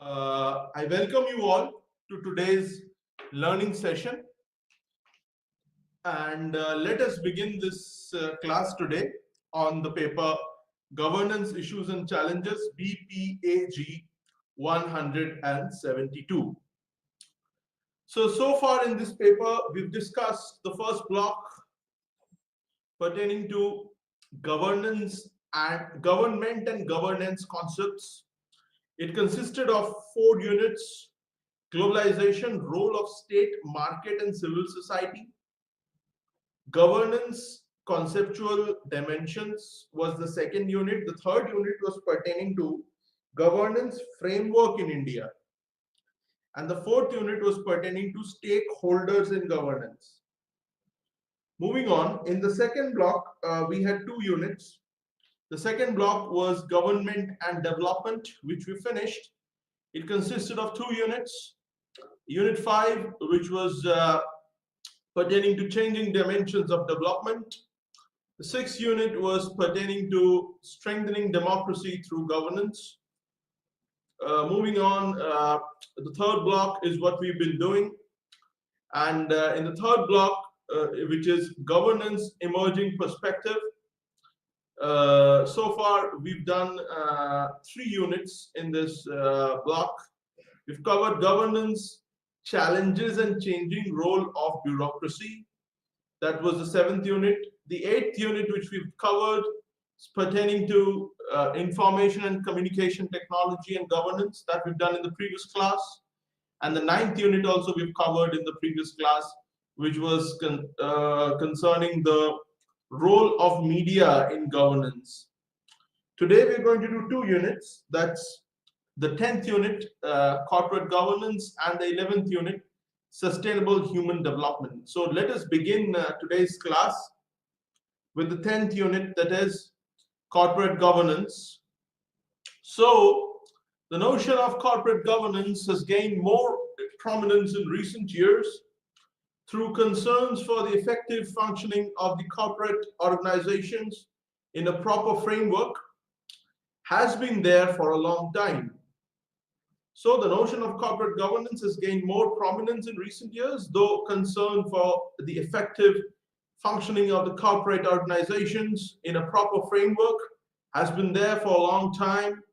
I welcome you all to today's learning session, and let us begin this class today on the paper Governance Issues and Challenges BPAG 172. So far in this paper, we've discussed the first block pertaining to governance and government and governance concepts. It consisted of 4 units: globalization, role of state, market, and civil society. Governance, conceptual dimensions was the second unit. The third unit was pertaining to governance framework in India. And the fourth unit was pertaining to stakeholders in governance. Moving on, in the second block, we had 2 units. The second block was government and development, which we finished. It consisted of 2 units. Unit 5, which was pertaining to changing dimensions of development. The 6th unit was pertaining to strengthening democracy through governance. Moving on, the third block is what we've been doing. And in the third block, which is governance emerging perspective, so far we've done 3 units in this block. We've covered governance, challenges and changing role of bureaucracy. That was the 7th unit. The 8th unit, which we've covered, is pertaining to information and communication technology and governance, that we've done in the previous class. And the 9th unit also we've covered in the previous class, which was concerning the role of media in governance. Today we're going to do 2 units. That's the 10th unit, corporate governance, and the 11th unit, sustainable human development. So let us begin today's class with the 10th unit, that is corporate governance. So the notion of corporate governance has gained more prominence in recent years through concerns for the effective functioning of the corporate organizations in a proper framework. Has been there for a long time. So the notion of corporate governance has gained more prominence in recent years, though concern for the effective functioning of the corporate organizations in a proper framework has been there for a long time.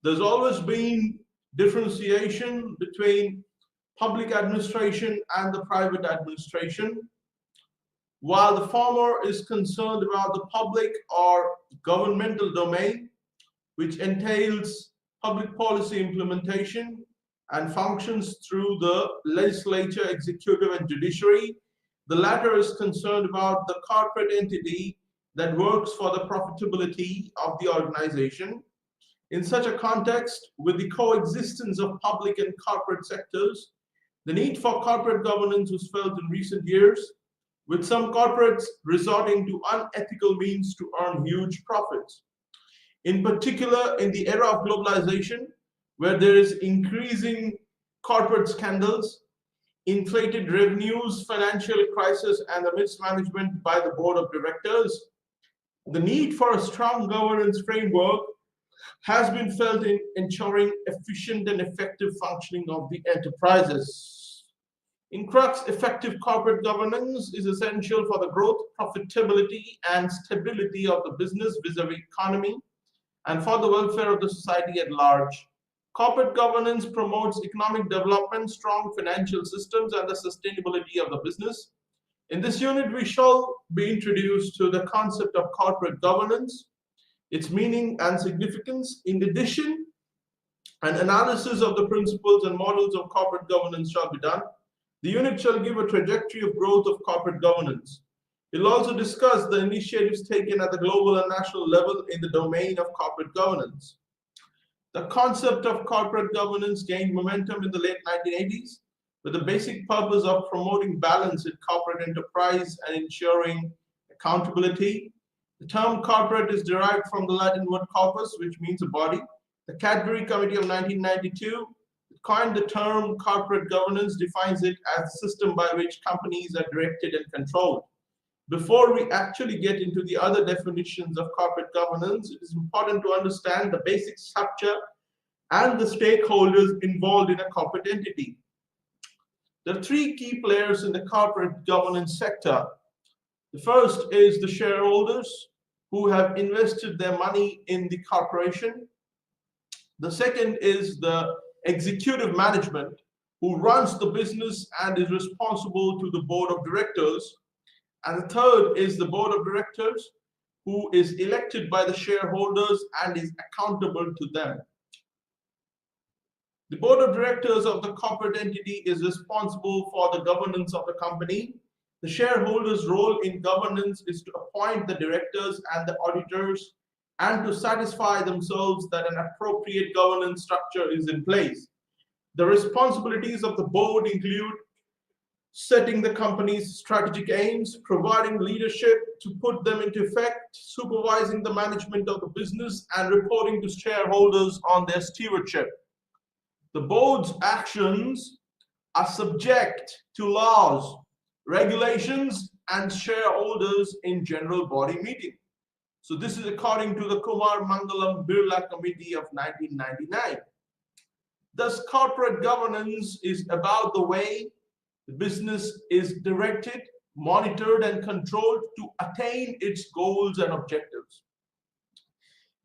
There's always been differentiation between public administration and the private administration. While the former is concerned about the public or governmental domain, which entails public policy implementation and functions through the legislature, executive, and judiciary, the latter is concerned about the corporate entity that works for the profitability of the organization. In such a context, with the coexistence of public and corporate sectors, the need for corporate governance was felt in recent years, with some corporates resorting to unethical means to earn huge profits. In particular, in the era of globalization, where there is increasing corporate scandals, inflated revenues, financial crisis, and the mismanagement by the board of directors, the need for a strong governance framework has been felt in ensuring efficient and effective functioning of the enterprises. In crux, effective corporate governance is essential for the growth, profitability, and stability of the business vis-a-vis economy, and for the welfare of the society at large. Corporate governance promotes economic development, strong financial systems, and the sustainability of the business. In this unit, we shall be introduced to the concept of corporate governance, its meaning and significance. In addition, an analysis of the principles and models of corporate governance shall be done. The unit shall give a trajectory of growth of corporate governance. It will also discuss the initiatives taken at the global and national level in the domain of corporate governance. The concept of corporate governance gained momentum in the late 1980s with the basic purpose of promoting balance in corporate enterprise and ensuring accountability. The term corporate is derived from the Latin word corpus, which means a body. The Cadbury Committee of 1992 coined the term corporate governance, defines it as a system by which companies are directed and controlled. Before we actually get into the other definitions of corporate governance, it is important to understand the basic structure and the stakeholders involved in a corporate entity. There are three key players in the corporate governance sector. The first is the shareholders who have invested their money in the corporation. The second is the executive management who runs the business and is responsible to the board of directors. And the third is the board of directors who is elected by the shareholders and is accountable to them. The board of directors of the corporate entity is responsible for the governance of the company. The shareholders' role in governance is to appoint the directors and the auditors and to satisfy themselves that an appropriate governance structure is in place. The responsibilities of the board include setting the company's strategic aims, providing leadership to put them into effect, supervising the management of the business, and reporting to shareholders on their stewardship. The board's actions are subject to laws, regulations, and shareholders in general body meeting. So this is according to the Kumar Mangalam Birla Committee of 1999. Thus, corporate governance is about the way the business is directed, monitored, and controlled to attain its goals and objectives.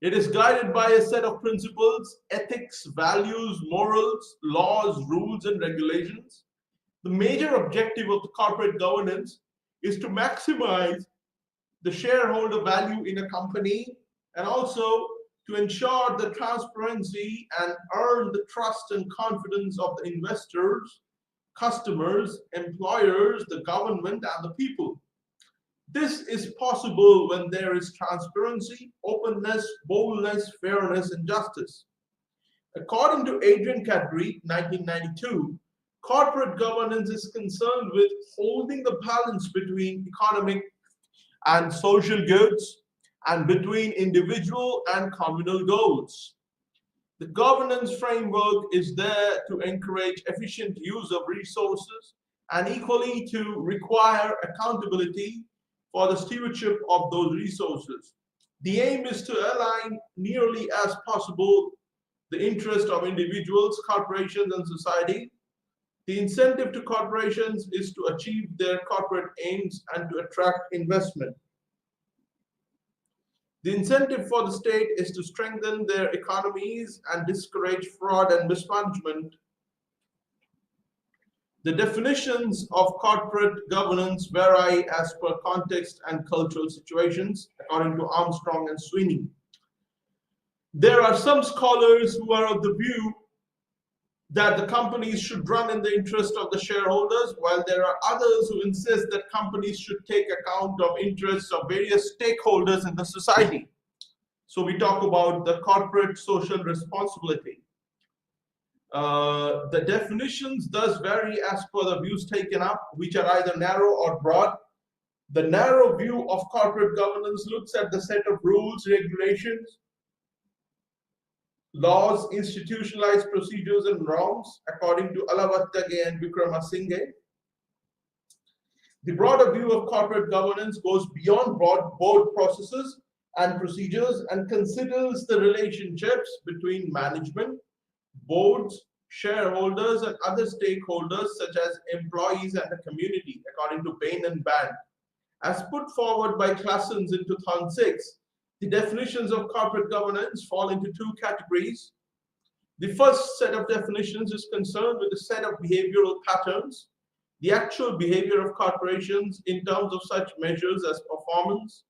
It is guided by a set of principles, ethics, values, morals, laws, rules, and regulations. The major objective of the corporate governance is to maximize the shareholder value in a company and also to ensure the transparency and earn the trust and confidence of the investors, customers, employers, the government, and the people. This is possible when there is transparency, openness, boldness, fairness, and justice. According to Adrian Cadbury, 1992, corporate governance is concerned with holding the balance between economic and social goods and between individual and communal goals. The governance framework is there to encourage efficient use of resources and equally to require accountability for the stewardship of those resources. The aim is to align nearly as possible the interest of individuals, corporations, and society. The incentive to corporations is to achieve their corporate aims and to attract investment. The incentive for the state is to strengthen their economies and discourage fraud and mismanagement. The definitions of corporate governance vary as per context and cultural situations, according to Armstrong and Sweeney. There are some scholars who are of the view that the companies should run in the interest of the shareholders, while there are others who insist that companies should take account of interests of various stakeholders in the society. So we talk about the corporate social responsibility. The definitions thus vary as per the views taken up, which are either narrow or broad. The narrow view of corporate governance looks at the set of rules, regulations, laws, institutionalized procedures, and norms, according to Alavattage and Vikramasinghe. The broader view of corporate governance goes beyond board processes and procedures and considers the relationships between management, boards, shareholders, and other stakeholders such as employees and the community, according to Bain and Band. As put forward by Claessens in 2006, the definitions of corporate governance fall into two categories. The first set of definitions is concerned with a set of behavioral patterns, the actual behavior of corporations in terms of such measures as performance,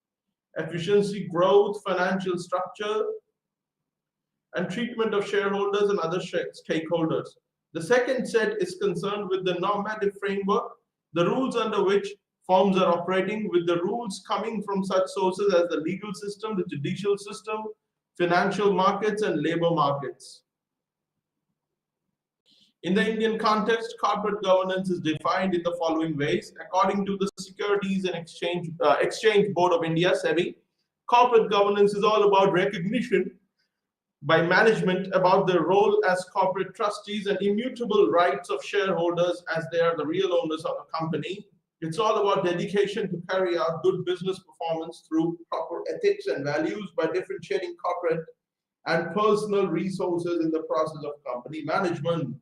efficiency, growth, financial structure, and treatment of shareholders and other stakeholders. The second set is concerned with the normative framework, the rules under which firms are operating, with the rules coming from such sources as the legal system, the judicial system, financial markets, and labor markets. In the Indian context, corporate governance is defined in the following ways. According to the Securities and Exchange Board of India, SEBI, corporate governance is all about recognition by management about their role as corporate trustees and immutable rights of shareholders as they are the real owners of a company. It's all about dedication to carry out good business performance through proper ethics and values by differentiating corporate and personal resources in the process of company management.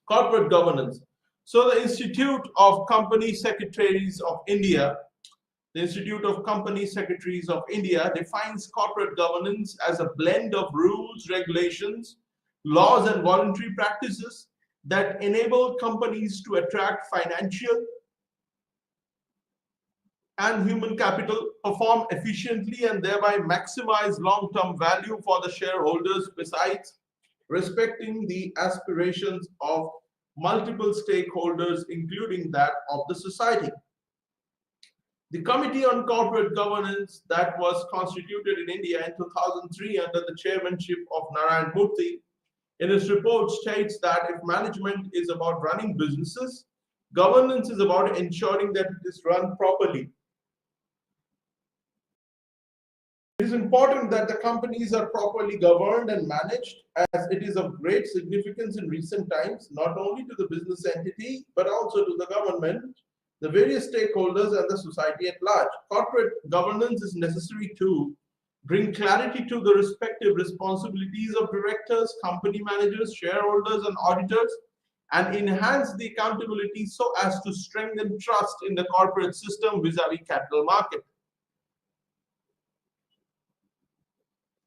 Corporate governance. So the Institute of Company Secretaries of India, the Institute of Company Secretaries of India defines corporate governance as a blend of rules, regulations, laws, and voluntary practices that enable companies to attract financial and human capital, perform efficiently, and thereby maximize long-term value for the shareholders, besides respecting the aspirations of multiple stakeholders, including that of the society. The Committee on Corporate Governance that was constituted in India in 2003 under the chairmanship of Narayan Murthy, in its report states that if management is about running businesses, governance is about ensuring that it is run properly. It is important that the companies are properly governed and managed, as it is of great significance in recent times, not only to the business entity, but also to the government, the various stakeholders, and the society at large. Corporate governance is necessary to bring clarity to the respective responsibilities of directors, company managers, shareholders, and auditors, and enhance the accountability so as to strengthen trust in the corporate system vis-a-vis capital market.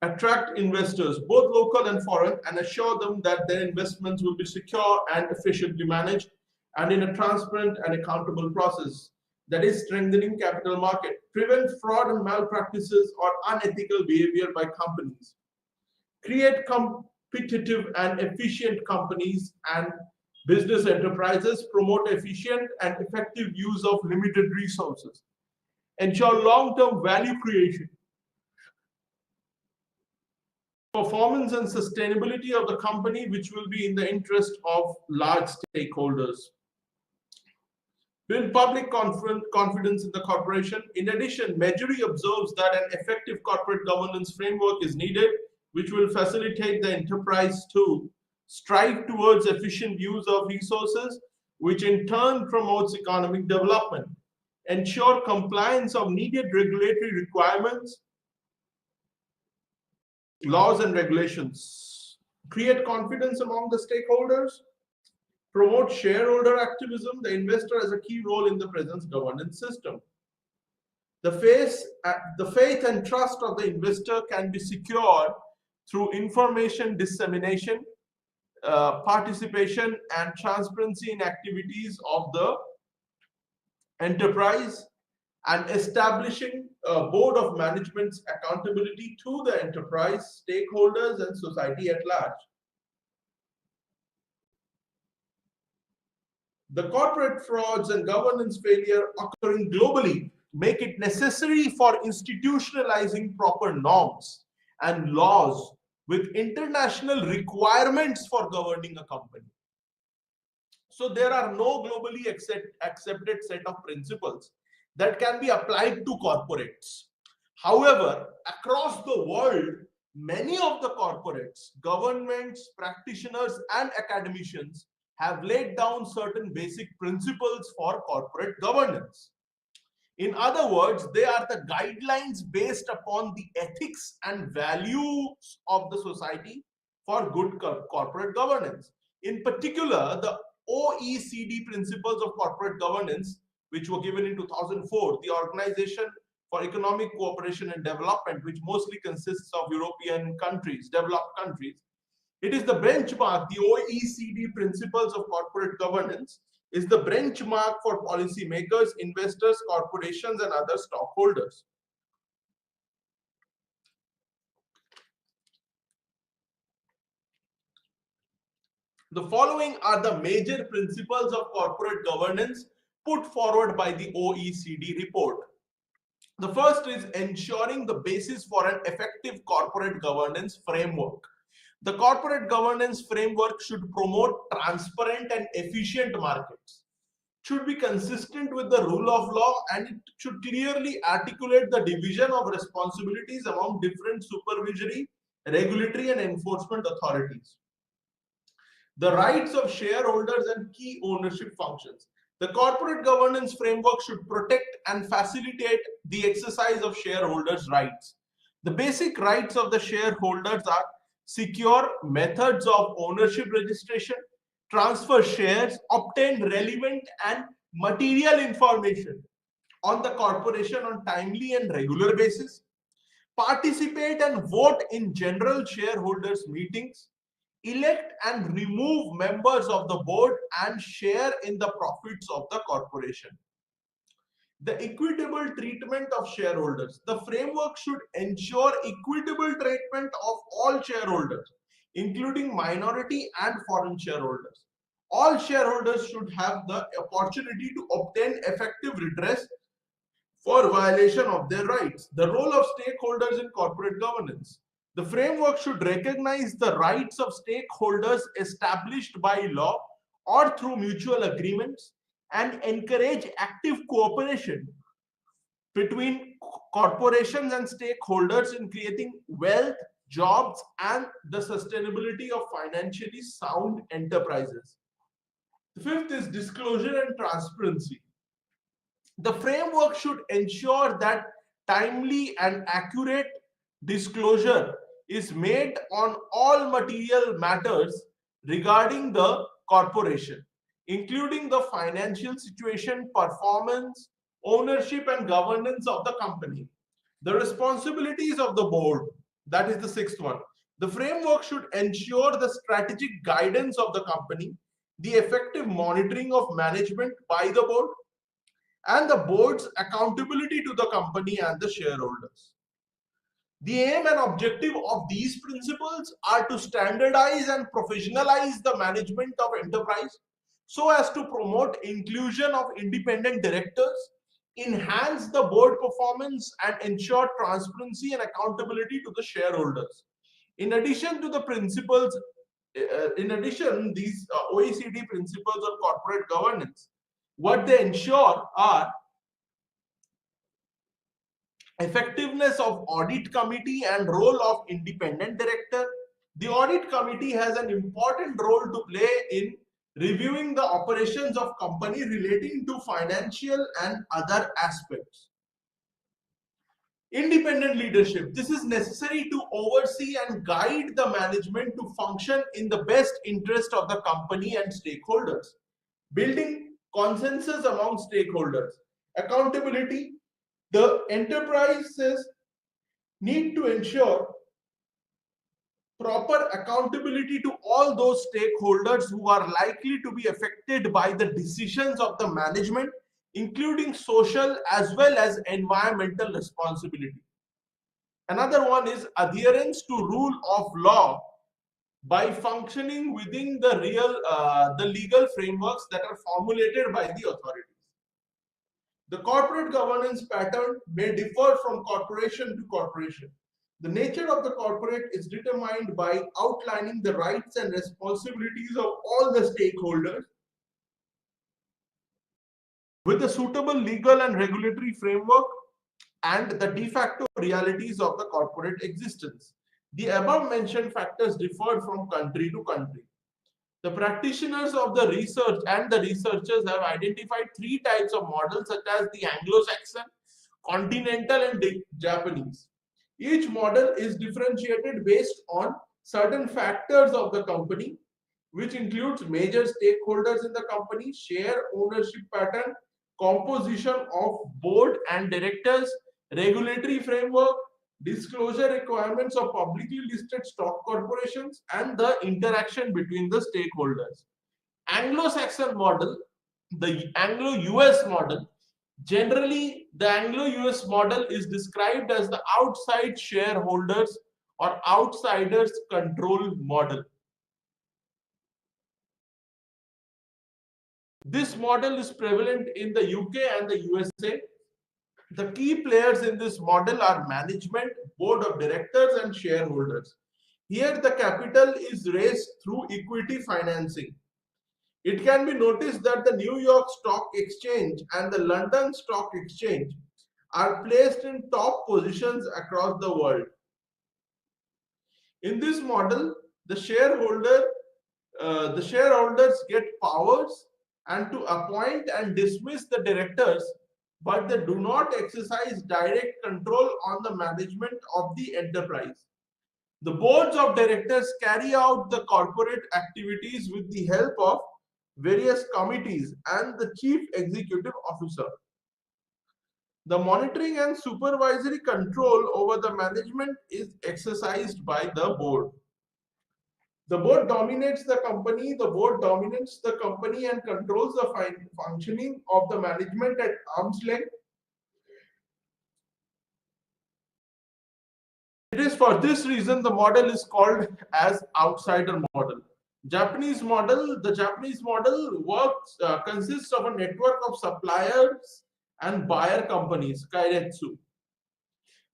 Attract investors, both local and foreign, and assure them that their investments will be secure and efficiently managed and in a transparent and accountable process. That is strengthening capital market. Prevent fraud and malpractices or unethical behavior by companies. Create competitive and efficient companies and business enterprises. Promote efficient and effective use of limited resources. Ensure long-term value creation, performance, and sustainability of the company, which will be in the interest of large stakeholders. Build public confidence in the corporation. In addition, Majuri observes that an effective corporate governance framework is needed, which will facilitate the enterprise to strive towards efficient use of resources, which in turn promotes economic development. Ensure compliance of needed regulatory requirements, laws, and regulations. Create confidence among the stakeholders. Promote shareholder activism. The investor has a key role in the present governance system. The faith and trust of the investor can be secured through information dissemination, participation, and transparency in activities of the enterprise, and establishing a board of management's accountability to the enterprise, stakeholders, and society at large. The corporate frauds and governance failure occurring globally make it necessary for institutionalizing proper norms and laws with international requirements for governing a company. So there are no globally accepted set of principles that can be applied to corporates. However, across the world, many of the corporates, governments, practitioners, and academicians have laid down certain basic principles for corporate governance. In other words, they are the guidelines based upon the ethics and values of the society for good corporate governance. In particular, the OECD principles of corporate governance, which were given in 2004, the Organization for Economic Cooperation and Development, which mostly consists of European countries, developed countries. It is the benchmark. The OECD principles of corporate governance is the benchmark for policymakers, investors, corporations, and other stockholders. The following are the major principles of corporate governance put forward by the OECD report. The first is ensuring the basis for an effective corporate governance framework. The corporate governance framework should promote transparent and efficient markets, should be consistent with the rule of law, and it should clearly articulate the division of responsibilities among different supervisory, regulatory, and enforcement authorities. The rights of shareholders and key ownership functions. The corporate governance framework should protect and facilitate the exercise of shareholders' rights. The basic rights of the shareholders are secure methods of ownership registration, transfer shares, obtain relevant and material information on the corporation on timely and regular basis, participate and vote in general shareholders meetings, elect and remove members of the board, and share in the profits of the corporation. The equitable treatment of shareholders. The framework should ensure equitable treatment of all shareholders, including minority and foreign shareholders. All shareholders should have the opportunity to obtain effective redress for violation of their rights. The role of stakeholders in corporate governance. The framework should recognize the rights of stakeholders established by law or through mutual agreements and encourage active cooperation between corporations and stakeholders in creating wealth, jobs, and the sustainability of financially sound enterprises. The fifth is disclosure and transparency. The framework should ensure that timely and accurate disclosure is made on all material matters regarding the corporation, including the financial situation, performance, ownership, and governance of the company. The responsibilities of the board, that is the sixth one. The framework should ensure the strategic guidance of the company, the effective monitoring of management by the board, and the board's accountability to the company and the shareholders. The aim and objective of these principles are to standardize and professionalize the management of enterprise so as to promote inclusion of independent directors, enhance the board performance, and ensure transparency and accountability to the shareholders. In addition to the principles, these OECD principles of corporate governance, what they ensure are effectiveness of audit committee and role of independent director. The audit committee has an important role to play in reviewing the operations of company relating to financial and other aspects. Independent leadership. This is necessary to oversee and guide the management to function in the best interest of the company and stakeholders. Building consensus among stakeholders. Accountability. The enterprises need to ensure proper accountability to all those stakeholders who are likely to be affected by the decisions of the management, including social as well as environmental responsibility. Another one is adherence to rule of law by functioning within the legal frameworks that are formulated by the authorities. The corporate governance pattern may differ from corporation to corporation. The nature of the corporate is determined by outlining the rights and responsibilities of all the stakeholders with a suitable legal and regulatory framework and the de facto realities of the corporate existence. The above mentioned factors differ from country to country. The practitioners of the research and the researchers have identified three types of models such as the Anglo-Saxon, continental, and Japanese. Each model is differentiated based on certain factors of the company, which includes major stakeholders in the company, share ownership pattern, composition of board and directors, regulatory framework, disclosure requirements of publicly listed stock corporations, and the interaction between the stakeholders. Anglo-Saxon model, the Anglo-US model. Generally, the Anglo-US model is described as the outside shareholders or outsiders control model. This model is prevalent in the UK and the USA. The key players in this model are management, board of directors, and shareholders. Here, the capital is raised through equity financing. It can be noticed that the New York Stock Exchange and the London Stock Exchange are placed in top positions across the world. In this model, the shareholders get powers and to appoint and dismiss the directors but they do not exercise direct control on the management of the enterprise. The boards of directors carry out the corporate activities with the help of various committees and the chief executive officer. The monitoring and supervisory control over the management is exercised by the board. The board dominates the company. The board dominates the company and controls the functioning of the management at arm's length. It is for this reason the model is called as outsider model. The Japanese model works consists of a network of suppliers and buyer companies, Kairetsu.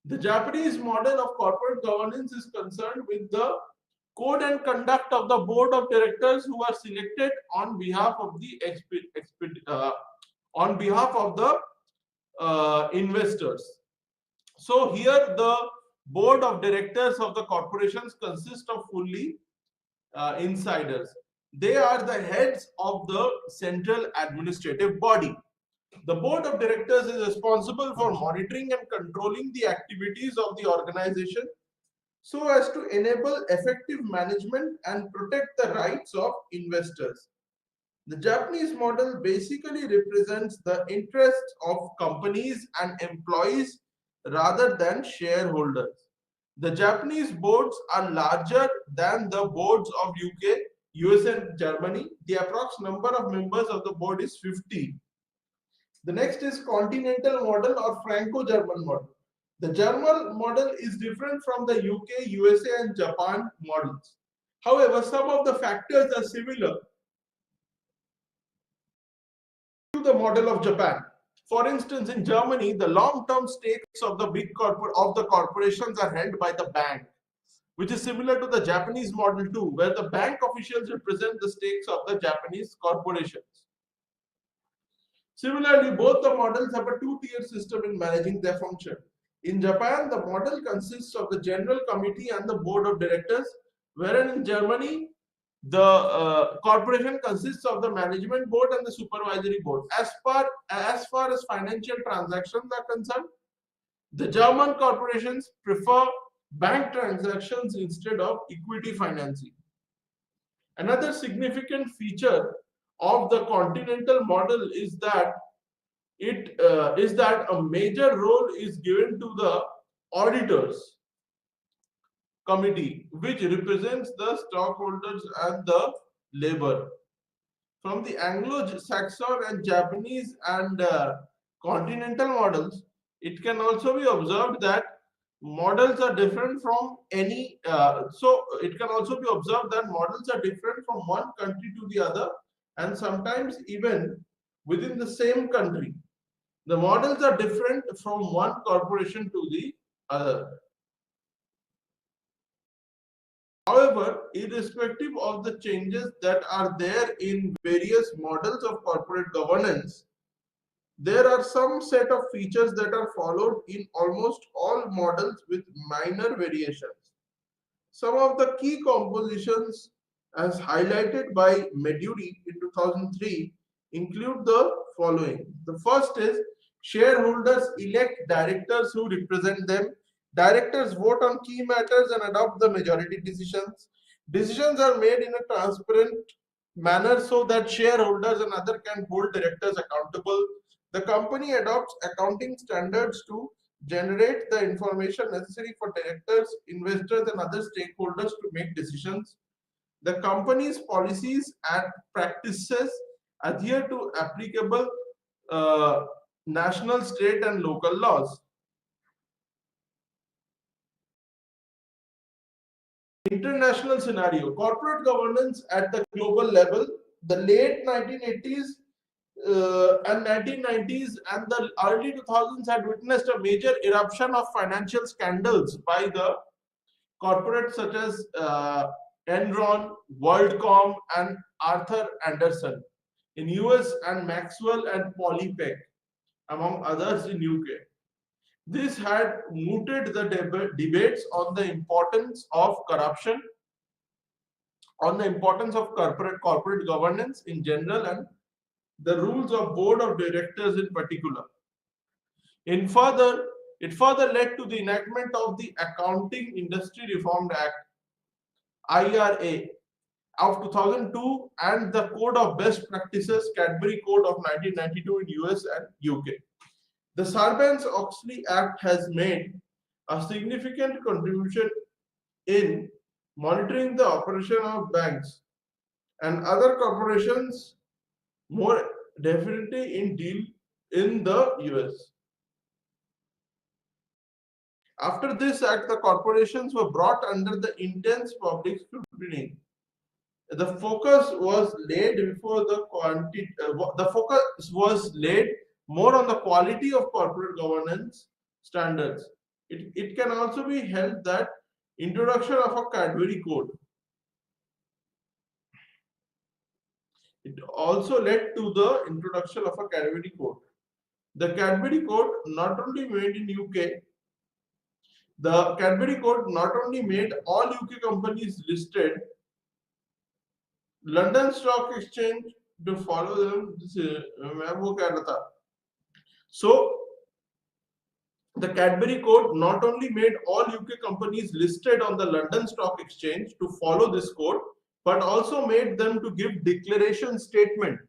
The Japanese model of corporate governance is concerned with the code and conduct of the board of directors who are selected on behalf of the investors. So here the board of directors of the corporations consist of fully insiders. They are the heads of the central administrative body. The board of directors is responsible for monitoring and controlling the activities of the organization so as to enable effective management and protect the rights of investors. The Japanese model basically represents the interests of companies and employees rather than shareholders. The Japanese boards are larger than the boards of UK, US and Germany. The approx number of members of the board is 50. The next is continental model or Franco-German model. The German model is different from the UK, USA and Japan models. However, some of the factors are similar to the model of Japan. For instance, in Germany, the long-term stakes of the corporations are held by the bank, which is similar to the Japanese model too, where the bank officials represent the stakes of the Japanese corporations. Similarly, both the models have a two-tier system in managing their function. In Japan, the model consists of the general committee and the board of directors, wherein in Germany, the corporation consists of the management board and the supervisory board. As far as financial transactions are concerned, the German corporations prefer bank transactions instead of equity financing. Another significant feature of the continental model is that a major role is given to the auditors committee, which represents the stockholders and the labor. From the Anglo-Saxon and Japanese and continental models, it can also be observed that models are different from any. So it can also be observed that models are different from one country to the other, and sometimes even within the same country. The models are different from one corporation to the other. However, irrespective of the changes that are there in various models of corporate governance, there are some set of features that are followed in almost all models with minor variations. Some of the key compositions, as highlighted by Meduri in 2003, include the following. The first is shareholders elect directors who represent them. Directors vote on key matters and adopt the majority decisions. Decisions are made in a transparent manner so that shareholders and others can hold directors accountable. The company adopts accounting standards to generate the information necessary for directors, investors, and other stakeholders to make decisions. The company's policies and practices adhere to applicable national, state, and local laws. International scenario, corporate governance at the global level, the late 1980s and 1990s and the early 2000s had witnessed a major eruption of financial scandals by the corporates such as Enron, WorldCom, and Arthur Andersen in US and Maxwell and Polypec, among others in UK. This had mooted the debates on the importance of corruption, on the importance of corporate governance in general, and the rules of board of directors in particular. It further led to the enactment of the Accounting Industry Reform Act (IRA) of 2002 and the Code of Best Practices Cadbury Code of 1992 in US and UK. The Sarbanes-Oxley Act has made a significant contribution in monitoring the operation of banks and other corporations, more definitely in the US. After this act, the corporations were brought under the intense public scrutiny. The focus was laid more on the quality of corporate governance standards. It can also be held that introduction of a Cadbury Code. It also led to the introduction of a Cadbury Code. The Cadbury Code not only made in UK, the Cadbury Code not only made all UK companies listed London Stock Exchange to follow them. So the Cadbury Code not only made all UK companies listed on the London Stock Exchange to follow this code, but also made them to give declaration statement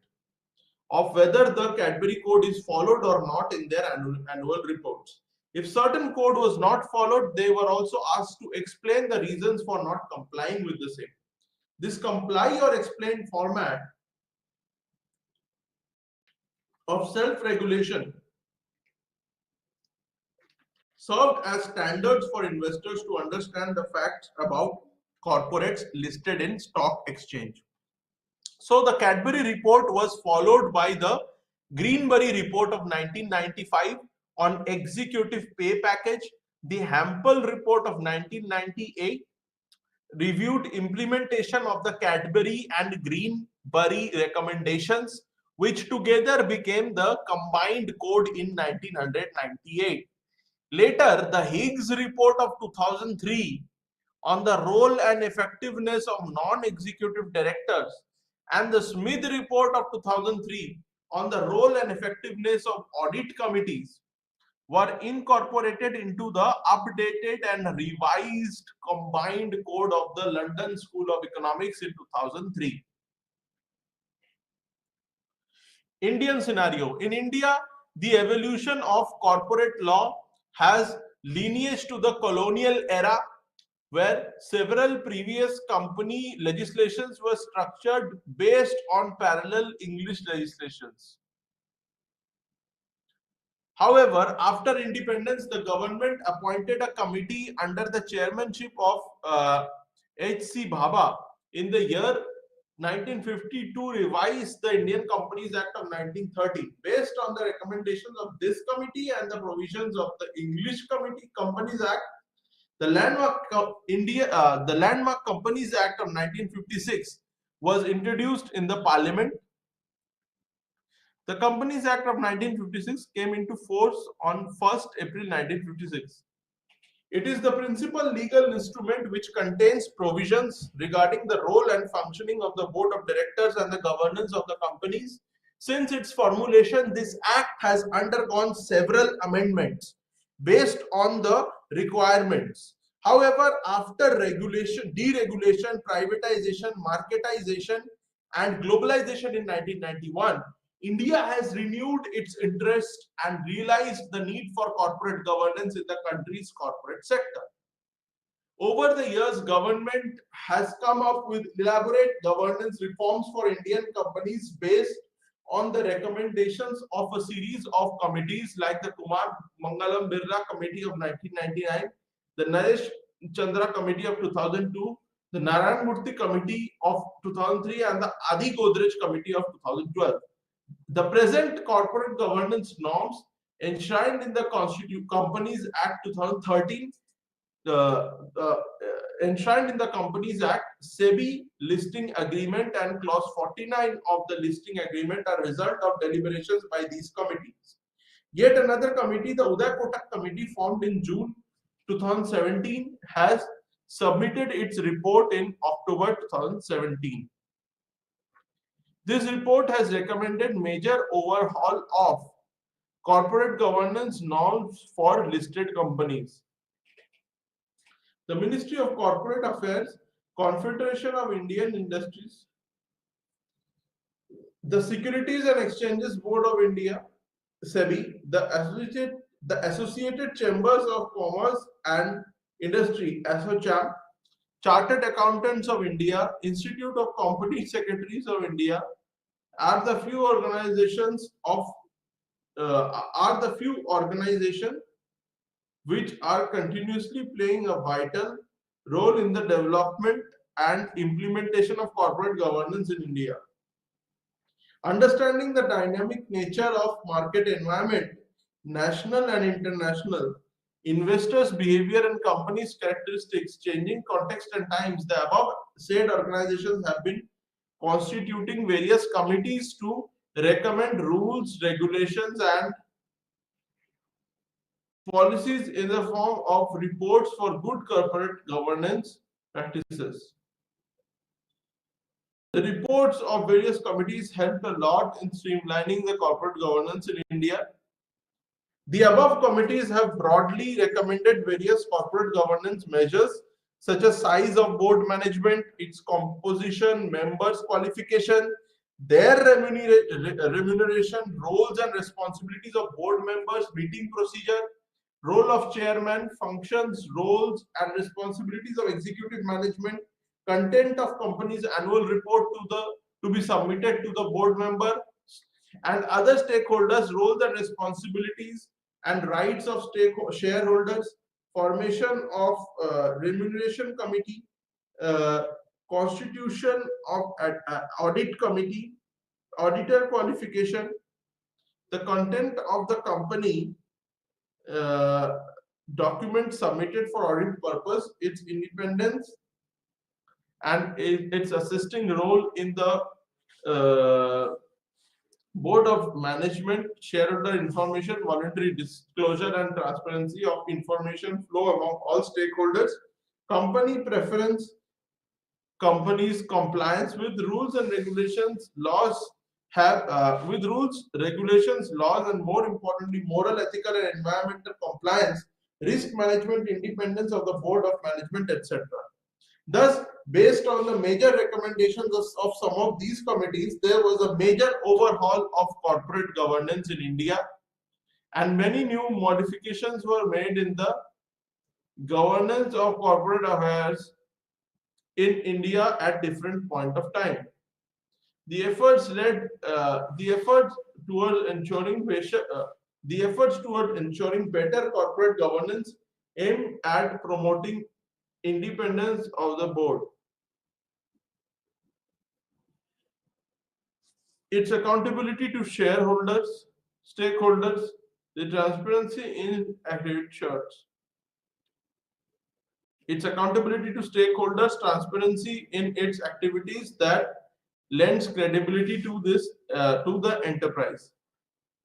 of whether the Cadbury Code is followed or not in their annual reports. If certain code was not followed, they were also asked to explain the reasons for not complying with the same. This comply or explain format of self-regulation served as standards for investors to understand the facts about corporates listed in stock exchange. So the Cadbury report was followed by the Greenbury report of 1995 on executive pay package, the Hampel report of 1998 reviewed implementation of the Cadbury and Greenbury recommendations, which together became the combined code in 1998. Later, the Higgs report of 2003 on the role and effectiveness of non-executive directors and the Smith report of 2003 on the role and effectiveness of audit committees were incorporated into the updated and revised combined code of the London School of Economics in 2003. Indian scenario. In India, the evolution of corporate law has lineage to the colonial era, where several previous company legislations were structured based on parallel English legislations. However, after independence, the government appointed a committee under the chairmanship of H.C. Bhabha in the year 1950 to revise the Indian Companies Act of 1930. Based on the recommendations of this committee and the provisions of the English Companies Act, the Landmark Companies Act of 1956 was introduced in the Parliament. The Companies Act of 1956 came into force on 1st April 1956. It is the principal legal instrument which contains provisions regarding the role and functioning of the board of directors and the governance of the companies. Since its formulation, this act has undergone several amendments based on the requirements. However, after deregulation, privatization, marketization, and globalization in 1991, India has renewed its interest and realized the need for corporate governance in the country's corporate sector. Over the years, government has come up with elaborate governance reforms for Indian companies based on the recommendations of a series of committees like the Kumar Mangalam Birla Committee of 1999, the Naresh Chandra Committee of 2002, the Narayan Murthy Committee of 2003, and the Adi Godrej Committee of 2012. The present corporate governance norms enshrined in the Companies Act 2013, enshrined in the Companies Act, SEBI listing agreement and clause 49 of the listing agreement are result of deliberations by these committees. Yet another committee, the Uday Kotak Committee, formed in June 2017, has submitted its report in October 2017. This report has recommended major overhaul of corporate governance norms for listed companies. The Ministry of Corporate Affairs, Confederation of Indian Industries, the Securities and Exchanges Board of India, SEBI, the Associated Chambers of Commerce and Industry, ASSOCHAM, Chartered Accountants of India, Institute of Company Secretaries of India are the few organizations which are continuously playing a vital role in the development and implementation of corporate governance in India. Understanding the dynamic nature of market environment, national and international, investors' behavior and companies' characteristics, changing context and times, the above said organizations have been constituting various committees to recommend rules, regulations, and policies in the form of reports for good corporate governance practices. The reports of various committees helped a lot in streamlining the corporate governance in India. The above committees have broadly recommended various corporate governance measures such as size of board management, its composition, members' qualification, their remuneration, roles and responsibilities of board members, meeting procedure, role of chairman, functions, roles and responsibilities of executive management, content of company's annual report to be submitted to the board member and other stakeholders, roles and responsibilities and rights of shareholders, formation of remuneration committee, constitution of audit committee, auditor qualification, the content of the company document submitted for audit purpose, its independence and its assisting role in the board of management, shareholder information, voluntary disclosure and transparency of information flow among all stakeholders, company preference, companies compliance with rules and regulations, laws with rules, regulations, laws, and more importantly, moral, ethical, and environmental compliance, risk management, independence of the board of management, etc. Thus, based on the major recommendations of some of these committees, there was a major overhaul of corporate governance in India, and many new modifications were made in the governance of corporate affairs in India at different point of time. The efforts towards ensuring better corporate governance aim at promoting independence of the board, its accountability to shareholders, stakeholders, the transparency in activities. Its accountability to stakeholders, transparency in its activities that lends credibility to this to the enterprise.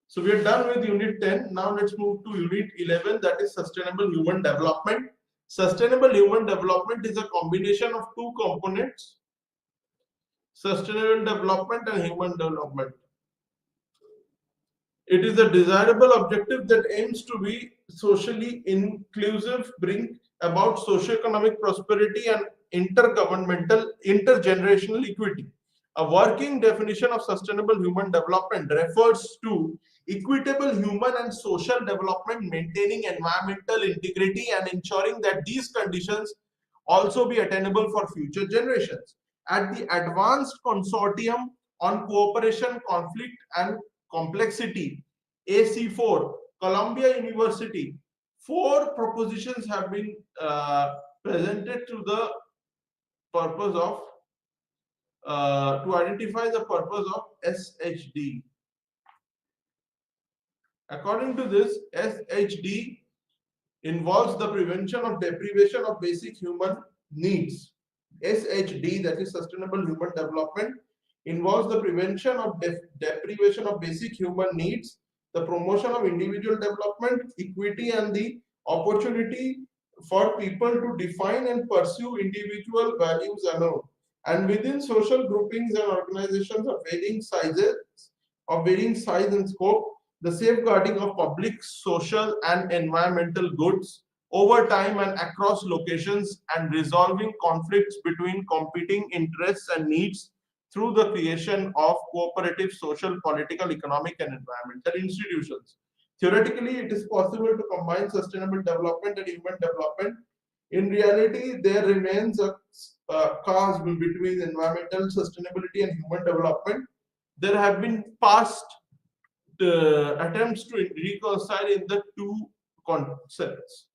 So we are done with Unit 10. Now let's move to Unit 11, that is Sustainable Human Development. Sustainable human development is a combination of two components: sustainable development and human development. It is a desirable objective that aims to be socially inclusive, bring about socio-economic prosperity and intergenerational equity. A working definition of sustainable human development refers to equitable human and social development, maintaining environmental integrity and ensuring that these conditions also be attainable for future generations. At the Advanced Consortium on Cooperation, Conflict and Complexity, AC4, Columbia University, 4 propositions have been presented to the purpose of to identify the purpose of SHD. According to this, SHD involves the prevention of deprivation of basic human needs. SHD, that is Sustainable Human Development, involves the prevention of deprivation of basic human needs, the promotion of individual development, equity, and the opportunity for people to define and pursue individual values alone, and within social groupings and organizations of varying size and scope. the safeguarding of public, social, and environmental goods over time and across locations, and resolving conflicts between competing interests and needs through the creation of cooperative social, political, economic, and environmental institutions. Theoretically, it is possible to combine sustainable development and human development. In reality, there remains a chasm between environmental sustainability and human development. There have been past attempts to reconcile in the two concepts.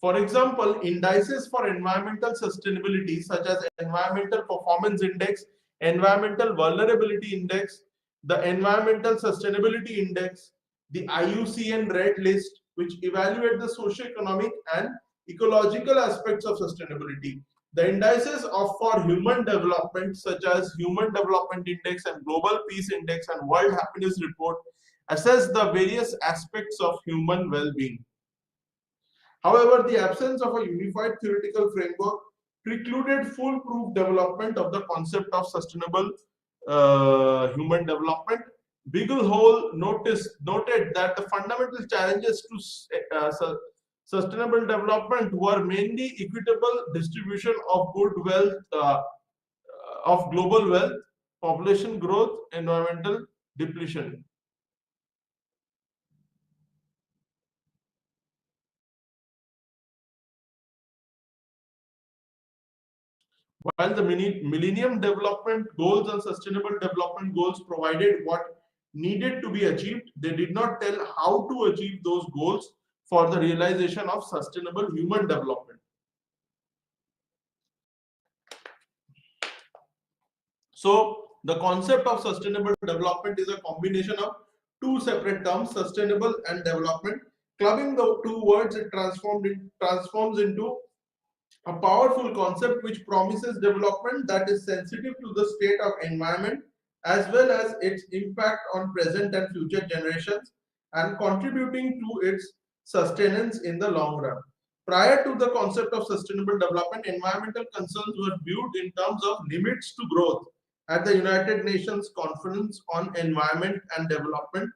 For example, indices for environmental sustainability, such as Environmental Performance Index, Environmental Vulnerability Index, the Environmental Sustainability Index, the IUCN Red List, which evaluate the socio-economic and ecological aspects of sustainability. The indices of for human development, such as Human Development Index and Global Peace Index and World Happiness Report, assess the various aspects of human well-being. However, the absence of a unified theoretical framework precluded foolproof development of the concept of sustainable human development. Bigelhole noted that the fundamental challenges to sustainable development were mainly equitable distribution of good wealth, of global wealth, population growth, environmental depletion. While the Millennium Development Goals and Sustainable Development Goals provided what needed to be achieved, they did not tell how to achieve those goals for the realization of sustainable human development. So, the concept of sustainable development is a combination of two separate terms, sustainable and development. Clubbing the two words, it transforms into a powerful concept which promises development that is sensitive to the state of environment as well as its impact on present and future generations and contributing to its sustenance in the long run. Prior to the concept of sustainable development, environmental concerns were viewed in terms of limits to growth. At the United Nations Conference on Environment and Development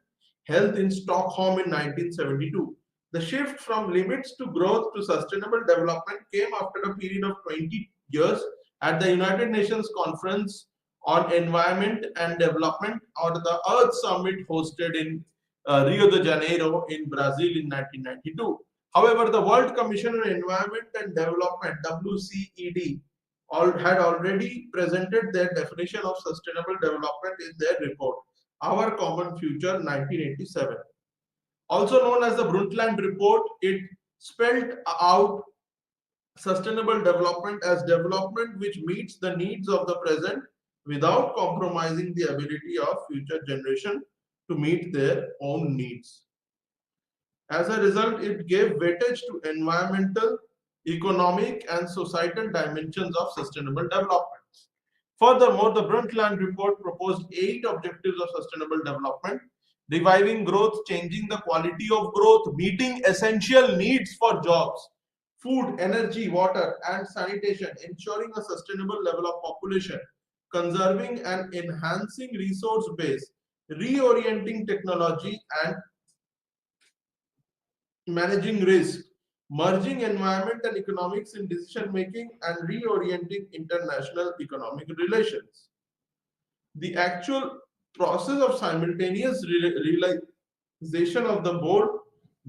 held in Stockholm in 1972, the shift from limits to growth to sustainable development came after a period of 20 years at the United Nations Conference on Environment and Development, or the Earth Summit hosted in Rio de Janeiro in Brazil in 1992. However, the World Commission on Environment and Development, WCED, had already presented their definition of sustainable development in their report, Our Common Future, 1987. Also known as the Brundtland Report, it spelled out sustainable development as development which meets the needs of the present without compromising the ability of future generation to meet their own needs. As a result, it gave weightage to environmental, economic, and societal dimensions of sustainable development. Furthermore, the Brundtland Report proposed 8 objectives of sustainable development: reviving growth, changing the quality of growth, meeting essential needs for jobs, food, energy, water, and sanitation, ensuring a sustainable level of population, conserving and enhancing resource base, reorienting technology and managing risk, merging environment and economics in decision making, and reorienting international economic relations. The actual process of simultaneous realization of the board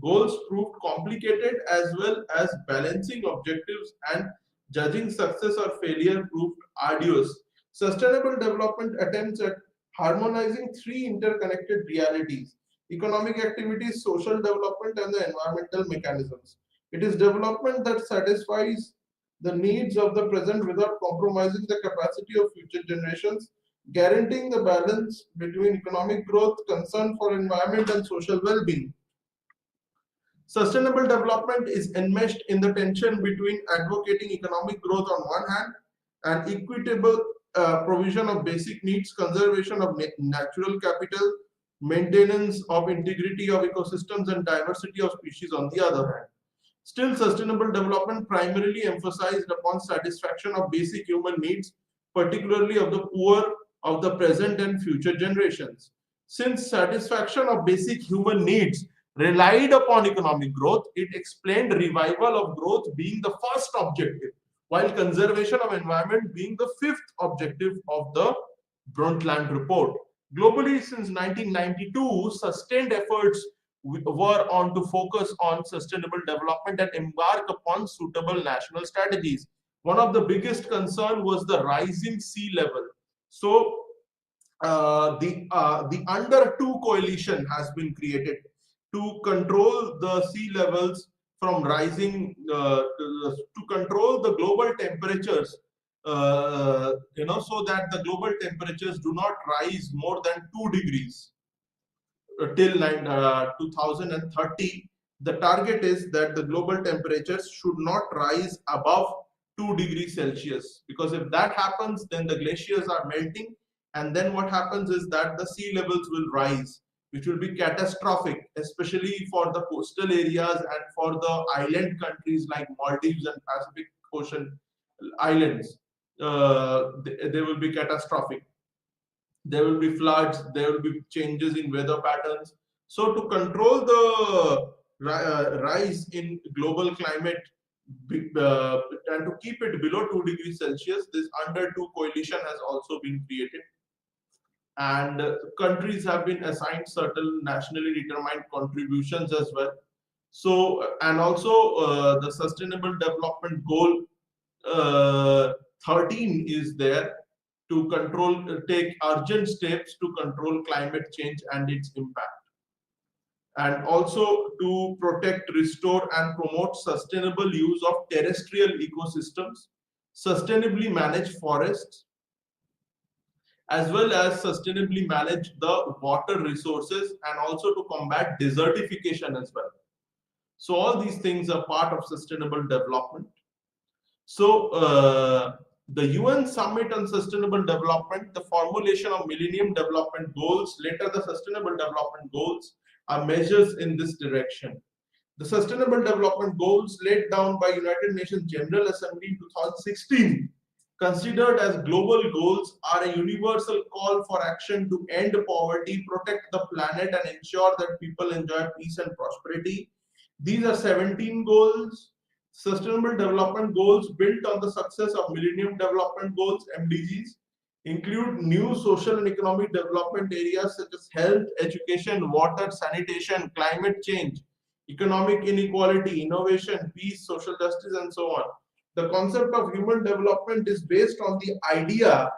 goals proved complicated, as well as balancing objectives and judging success or failure proved arduous. Sustainable development attempts at harmonizing three interconnected realities: economic activities, social development, and the environmental mechanisms. It is development that satisfies the needs of the present without compromising the capacity of future generations, guaranteeing the balance between economic growth, concern for environment, and social well-being. Sustainable development is enmeshed in the tension between advocating economic growth on one hand and equitable provision of basic needs, conservation of natural capital, maintenance of integrity of ecosystems, and diversity of species on the other hand. Still, sustainable development primarily emphasized upon satisfaction of basic human needs particularly of the poor of the present and future generations. Since satisfaction of basic human needs relied upon economic growth, it explained revival of growth being the first objective, while conservation of environment being the fifth objective of the Brundtland Report. Globally, since 1992, sustained efforts were on to focus on sustainable development and embark upon suitable national strategies. One of the biggest concern was the rising sea level. So the Under 2 coalition has been created to control the sea levels from rising, to control the global temperatures, so that the global temperatures do not rise more than 2 degrees till 2030. The target is that the global temperatures should not rise above 2 degrees Celsius, because if that happens, then the glaciers are melting, and then what happens is that the sea levels will rise, which will be catastrophic, especially for the coastal areas and for the island countries like Maldives and Pacific Ocean islands. They will be catastrophic. There will be floods, there will be changes in weather patterns. So to control the rise in global climate, and to keep it below 2 degrees Celsius, this Under 2 coalition has also been created, and countries have been assigned certain nationally determined contributions as well. So, and also the Sustainable Development Goal 13 is there to take urgent steps to control climate change and its impact, and also to protect, restore, and promote sustainable use of terrestrial ecosystems, sustainably manage forests, as well as sustainably manage the water resources, and also to combat desertification as well. So all these things are part of sustainable development. So the UN Summit on Sustainable Development, the formulation of Millennium Development Goals, later the Sustainable Development Goals, are measures in this direction. The Sustainable Development Goals laid down by United Nations General Assembly in 2016, considered as global goals, are a universal call for action to end poverty, protect the planet, and ensure that people enjoy peace and prosperity. These are 17 goals. Sustainable Development Goals built on the success of Millennium Development Goals, MDGs, include new social and economic development areas such as health, education, water, sanitation, climate change, economic inequality, innovation, peace, social justice, and so on. The concept of human development is based on the idea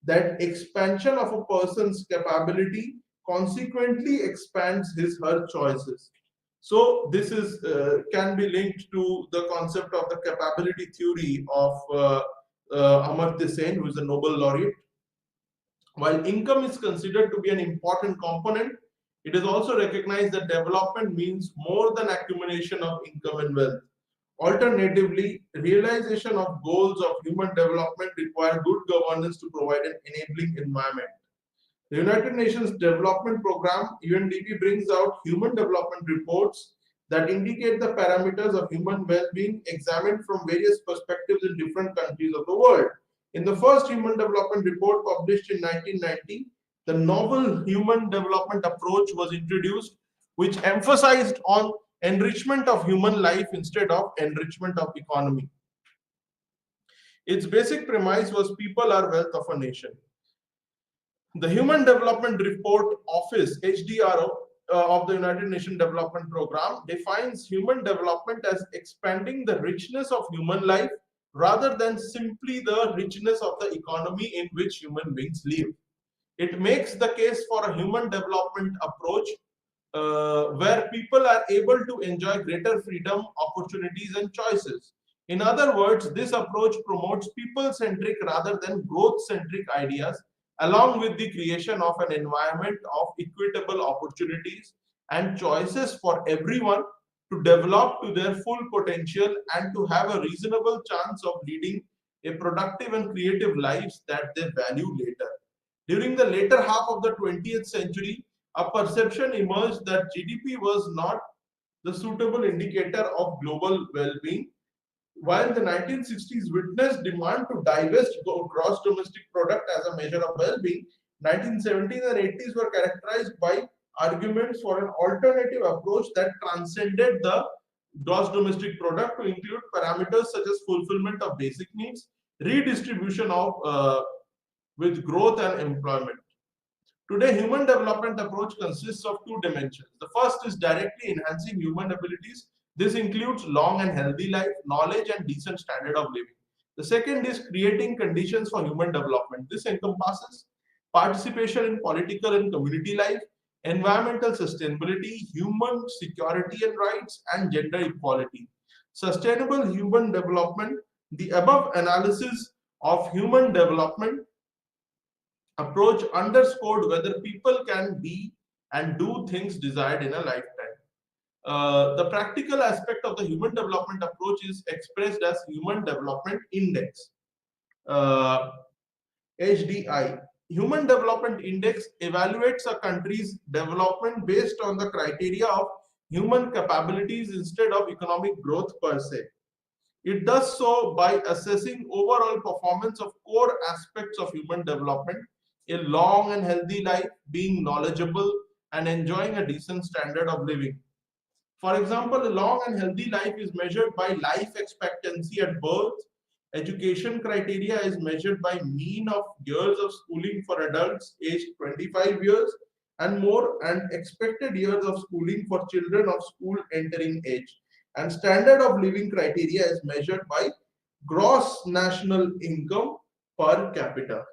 that expansion of a person's capability consequently expands his her choices. So this is can be linked to the concept of the capability theory of Amartya Sen, who is a Nobel laureate. While income is considered to be an important component, it is also recognized that development means more than accumulation of income and wealth. Alternatively, realization of goals of human development require good governance to provide an enabling environment. The United Nations Development Programme, UNDP, brings out human development reports that indicate the parameters of human well-being examined from various perspectives in different countries of the world. In the first Human Development Report published in 1990, the novel human development approach was introduced, which emphasized on enrichment of human life instead of enrichment of economy. Its basic premise was people are wealth of a nation. The Human Development Report Office, HDRO, of the United Nations Development Programme defines human development as expanding the richness of human life rather than simply the richness of the economy in which human beings live. It makes the case for a human development approach where people are able to enjoy greater freedom, opportunities, and choices. In other words, this approach promotes people-centric rather than growth-centric ideas, along with the creation of an environment of equitable opportunities and choices for everyone to develop to their full potential and to have a reasonable chance of leading a productive and creative lives that they value later. During the later half of the 20th century, a perception emerged that GDP was not the suitable indicator of global well-being. While the 1960s witnessed demand to divest gross domestic product as a measure of well-being, 1970s and 80s were characterized by arguments for an alternative approach that transcended the gross domestic product to include parameters such as fulfillment of basic needs, redistribution of with growth and employment. Today, human development approach consists of two dimensions. The first is directly enhancing human abilities. This includes long and healthy life, knowledge, and decent standard of living. The second is creating conditions for human development. This encompasses participation in political and community life, environmental sustainability, human security and rights, and gender equality. Sustainable human development. The above analysis of human development approach underscored whether people can be and do things desired in a lifetime. The practical aspect of the human development approach is expressed as Human Development Index, HDI. Human Development Index evaluates a country's development based on the criteria of human capabilities instead of economic growth per se. It does so by assessing overall performance of core aspects of human development, a long and healthy life, being knowledgeable, and enjoying a decent standard of living. For example, a long and healthy life is measured by life expectancy at birth. Education criteria is measured by mean of years of schooling for adults aged 25 years and more, and expected years of schooling for children of school entering age. And standard of living criteria is measured by gross national income per capita.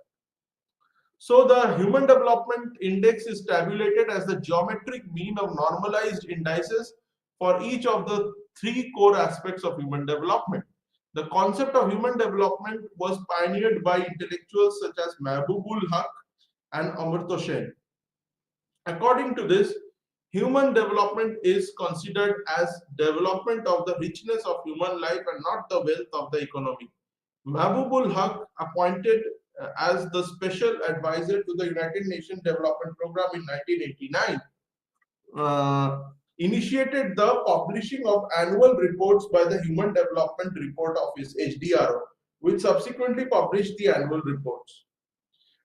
So the Human Development Index is tabulated as the geometric mean of normalized indices for each of the three core aspects of human development. The concept of human development was pioneered by intellectuals such as Mahbubul Haq and Amartya Sen. According to this, human development is considered as development of the richness of human life and not the wealth of the economy. Mahbubul Haq, appointed as the special advisor to the United Nations Development Program in 1989, initiated the publishing of annual reports by the Human Development Report Office, HDRO, which subsequently published the annual reports.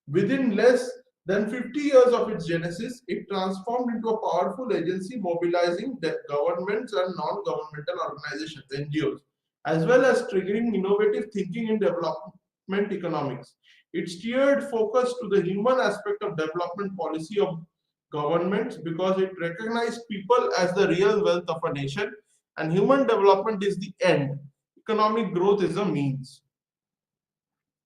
Within less than 50 years of its genesis, it transformed into a powerful agency mobilizing governments and non-governmental organizations, NGOs, as well as triggering innovative thinking in development economics. It steered focus to the human aspect of development policy of governments because it recognized people as the real wealth of a nation, and human development is the end. Economic growth is a means.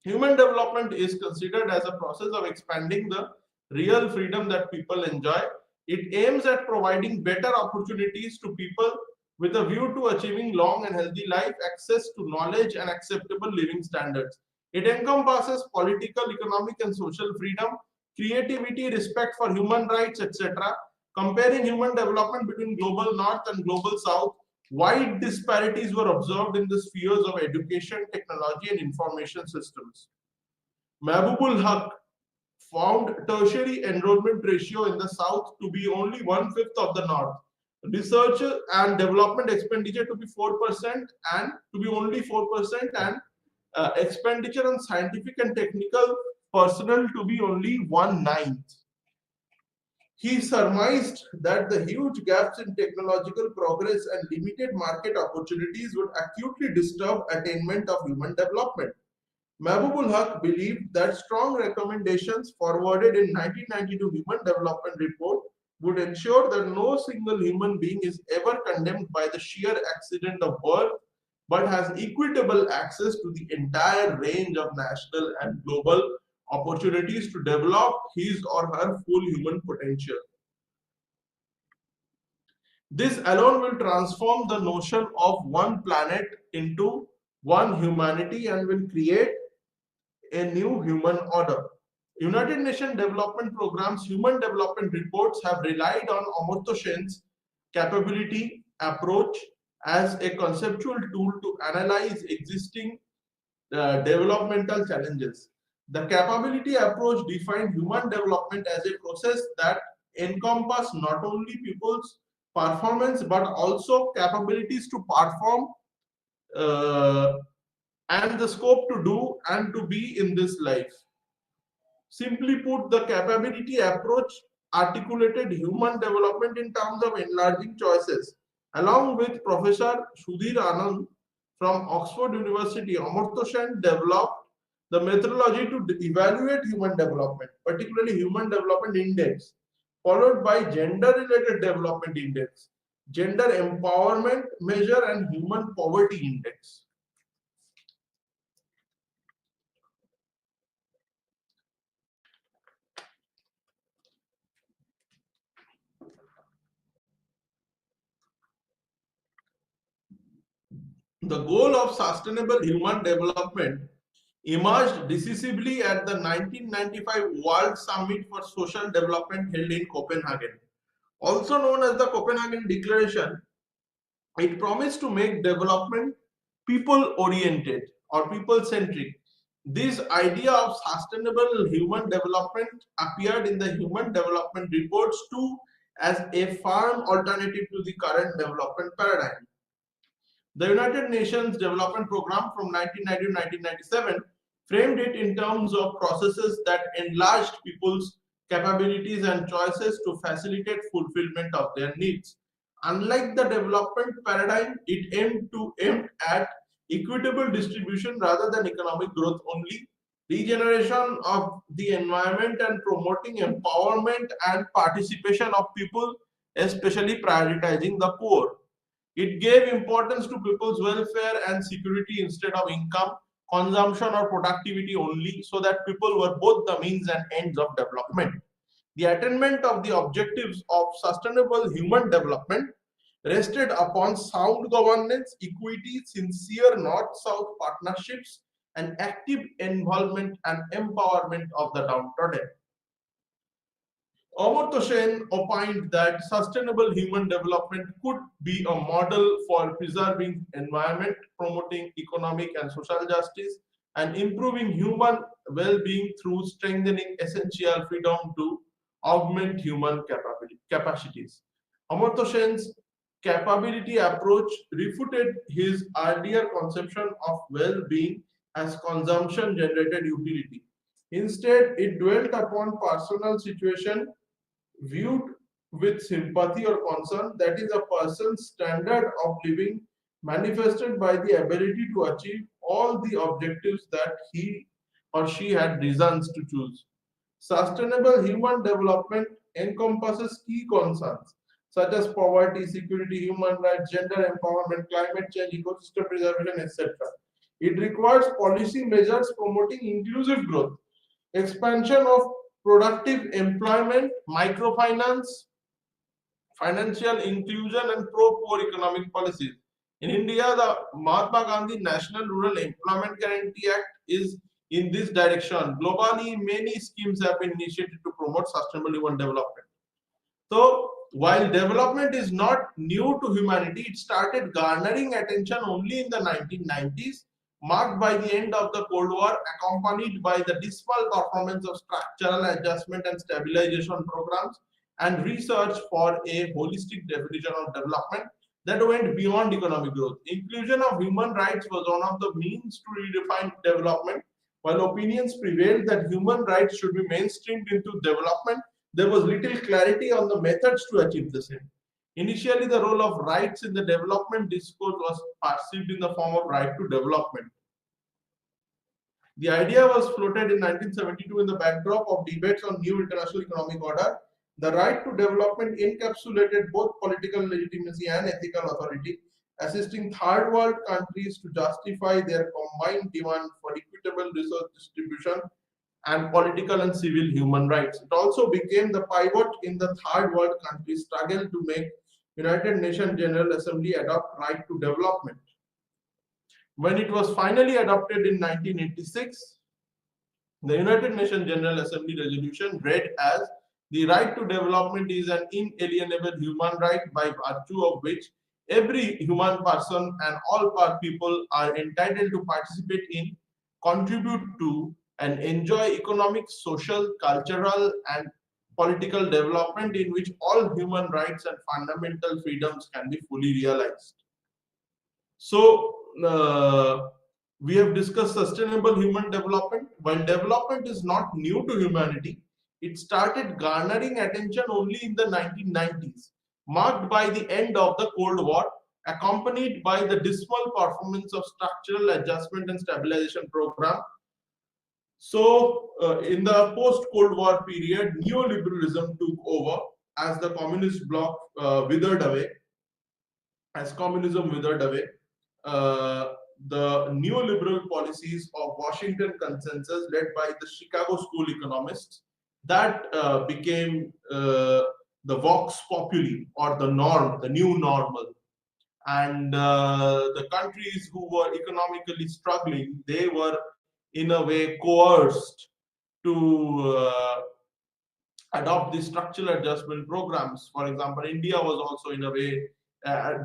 Human development is considered as a process of expanding the real freedom that people enjoy. It aims at providing better opportunities to people with a view to achieving long and healthy life, access to knowledge, and acceptable living standards. It encompasses political, economic, and social freedom, creativity, respect for human rights, etc. Comparing human development between global north and global south, wide disparities were observed in the spheres of education, technology, and information systems. Mahbubul Haq found tertiary enrollment ratio in the south to be only one-fifth of the north. Research and development expenditure to be 4% and to be only 4%, and expenditure on scientific and technical personnel to be only 1/9. He surmised that the huge gaps in technological progress and limited market opportunities would acutely disturb attainment of human development. Mahbubul Haq believed that strong recommendations forwarded in 1992 Human Development Report would ensure that no single human being is ever condemned by the sheer accident of birth, but has equitable access to the entire range of national and global opportunities to develop his or her full human potential. This alone will transform the notion of one planet into one humanity and will create a new human order. United Nations Development Program's Human Development Reports have relied on Amartya Sen's capability approach as a conceptual tool to analyze existing developmental challenges. The capability approach defined human development as a process that encompasses not only people's performance but also capabilities to perform uh, and the scope to do and to be in this life. Simply put, the capability approach articulated human development in terms of enlarging choices. Along with Professor Sudhir Anand from Oxford University, Amartya Sen developed the methodology to evaluate human development, particularly Human Development Index, followed by Gender Related Development Index, Gender Empowerment Measure, and Human Poverty Index. The goal of sustainable human development emerged decisively at the 1995 World Summit for Social Development held in Copenhagen. Also known as the Copenhagen Declaration, it promised to make development people oriented or people centric. This idea of sustainable human development appeared in the Human Development Reports too as a firm alternative to the current development paradigm. The United Nations Development Programme from 1990 to 1997 framed it in terms of processes that enlarged people's capabilities and choices to facilitate fulfillment of their needs. Unlike the development paradigm, it aimed at equitable distribution rather than economic growth only, regeneration of the environment, and promoting empowerment and participation of people, especially prioritizing the poor. It gave importance to people's welfare and security instead of income, consumption, or productivity only, so that people were both the means and ends of development. The attainment of the objectives of sustainable human development rested upon sound governance, equity, sincere North-South partnerships, and active involvement and empowerment of the downtrodden. Amartya Sen opined that sustainable human development could be a model for preserving environment, promoting economic and social justice, and improving human well-being through strengthening essential freedom to augment human capacities. Amartya Sen's capability approach refuted his earlier conception of well-being as consumption-generated utility. Instead, it dwelt upon personal situation viewed with sympathy or concern, that is, a person's standard of living manifested by the ability to achieve all the objectives that he or she had reasons to choose. Sustainable human development encompasses key concerns such as poverty, security, human rights, gender empowerment, climate change, ecosystem preservation, etc. It requires policy measures promoting inclusive growth, expansion of productive employment, microfinance, financial inclusion, and pro-poor economic policies. In India, the Mahatma Gandhi National Rural Employment Guarantee Act is in this direction. Globally, many schemes have been initiated to promote sustainable human development. So, while development is not new to humanity, it started garnering attention only in the 1990s, marked by the end of the Cold War, accompanied by the dismal performance of structural adjustment and stabilization programs and research for a holistic definition of development that went beyond economic growth. Inclusion of human rights was one of the means to redefine development. While opinions prevailed that human rights should be mainstreamed into development, there was little clarity on the methods to achieve the same. Initially, the role of rights in the development discourse was perceived in the form of right to development. The idea was floated in 1972 in the backdrop of debates on new international economic order. The right to development encapsulated both political legitimacy and ethical authority, assisting third world countries to justify their combined demand for equitable resource distribution and political and civil human rights. It also became the pivot in the third world countries' struggle to make United Nations General Assembly adopt right to development. When it was finally adopted in 1986, the United Nations General Assembly resolution read as the right to development is an inalienable human right by virtue of which every human person and all people are entitled to participate in, contribute to, and enjoy economic, social, cultural, and political development in which all human rights and fundamental freedoms can be fully realized. So, we have discussed sustainable human development. While development is not new to humanity, it started garnering attention only in the 1990s, marked by the end of the Cold War, accompanied by the dismal performance of structural adjustment and stabilization program. So, in the post-Cold War period, neoliberalism took over as the communist bloc withered away. As communism withered away, the neoliberal policies of Washington Consensus, led by the Chicago School economists, that became the vox populi, or the norm, the new normal. And the countries who were economically struggling, they were in a way coerced to adopt these structural adjustment programs. For example, India was also in a way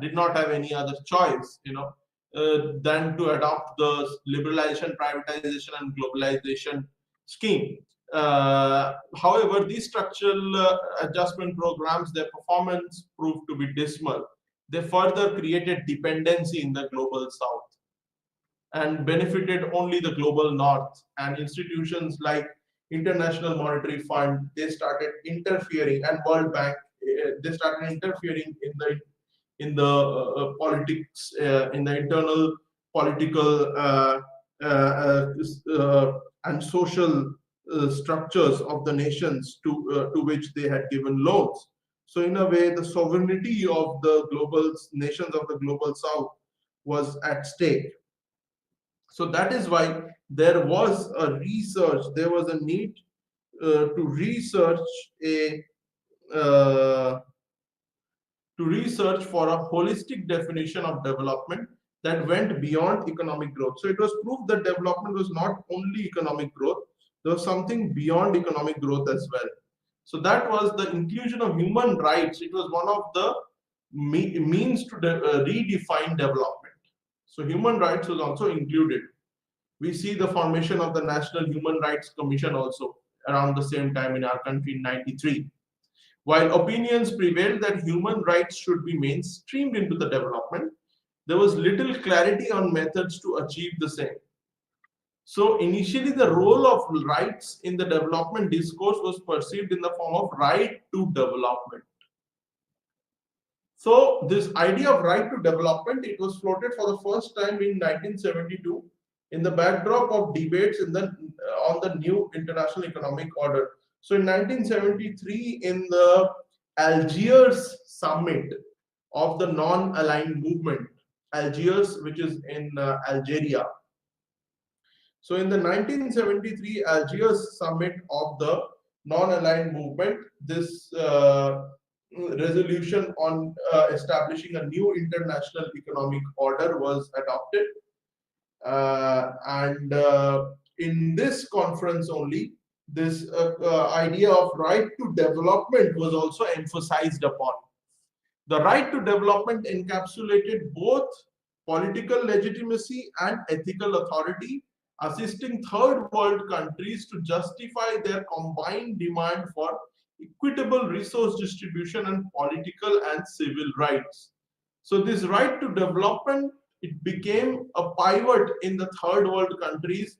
did not have any other choice, than to adopt the liberalization, privatization, and globalization scheme. However, these structural adjustment programs, their performance proved to be dismal. They further created dependency in the global south and benefited only the global north. And institutions like International Monetary Fund, they started interfering, and World Bank, they started interfering in the politics, in the internal political and social structures of the nations to which they had given loans. So in a way, the sovereignty of the global nations of the global south was at stake. So that is why there was a research, there was a need to research uh, for a holistic definition of development that went beyond economic growth. So it was proved that development was not only economic growth, there was something beyond economic growth as well. So that was the inclusion of human rights. It was one of the means to redefine development. So human rights was also included. We see the formation of the National Human Rights Commission also around the same time in our country in 93. While opinions prevailed that human rights should be mainstreamed into the development, there was little clarity on methods to achieve the same. So initially, the role of rights in the development discourse was perceived in the form of right to development. So this idea of right to development, it was floated for the first time in 1972 in the backdrop of debates on the new international economic order. So in 1973, in the Algiers summit of the non-aligned movement, Algiers, which is in Algeria. So in the 1973 Algiers summit of the non-aligned movement, this resolution on establishing a new international economic order was adopted. And in this conference only, this idea of right to development was also emphasized upon. The right to development encapsulated both political legitimacy and ethical authority, assisting third world countries to justify their combined demand for equitable resource distribution and political and civil rights. So this right to development, it became a pivot in the third world countries,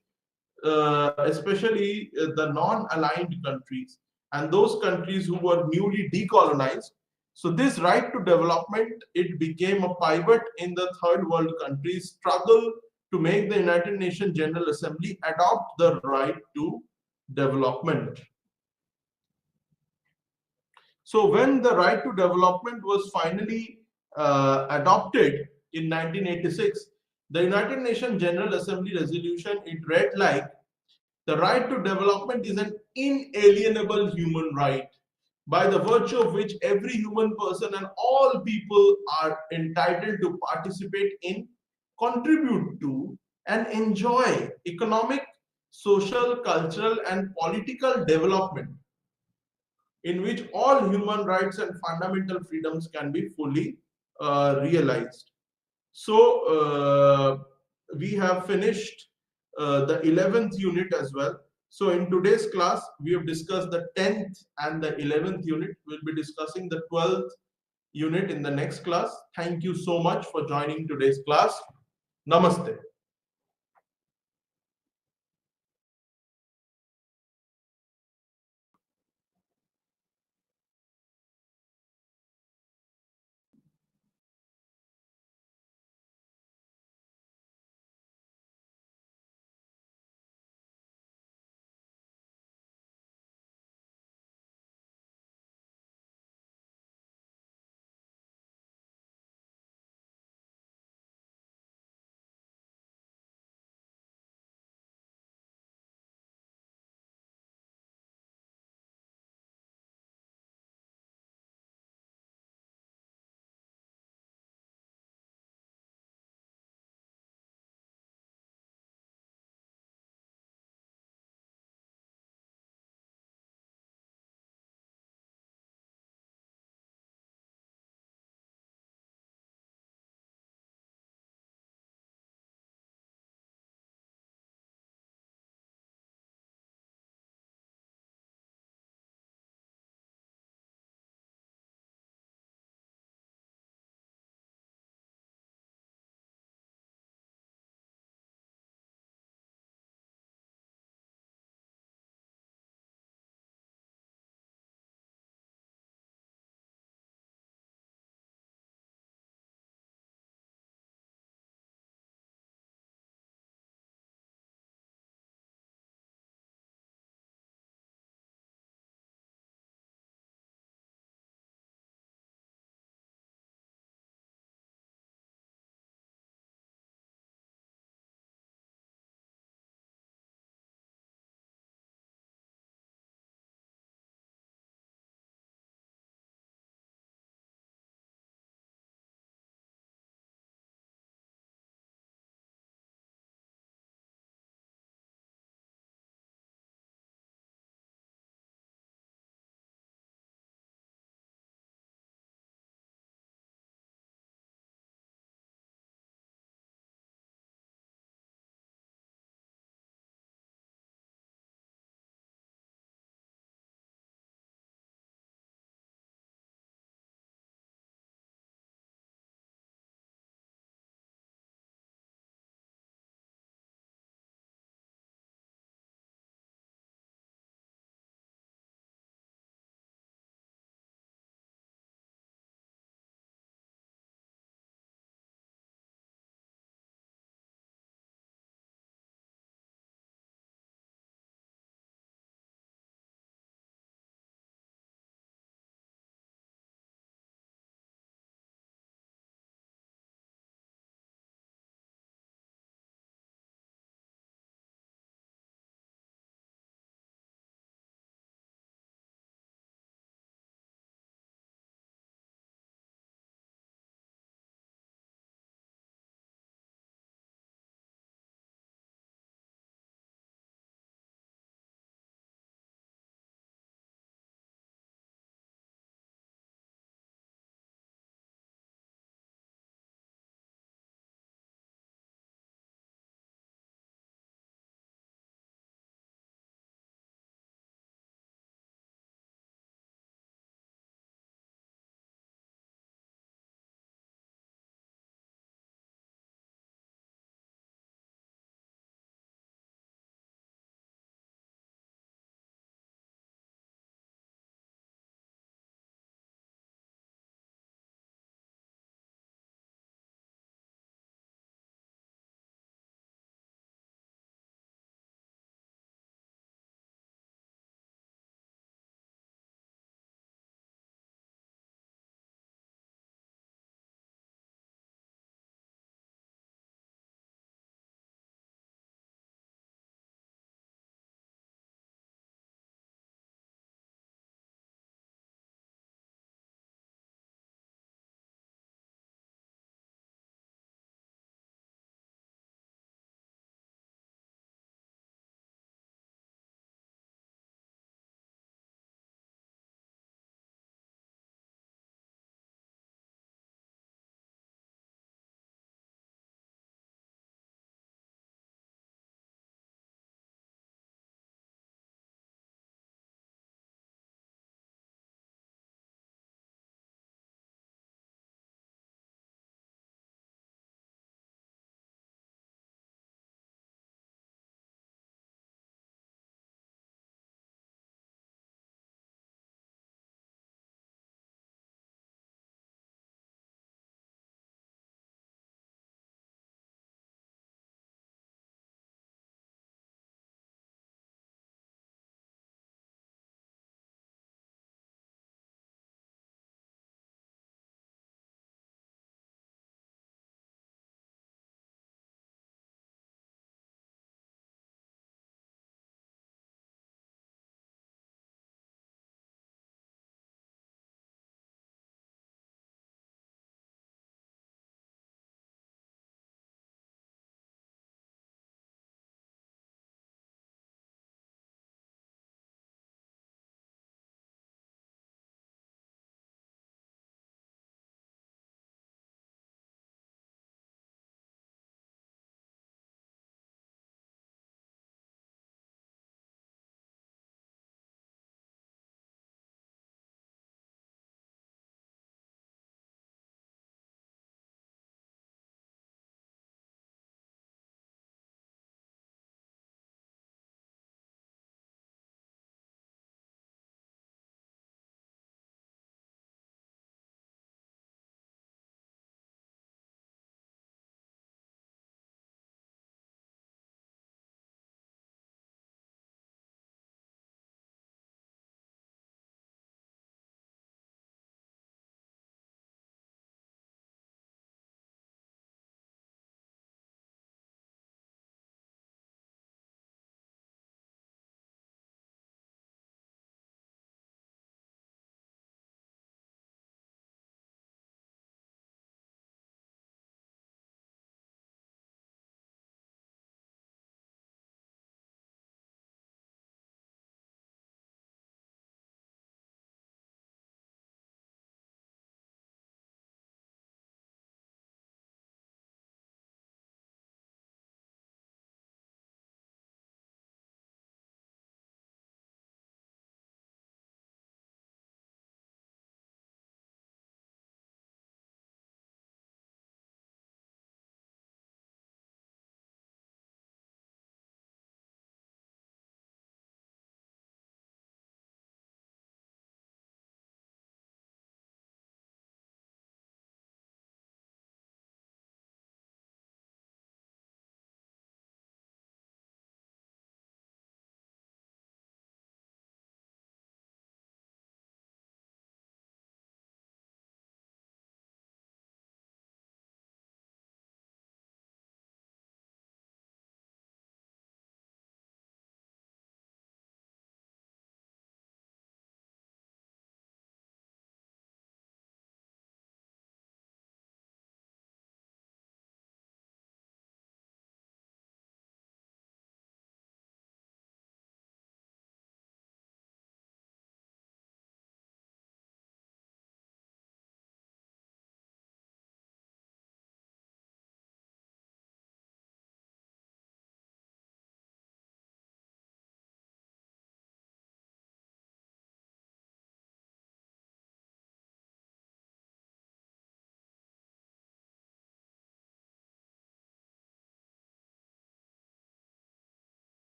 especially the non-aligned countries and those countries who were newly decolonized. So this right to development, it became a pivot in the third world countries' struggle to make the United Nations General Assembly adopt the right to development. So when the right to development was finally adopted in 1986, the United Nations General Assembly resolution, it read like, the right to development is an inalienable human right, by the virtue of which every human person and all people are entitled to participate in, contribute to, and enjoy economic, social, cultural, and political development, in which all human rights and fundamental freedoms can be fully realized. So we have finished the 11th unit as well. So in today's class, we have discussed the 10th and the 11th unit. We'll be discussing the 12th unit in the next class. Thank you so much for joining today's class. Namaste.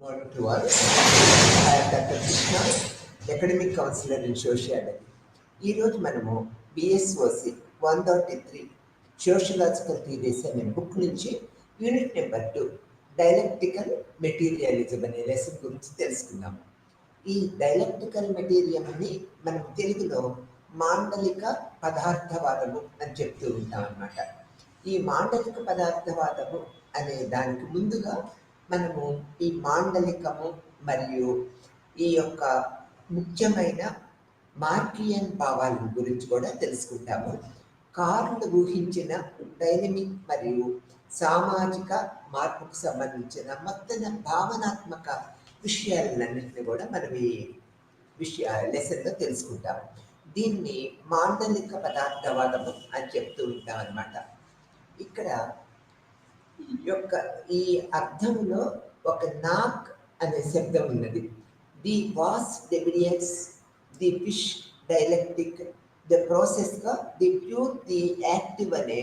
Morning to all. I am Dr. Krishna, Academic Counselor in Sociology. ఈరోజు మనము బిఎస్ఓసి 133 sociological theories అనే book నుంచి unit number 2 dialectical materialism అనే lesson గురించి తెలుసుకుందాం. ఈ dialectical material అని మనం తెలుగులో మాండలిక పదార్థవాదము అని చెప్తూ ఉంటాం అన్నమాట. ఈ మాండలిక పదార్థవాదము అనే దానికి ముందుగా మనము ఈ మాండలికము మరియు ఈ యొక్క ముఖ్యమైన మార్కియన్ భావాల గురించి కూడా తెలుసుకుంటాము. కార్ల్ ఊహించిన డైనమిక్ మరియు సామాజిక మార్పుకు సంబంధించిన మొత్తం భావనాత్మక విషయాలన్నింటినీ కూడా మనం ఈ లెసన్లో తెలుసుకుంటాము. దీన్ని మాండలిక పదార్థవాదము అని చెప్తూ ఉంటాం అన్నమాట. ఇక్కడ ఈ అర్థంలో ఒక నాక్ అనే శబ్దం ఉన్నది. ది వాస్ డెబిరియన్స్, ది ఫిష్ డైలెక్టిక్, ది ప్రాసెస్గా ది ప్యూర్ ది యాక్టివ్ అనే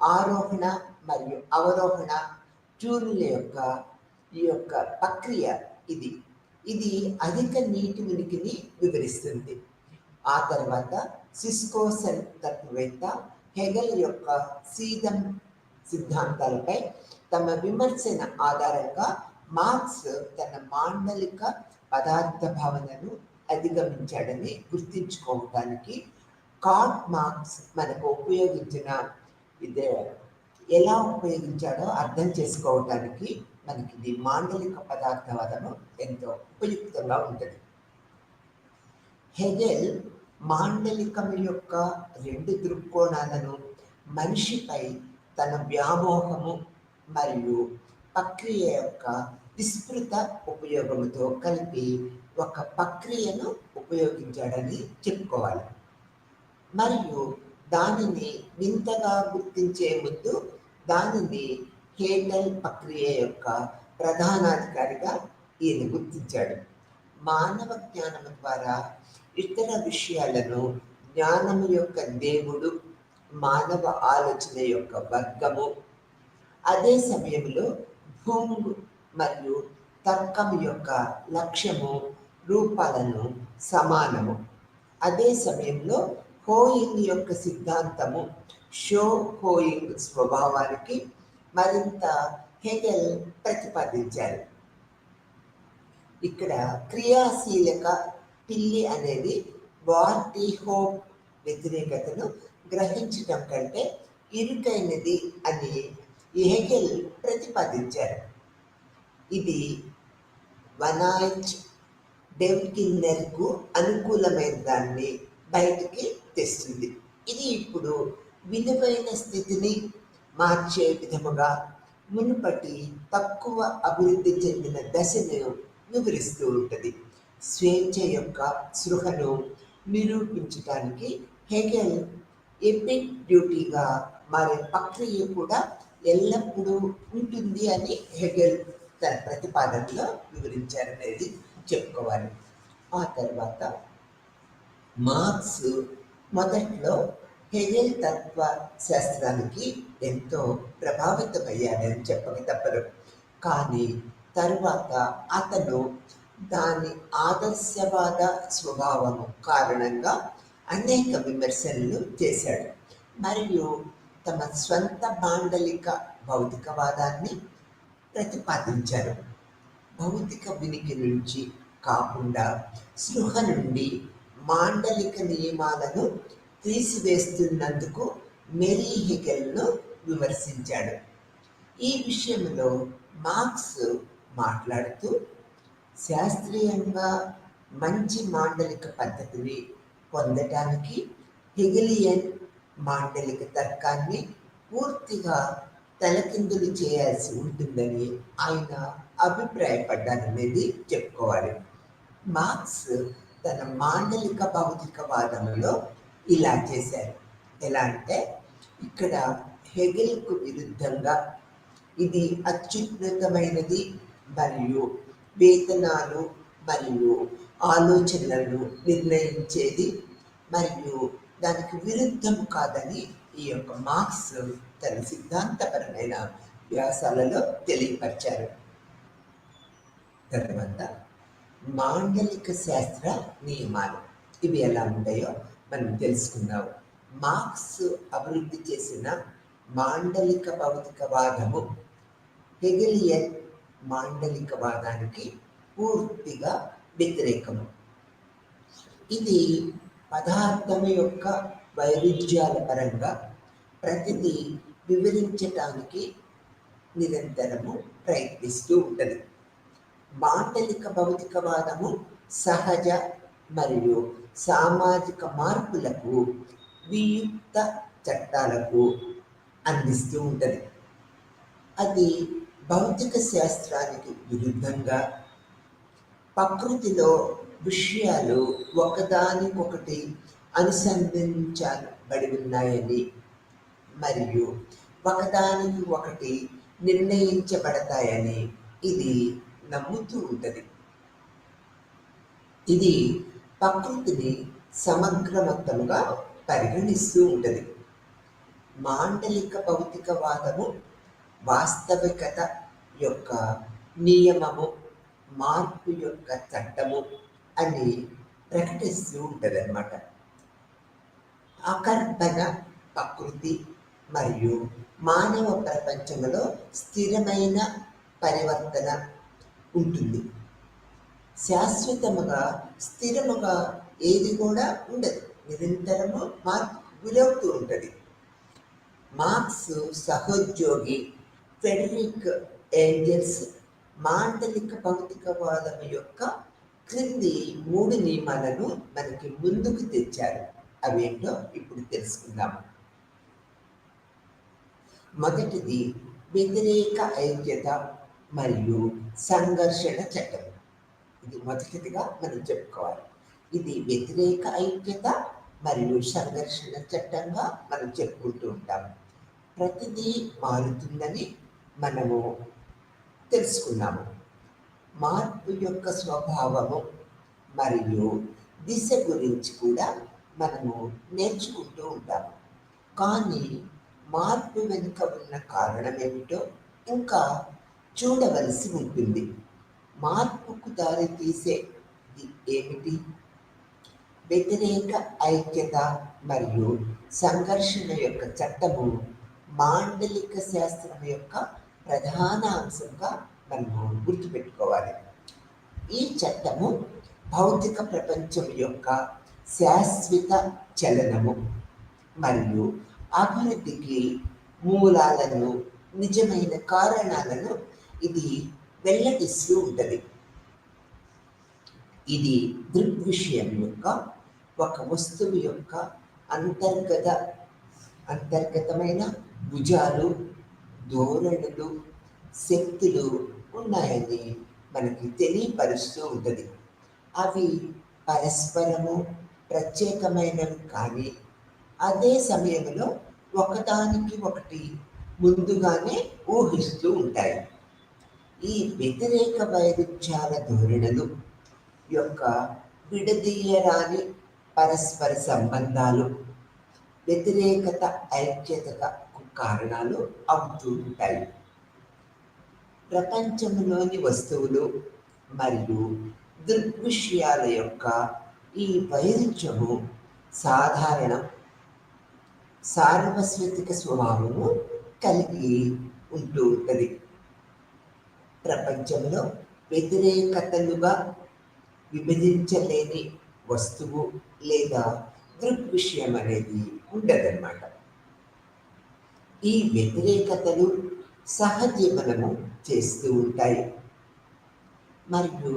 ఆరోహణ మరియు అవరోహణ ట్యూన్ల ఈ యొక్క ప్రక్రియ ఇది అధిక నీటి ఉనికిని వివరిస్తుంది. ఆ తర్వాత సిస్కోసెల్ తత్వవేత్త హెగెల్ యొక్క సీదం సిద్ధాంతాలపై తమ విమర్శన ఆధారంగా మార్క్స్ తన మాండలిక పదార్థ భావనను అధిగమించాడని గుర్తించుకోవడానికి కార్ల్ మార్క్స్ మనకు ఉపయోగించిన ఎలా ఉపయోగించాడో అర్థం చేసుకోవడానికి మనకి ఇది మాండలిక పదార్థవాదము ఎంతో ఉపయుక్తంగా ఉంటుంది. హెగెల్ మాండలికం యొక్క రెండు దృక్కోణాలను మనిషిపై తన వ్యామోహము మరియు ప్రక్రియ యొక్క విస్తృత ఉపయోగంతో కలిపి ఒక ప్రక్రియను ఉపయోగించాడని చెప్పుకోవాలి. మరియు దానిని వింతగా గుర్తించే ముందు దానిని హెగెల్ ప్రక్రియ యొక్క ప్రధానాధికారిగా ఈయన గుర్తించాడు. మానవ జ్ఞానము ద్వారా ఇతర విషయాలను జ్ఞానము యొక్క దేవుడు, మానవ ఆలోచన యొక్క వర్గము, అదే సమయంలో భూమి మరియు తర్కం యొక్క లక్ష్యము రూపాలను సమానము. అదే సమయంలో హోయింగ్ యొక్క సిద్ధాంతము షో హోయింగ్ స్వభావానికి మరింత హెగెల్ ప్రతిపాదించారు. ఇక్కడ క్రియాశీలక పిల్లి అనేది వార్టీ హోప్ వ్యతిరేకతను గ్రహించటం కంటే ఇరుకైనది అని హెగెల్ ప్రతిపాదించారు. ఇది వనాయిచ్ డెవ్కిన్నెర్కు అనుకూలమైన దాన్ని బయటికి తెస్తుంది. ఇది ఇప్పుడు విలువైన స్థితిని మార్చే విధముగా మునుపటి తక్కువ అభివృద్ధి చెందిన దశను వివరిస్తూ ఉంటుంది. స్వేచ్ఛ యొక్క స్పృహను నిరూపించడానికి హెగెల్ ఎపిక్ డ్యూటీగా మారే ప్రక్రియ కూడా ఎల్లప్పుడూ ఉంటుంది అని హెగెల్ తన ప్రతిపాదనలో వివరించారనేది చెప్పుకోవాలి. ఆ తర్వాత మార్క్స్ మొదట్లో హెగెల్ తత్వ శాస్త్రానికి ఎంతో ప్రభావితమయ్యాడని చెప్పక తప్పదు. కానీ తరువాత అతను దాని ఆదర్శవాద స్వభావము కారణంగా అనేక విమర్శలు చేశాడు మరియు తమ స్వంత మాండలిక భౌతికవాదాన్ని ప్రతిపాదించారు. భౌతిక ఉనికి నుంచి కాకుండా స్పృహ నుండి మాండలిక నియమాలను తీసివేస్తున్నందుకు మెరీ హెగెల్ను విమర్శించాడు. ఈ విషయంలో మార్క్స్ మాట్లాడుతూ శాస్త్రీయంగా మంచి మాండలిక పద్ధతిని పొందటానికి హెగెలియన్ మాండలిక తర్కాన్ని పూర్తిగా తలకిందులు చేయాల్సి ఉంటుందని ఆయన అభిప్రాయపడ్డారనేది చెప్పుకోవాలి. మార్క్స్ తన మాండలిక భౌతికవాదంలో ఇలా చేశారు. ఎలా అంటే ఇక్కడ హెగెల్కు విరుద్ధంగా ఇది అత్యున్నతమైనది మరియు వేతనాలు మరియు ఆలోచనలను నిర్ణయించేది మరియు దానికి విరుద్ధం కాదని ఈ యొక్క మార్క్స్ తన సిద్ధాంతపరమైన వ్యాసాలలో తెలియపరిచారు. తర్వాత మాండలిక శాస్త్ర నియమాలు ఇవి ఎలా ఉంటాయో మనం తెలుసుకుందాం. మార్క్స్ అభివృద్ధి చేసిన మాండలిక భౌతికవాదము హెగెలియన్ మాండలికవాదానికి పూర్తిగా వ్యతిరేకము. ఇది పదార్థం యొక్క వైరుధ్యాల పరంగా ప్రతిదీ వివరించటానికి నిరంతరము ప్రయత్నిస్తూ ఉంటుంది. మాండలిక భౌతికవాదము సహజ మరియు సామాజిక మార్పులకు వియుక్త చట్టాలకు అందిస్తూ ఉంటుంది. అది భౌతిక శాస్త్రానికి విరుద్ధంగా ప్రకృతిలో విషయాలు ఒకదానికొకటి అనుసంధానించబడి ఉన్నాయని మరియు ఒకదానికి ఒకటి నిర్ణయించబడతాయని ఇది నమ్ముతూ ఉంటుంది. ఇది ప్రకృతిని సమగ్రమత్తముగా పరిగణిస్తూ ఉంటుంది. మాండలిక భౌతికవాదము వాస్తవికత యొక్క నియమము, మార్పు యొక్క చట్టము అని ప్రకటిస్తూ ఉంటుంది అన్నమాట. అకర్బన ప్రకృతి మరియు మానవ ప్రపంచంలో స్థిరమైన పరివర్తన ఉంటుంది. శాశ్వతముగా స్థిరముగా ఏది కూడా ఉండదు, నిరంతరము మార్పు గురవుతూ ఉంటుంది. మార్క్స్ సహోద్యోగి ఫెడరిక్ ఏంజెల్స్ మాండలిక భౌతికవాదం యొక్క క్రింది 3 నియమాలను మనకి ముందుకు తెచ్చారు. అవేంటో ఇప్పుడు తెలుసుకుందాము. మొదటిది వ్యతిరేక ఐక్యత మరియు సంఘర్షణ చట్టం. ఇది మొదటిదిగా మనం చెప్పుకోవాలి. ఇది వ్యతిరేక ఐక్యత మరియు సంఘర్షణ చట్టంగా మనం చెప్పుకుంటూ ఉంటాము. ప్రతిదీ మారుతుందని మనము తెలుసుకున్నాము. మార్పు యొక్క స్వభావము మరియు దిశ గురించి కూడా మనము నేర్చుకుంటూ ఉంటాము. కానీ మార్పు వెనుక ఉన్న కారణం ఏమిటో ఇంకా చూడవలసి ఉంటుంది. మార్పుకు దారి తీసేది ఏమిటి? వ్యతిరేక ఐక్యత మరియు సంఘర్షణ యొక్క చట్టము మాండలిక శాస్త్రం యొక్క ప్రధాన అంశంగా మనము గుర్తుపెట్టుకోవాలి. ఈ చట్టము భౌతిక ప్రపంచం యొక్క శాశ్వత చలనము మరియు అభివృద్ధికి మూలాలను, నిజమైన కారణాలను ఇది వెల్లడిస్తూ ఉంటుంది. ఇది దృగ్విషయం యొక్క ఒక వస్తువు యొక్క అంతర్గతమైన భుజాలు, ధోరణులు, శక్తులు ఉన్నాయని మనకి తెలియపరుస్తూ ఉంటుంది. అవి పరస్పరము ప్రత్యేకమైనవి కానీ అదే సమయంలో ఒకదానికి ఒకటి ముందుగానే ఊహిస్తూ ఉంటాయి. ఈ వ్యతిరేక వైరుధ్యాల ధోరణులు యొక్క విడదీయరాని పరస్పర సంబంధాలు వ్యతిరేకత ఐక్యతకు కారణాలు అవుతూ ఉంటాయి. ప్రపంచంలోని వస్తువులు మరియు దృగ్విషయాల యొక్క ఈ వైరుధ్యము సార్వత్రిక స్వభావము కలిగి ఉంటూ ఉంటుంది. ప్రపంచంలో వ్యతిరేకతలుగా విభజించలేని వస్తువు లేదా దృగ్విషయం అనేది ఉండదన్నమాట. ఈ వ్యతిరేకతలు సహజీవనము చేస్తూ ఉంటాయి మరియు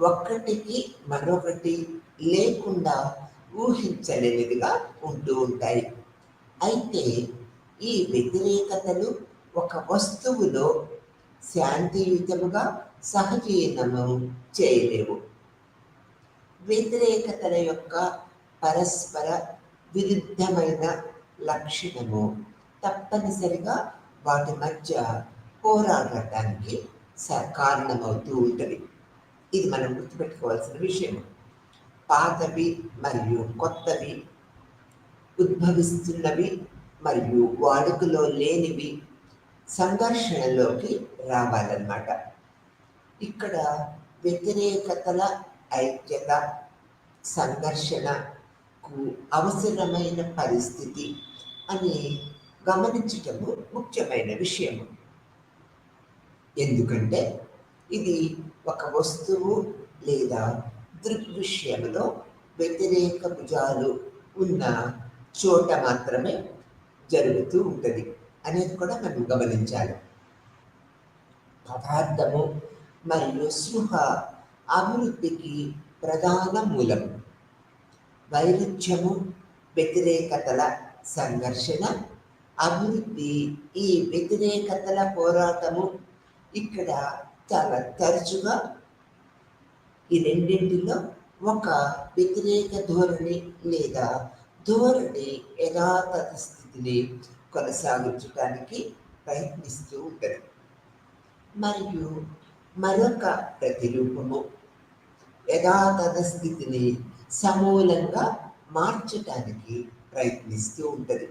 ఒక్కటికి మరొకటి లేకుండా ఊహించలేనిదిగా ఉంటూ ఉంటాయి. అయితే ఈ వ్యతిరేకతలు ఒక వస్తువులో శాంతియుతముగా సహజీవనము చేయలేవు. వ్యతిరేకతల యొక్క పరస్పర విరుద్ధమైన లక్షణము తప్పనిసరిగా వాటి మధ్య పోరాడటానికి కారణమవుతూ ఉంటుంది. ఇది మనం గుర్తుపెట్టుకోవాల్సిన విషయం. పాతవి మరియు కొత్తవి, ఉద్భవిస్తున్నవి మరియు వాడుకలో లేనివి సంఘర్షణలోకి రావాలన్నమాట. ఇక్కడ వ్యతిరేకతల ఐక్యత, సంఘర్షణకు అవసరమైన పరిస్థితి అని గమనించటము ముఖ్యమైన విషయము. ఎందుకంటే ఇది ఒక వస్తువు లేదా దృగ్విషయంలో వ్యతిరేక భుజాలు ఉన్న చోట మాత్రమే జరుగుతూ ఉంటుంది అనేది కూడా మనం గమనించాలి. పదార్థము మరియు స్పృహ అభివృద్ధికి ప్రధాన మూలం. వైరుధ్యము, వ్యతిరేకతల సంఘర్షణ, అభివృద్ధి, ఈ వ్యతిరేకతల పోరాటము ఇక్కడ చాలా తరచుగా ఈ రెండింటిలో ఒక వ్యతిరేక ధోరణి లేదా ధోరణి యథాతథ స్థితిని కొనసాగించడానికి ప్రయత్నిస్తూ ఉంటుంది. మరియు మరొక ప్రతిరూపము యథాతథ స్థితిని సమూలంగా మార్చడానికి ప్రయత్నిస్తూ ఉంటుంది.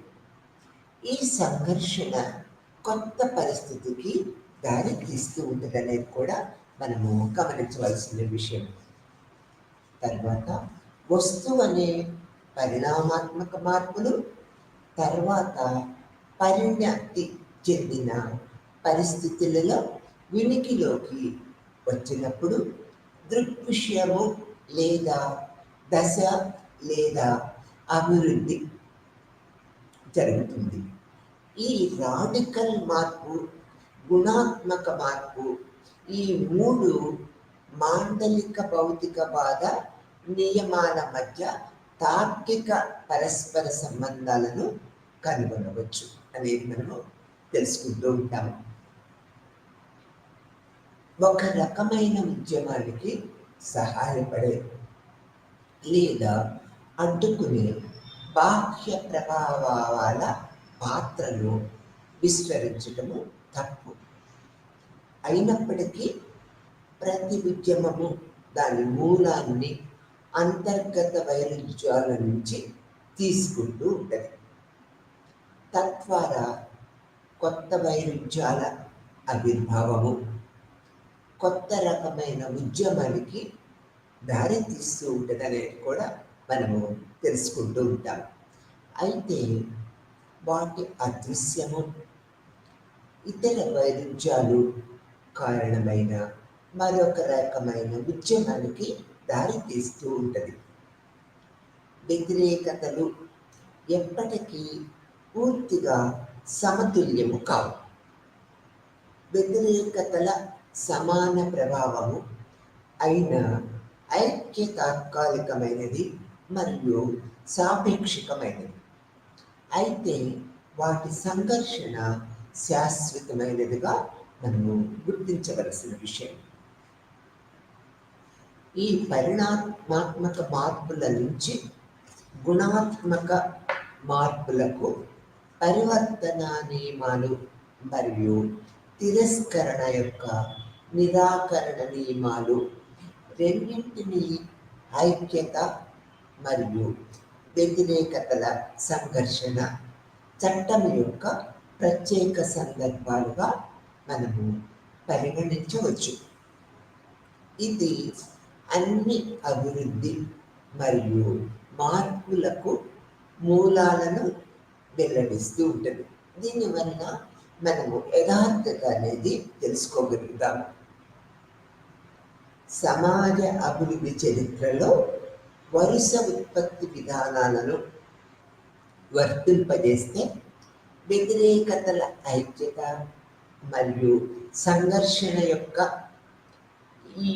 ఈ సంఘర్షణ కొత్త పరిస్థితికి దారి తీస్తూ ఉంటుంది అనేది కూడా మనము గమనించవలసిన విషయం. తర్వాత వస్తువు అనే పరిణామాత్మక మార్పులు, తర్వాత పరిణతి చెందిన పరిస్థితులలో ఉనికిలోకి వచ్చినప్పుడు దృగ్విషయము లేదా దశ లేదా అభివృద్ధి జరుగుతుంది. ఈ రాడికల్ మార్పు, గుణాత్మక మార్పు, ఈ మూడు మాండలిక భౌతికవాద నియమాల మధ్య తార్కిక పరస్పర సంబంధాలను కనుగొనవచ్చు అనేది మనము తెలుసుకుంటూ ఉంటాము. ఒక రకమైన ఉద్యమానికి సహాయపడే లేదా అడ్డుకునే బాహ్య ప్రభావాల పాత్రను విస్మరించటము తప్పు. అయినప్పటికీ ప్రతి ఉద్యమము దాని మూలాన్ని అంతర్గత వైరుధ్యాల నుంచి తీసుకుంటూ ఉంటుంది. తద్వారా కొత్త వైరుధ్యాల ఆవిర్భావము కొత్త రకమైన ఉద్యమానికి దారి తీస్తూ ఉంటుంది అనేది కూడా మనము తెలుసుకుంటూ ఉంటాం. అయితే వాటి అదృశ్యము ఇతర వైరుధ్యాలు కారణమైన మరొక రకమైన ఉద్యమానికి దారి తీస్తూ ఉంటుంది. వ్యతిరేకతలు ఎప్పటికీ పూర్తిగా సమతుల్యము కావు. వ్యతిరేకతల సమాన ప్రభావము అయిన ఐక్య తాత్కాలికమైనది మరియు సాపేక్షికమైనది. అయితే వాటి సంఘర్షణ శాశ్వతమైనదిగా మనము గుర్తించవలసిన విషయం. ఈ పరిణామాత్మక మార్పుల నుంచి గుణాత్మక మార్పులకు పరివర్తన నియమాలు మరియు తిరస్కరణ యొక్క నిరాకరణ నియమాలు రెండింటినీ ఐక్యత మరియు వ్యతిరేకతల సంఘర్షణ చట్టం యొక్క ప్రత్యేక సందర్భాలుగా మనము పరిగణించవచ్చు. ఇది అన్ని అభివృద్ధి మరియు మార్పులకు మూలాలను వెల్లడిస్తూ ఉంటుంది. దీనివల్ల మనము యథార్థత అనేది తెలుసుకోగలుగుతాము. సమాజ అభివృద్ధి చరిత్రలో వరుస ఉత్పత్తి విధానాలను వర్తింపజేస్తే వ్యతిరేకతల ఐక్యత మరియు సంఘర్షణ యొక్క ఈ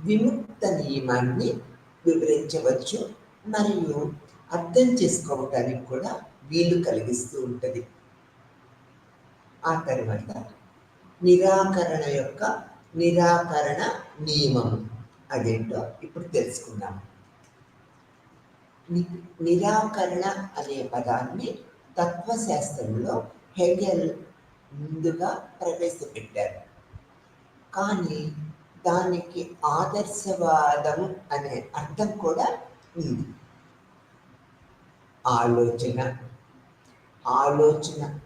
విముక్త నియమాన్ని వివరించవచ్చు మరియు అర్థం చేసుకోవటానికి కూడా వీలు కలిగిస్తూ ఉంటుంది. ఆ తర్వాత నిరాకరణ యొక్క నిరాకరణ నియమం అదేంటో ఇప్పుడు తెలుసుకుందాం. నిరాకరణ అనే పదాన్ని తత్వశాస్త్రంలో హెగెల్ ముందుగా ప్రవేశపెట్టారు. కానీ దానికి ఆదర్శవాదం అనే అర్థం కూడా ఉంది. ఆలోచన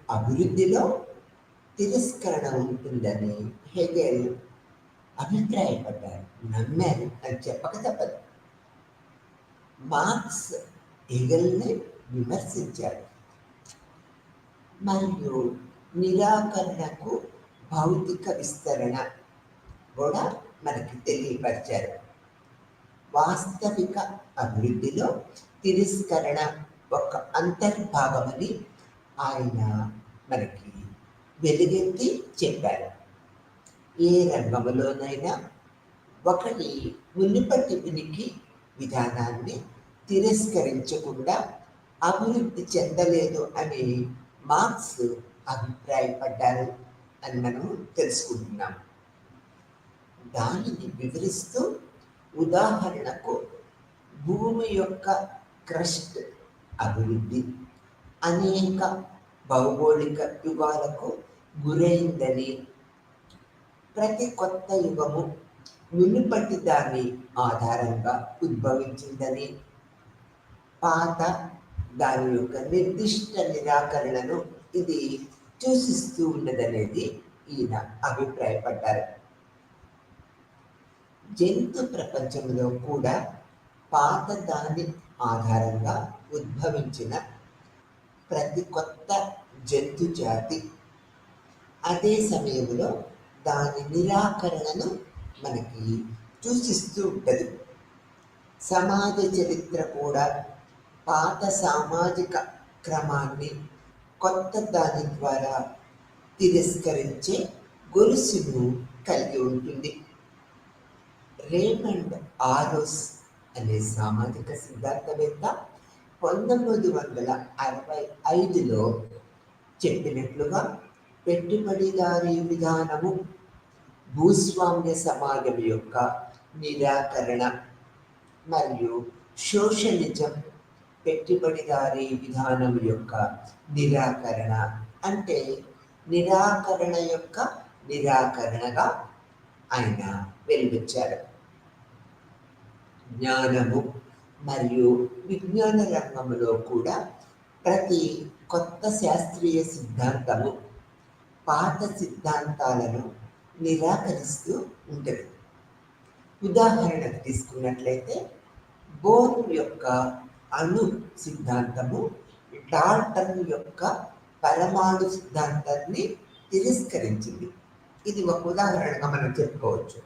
అభివృద్ధిలో తిరస్కరణ ఉంటుందని హెగెల్ అభిప్రాయపడ్డారు, నమ్మారు అని చెప్పక తప్పదు. మార్క్స్ హెగెల్ని విమర్శించాడు మరియు నిరాకరణకు భౌతిక విస్తరణ కూడా మనకి తెలియపరిచారు. వాస్తవిక అభివృద్ధిలో తిరస్కరణ ఒక అంతర్భాగమని ఆయన మనకి వెలుగెత్తి చెప్పారు. ఏ రంగంలోనైనా ఒకటి మునుపటి ఉనికి విధానాన్ని తిరస్కరించకుండా అభివృద్ధి చెందలేదు అని మార్క్స్ అభిప్రాయపడ్డారు అని మనం తెలుసుకుంటున్నాం. దానిని వివరిస్తూ ఉదాహరణకు భూమి యొక్క క్రస్ట్ అభివృద్ధి అనేక భౌగోళిక యుగాలకు గురైందని, ప్రతి కొత్త యుగము మునుపటి దాని ఆధారంగా ఉద్భవించిందని, పాత దాని యొక్క నిర్దిష్ట నిరాకరణను ఇది సూచిస్తూ ఉన్నదనేది ఈయన అభిప్రాయపడ్డారు. జంతు ప్రపంచంలో కూడా పాత దాని ఆధారంగా ఉద్భవించిన ప్రతి కొత్త జంతు జాతి అదే సమయంలో దాని నిరాకరణను మనకి సూచిస్తూ ఉంటుంది. సమాజ చరిత్ర కూడా పాత సామాజిక క్రమాన్ని కొత్త దాని ద్వారా తిరస్కరించే గొలుసును కలిగి ఉంటుంది. రేమండ్ ఆరోస్ అనే సామాజిక సిద్ధాంతవేత్త 1965లో చెప్పినట్లుగా పెట్టుబడిదారీ విధానము భూస్వామ్య సమాజం యొక్క నిరాకరణ మరియు సోషలిజం పెట్టుబడిదారీ విధానం యొక్క నిరాకరణ అంటే నిరాకరణ యొక్క నిరాకరణగా ఆయన వెలువచ్చారు. జ్ఞానము మరియు విజ్ఞాన రంగంలో కూడా ప్రతి కొత్త శాస్త్రీయ సిద్ధాంతము పాత సిద్ధాంతాలను నిరాకరిస్తూ ఉంటుంది. ఉదాహరణకు తీసుకున్నట్లయితే బోర్ యొక్క అణు సిద్ధాంతము డాల్టన్ యొక్క పరమాణు సిద్ధాంతాన్ని తిరస్కరించింది. ఇది ఒక ఉదాహరణగా మనం చెప్పుకోవచ్చు.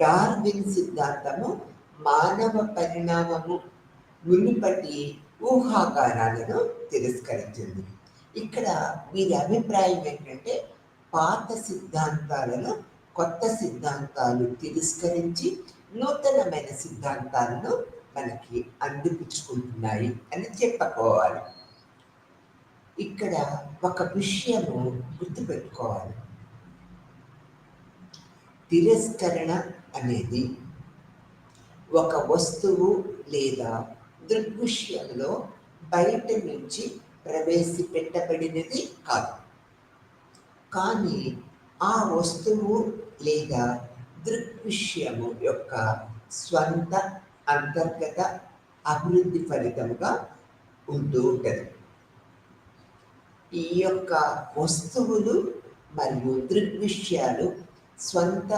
డార్విన్ సిద్ధాంతము మానవ పరిణామము మునుపటి ఊహాగానాలను తిరస్కరించింది. ఇక్కడ వీరి అభిప్రాయం ఏంటంటే పాత సిద్ధాంతాలను కొత్త సిద్ధాంతాలు తిరస్కరించి నూతనమైన సిద్ధాంతాలను మనకి అందిపుచ్చుకుంటున్నాయి అని చెప్పుకోవాలి. ఇక్కడ ఒక విషయము గుర్తుపెట్టుకోవాలి. తిరస్కరణ అనేది ఒక వస్తువు లేదా దృగ్విషయంలో బయట నుంచి ప్రవేశపెట్టబడినది కాదు, కానీ ఆ వస్తువు లేదా దృగ్విషయము యొక్క స్వంత అంతర్గత అభివృద్ధి ఫలితంగా ఉంటూ ఉంటుంది. ఈ యొక్క వస్తువులు మరియు దృగ్విషయాలు స్వంత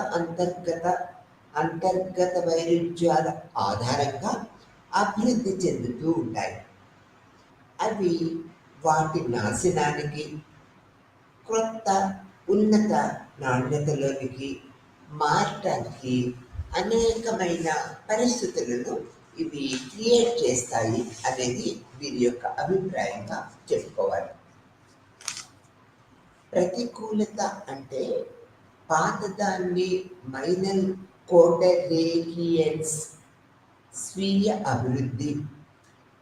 అంతర్గత వైరుధ్యాల ఆధారంగా అభివృద్ధి చెందుతూ ఉంటాయి. అవి వాటి నాశనానికి, క్రొత్త ఉన్నత నాణ్యతలోనికి మారటానికి అనేకమైన పరిస్థితులను ఇవి క్రియేట్ చేస్తాయి అనేది వీరి యొక్క అభిప్రాయంగా చెప్పుకోవాలి. ప్రతికూలత అంటే పాతదాన్ని మైనల్ కోటరేకియన్స్ స్వీయ అభివృద్ధి,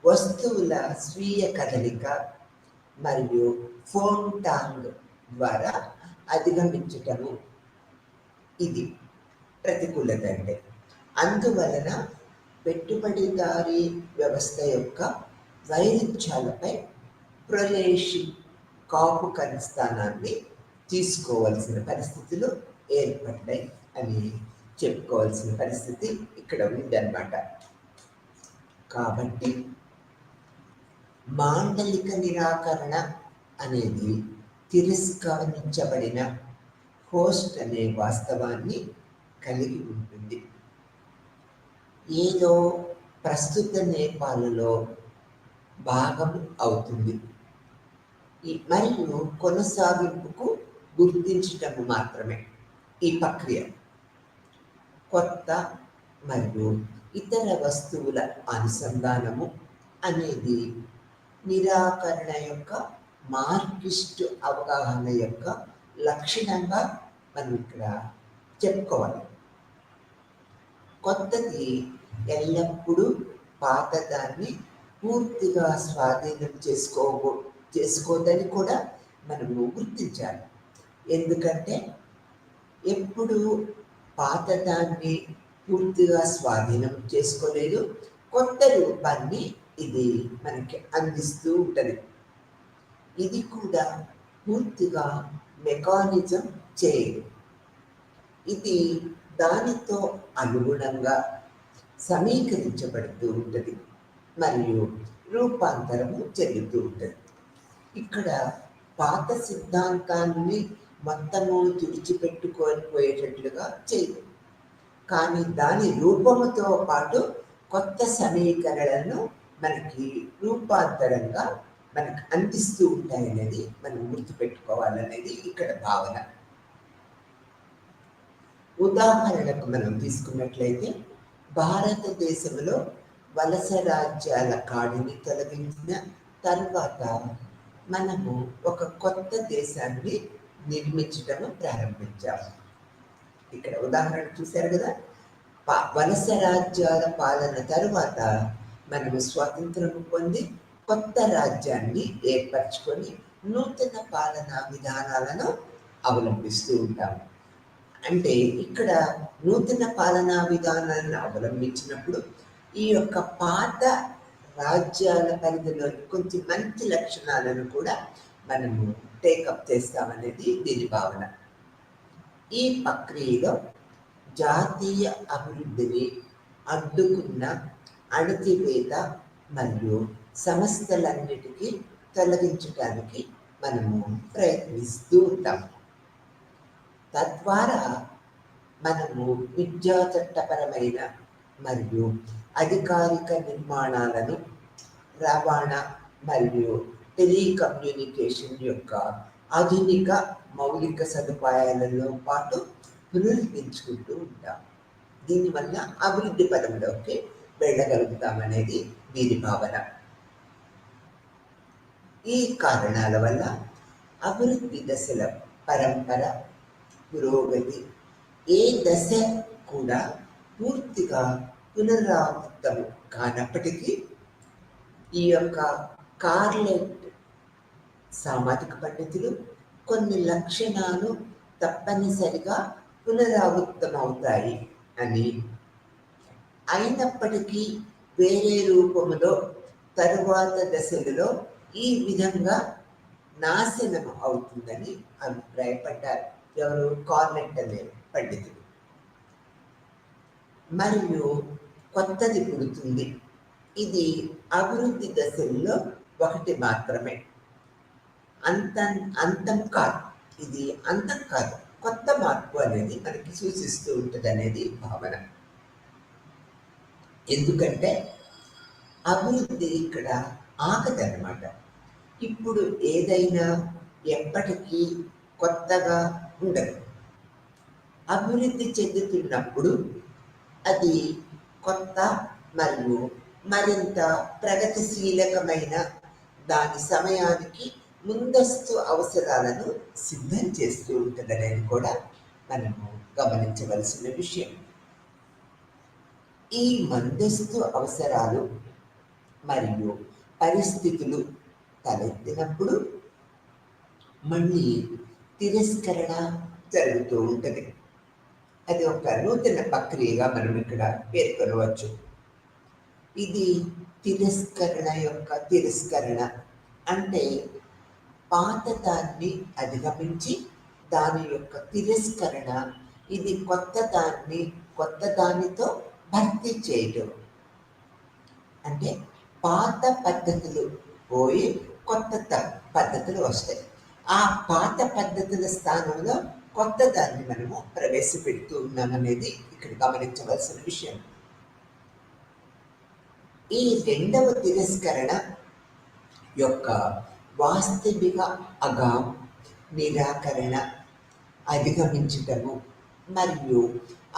వస్తువుల స్వీయ కదలిక మరియు ఫోన్టాంగ్ ద్వారా అధిగమించటము, ఇది ప్రతికూలత అంటే. అందువలన పెట్టుబడిదారీ వ్యవస్థ యొక్క వైరుధ్యాలపై ప్రొలేషి కాపు స్థానాన్ని తీసుకోవాల్సిన పరిస్థితులు ఏర్పడ్డాయి అని చెప్పుకోవాల్సిన పరిస్థితి ఇక్కడ ఉందన్నమాట. కాబట్టి మాండలిక నిరాకరణ అనేది తిరస్కరించబడిన హోస్ట్ అనే వాస్తవాన్ని కలిగి ఉంటుంది. ఏదో ప్రస్తుత నేపాల్లో భాగం అవుతుంది. మరియు కొనసాగింపుకు గుర్తించటం మాత్రమే ఈ ప్రక్రియ. కొత్త మరియు ఇతర వస్తువుల అనుసంధానము అనేది నిరాకరణ యొక్క మార్కిస్టు అవగాహన యొక్క లక్షణంగా మనం ఇక్కడ చెప్పుకోవాలి. కొత్తది ఎల్లప్పుడూ పాతదాన్ని పూర్తిగా స్వాధీనం చేసుకోదని కూడా మనము గుర్తించాలి. ఎందుకంటే ఎప్పుడు పాతదాన్ని పూర్తిగా స్వాధీనం చేసుకోలేదు, కొత్త రూపాన్ని ఇది మనకి అందిస్తూ ఉంటుంది. ఇది కూడా పూర్తిగా మెకానిజం చేయదు. ఇది దానితో అనుగుణంగా సమీకరించబడుతూ ఉంటుంది మరియు రూపాంతరము చెందుతూ ఉంటుంది. ఇక్కడ పాత సిద్ధాంతాన్ని మొత్తము తుడిచిపెట్టుకొని పోయేటట్లుగా చేయదు, కానీ దాని రూపముతో పాటు కొత్త సమీకరణలను మనకి రూపాంతరంగా మనకు అందిస్తూ ఉంటాయనేది మనం గుర్తుపెట్టుకోవాలనేది ఇక్కడ భావన. ఉదాహరణకు మనం తీసుకున్నట్లయితే భారతదేశంలో వలస రాజ్యాల కాడిని తొలగించిన తర్వాత మనము ఒక కొత్త దేశాన్ని నిర్మించడం ప్రారంభించాము. ఇక్కడ ఉదాహరణ చూశారు కదా, వలస రాజ్యాల పాలన తరువాత మనము స్వాతంత్రం పొంది కొత్త రాజ్యాన్ని ఏర్పరచుకొని నూతన పాలనా విధానాలను అవలంబిస్తూ ఉంటాము. అంటే ఇక్కడ నూతన పాలనా విధానాలను అవలంబించినప్పుడు ఈ యొక్క పాత రాజ్యాల పరిధిలోని కొంచెం మంచి లక్షణాలను కూడా మనము టేకప్ చేస్తామనేది దీని భావన. ఈ ప్రక్రియలో జాతీయ అభివృద్ధిని అడ్డుకున్న అణచివేత మరియు సమస్యలన్నిటికీ తొలగించడానికి మనము ప్రయత్నిస్తూ ఉంటాము. తద్వారా మనము విద్యా చట్టపరమైన మరియు అధికారిక నిర్మాణాలను, రవాణా మరియు టెలికమ్యూనికేషన్ యొక్క ఆధునిక మౌలిక సదుపాయాలలో పాటు పునరుద్ధరించుకుంటూ ఉంటాం. దీనివల్ల అభివృద్ధి పదంలోకి వెళ్ళగలుగుతామనేది వీరి భావన. ఈ కారణాల వల్ల అభివృద్ధి దశల పరంపర, పురోగతి ఏ దశ కూడా పూర్తిగా పునరావృతం కానప్పటికీ ఈ యొక్క కార్లెట్ సామాజిక పద్ధతులు కొన్ని లక్షణాలు తప్పనిసరిగా పునరావృతమవుతాయి అని, అయినప్పటికీ వేరే రూపంలో తరువాత దశలలో ఈ విధంగా నాశనం అవుతుందని అభిప్రాయపడ్డారు. ఎవరు? కార్లెట్ అనే పండితుడు. మరియు కొత్తది పుడుతుంది. ఇది అభివృద్ధి దశల్లో ఒకటి మాత్రమే. అంతం కాదు, ఇది అంతం కాదు, కొత్త మార్పు అనేది మనకి సూచిస్తూ ఉంటుంది అనేది భావన. ఎందుకంటే అభివృద్ధి ఇక్కడ ఆగదన్నమాట. ఇప్పుడు ఏదైనా ఎప్పటికీ కొత్తగా ఉండదు. అభివృద్ధి చెందుతున్నప్పుడు అది కొత్త మరియు మరింత ప్రగతిశీలకమైన దాని సమయానికి ముందస్తు అవసరాలను సిద్ధం చేస్తూ ఉంటుందనేది కూడా మనము గమనించవలసిన విషయం. ఈ ముందస్తు అవసరాలు మరియు పరిస్థితులు తలెత్తినప్పుడు మళ్ళీ తిరస్కరణ జరుగుతూ ఉంటుంది. అది ఒక నూతన ప్రక్రియగా మనం ఇక్కడ పేర్కొనవచ్చు. ఇది తిరస్కరణ యొక్క తిరస్కరణ అంటే పాతదాన్ని అధిగమించి దాని యొక్క తిరస్కరణ, ఇది కొత్త దానితో భర్తీ చేయడం. అంటే పాత పద్ధతులు పోయి కొత్త పద్ధతులు వస్తాయి. ఆ పాత పద్ధతుల స్థానంలో కొత్త దాన్ని మనము ప్రవేశపెడుతూ ఉన్నామనేది ఇక్కడ గమనించవలసిన విషయం. ఈ రెండవ తిరస్కరణ యొక్క వాస్తవిక అగాం నిరాకరణ అధిగమించటము మరియు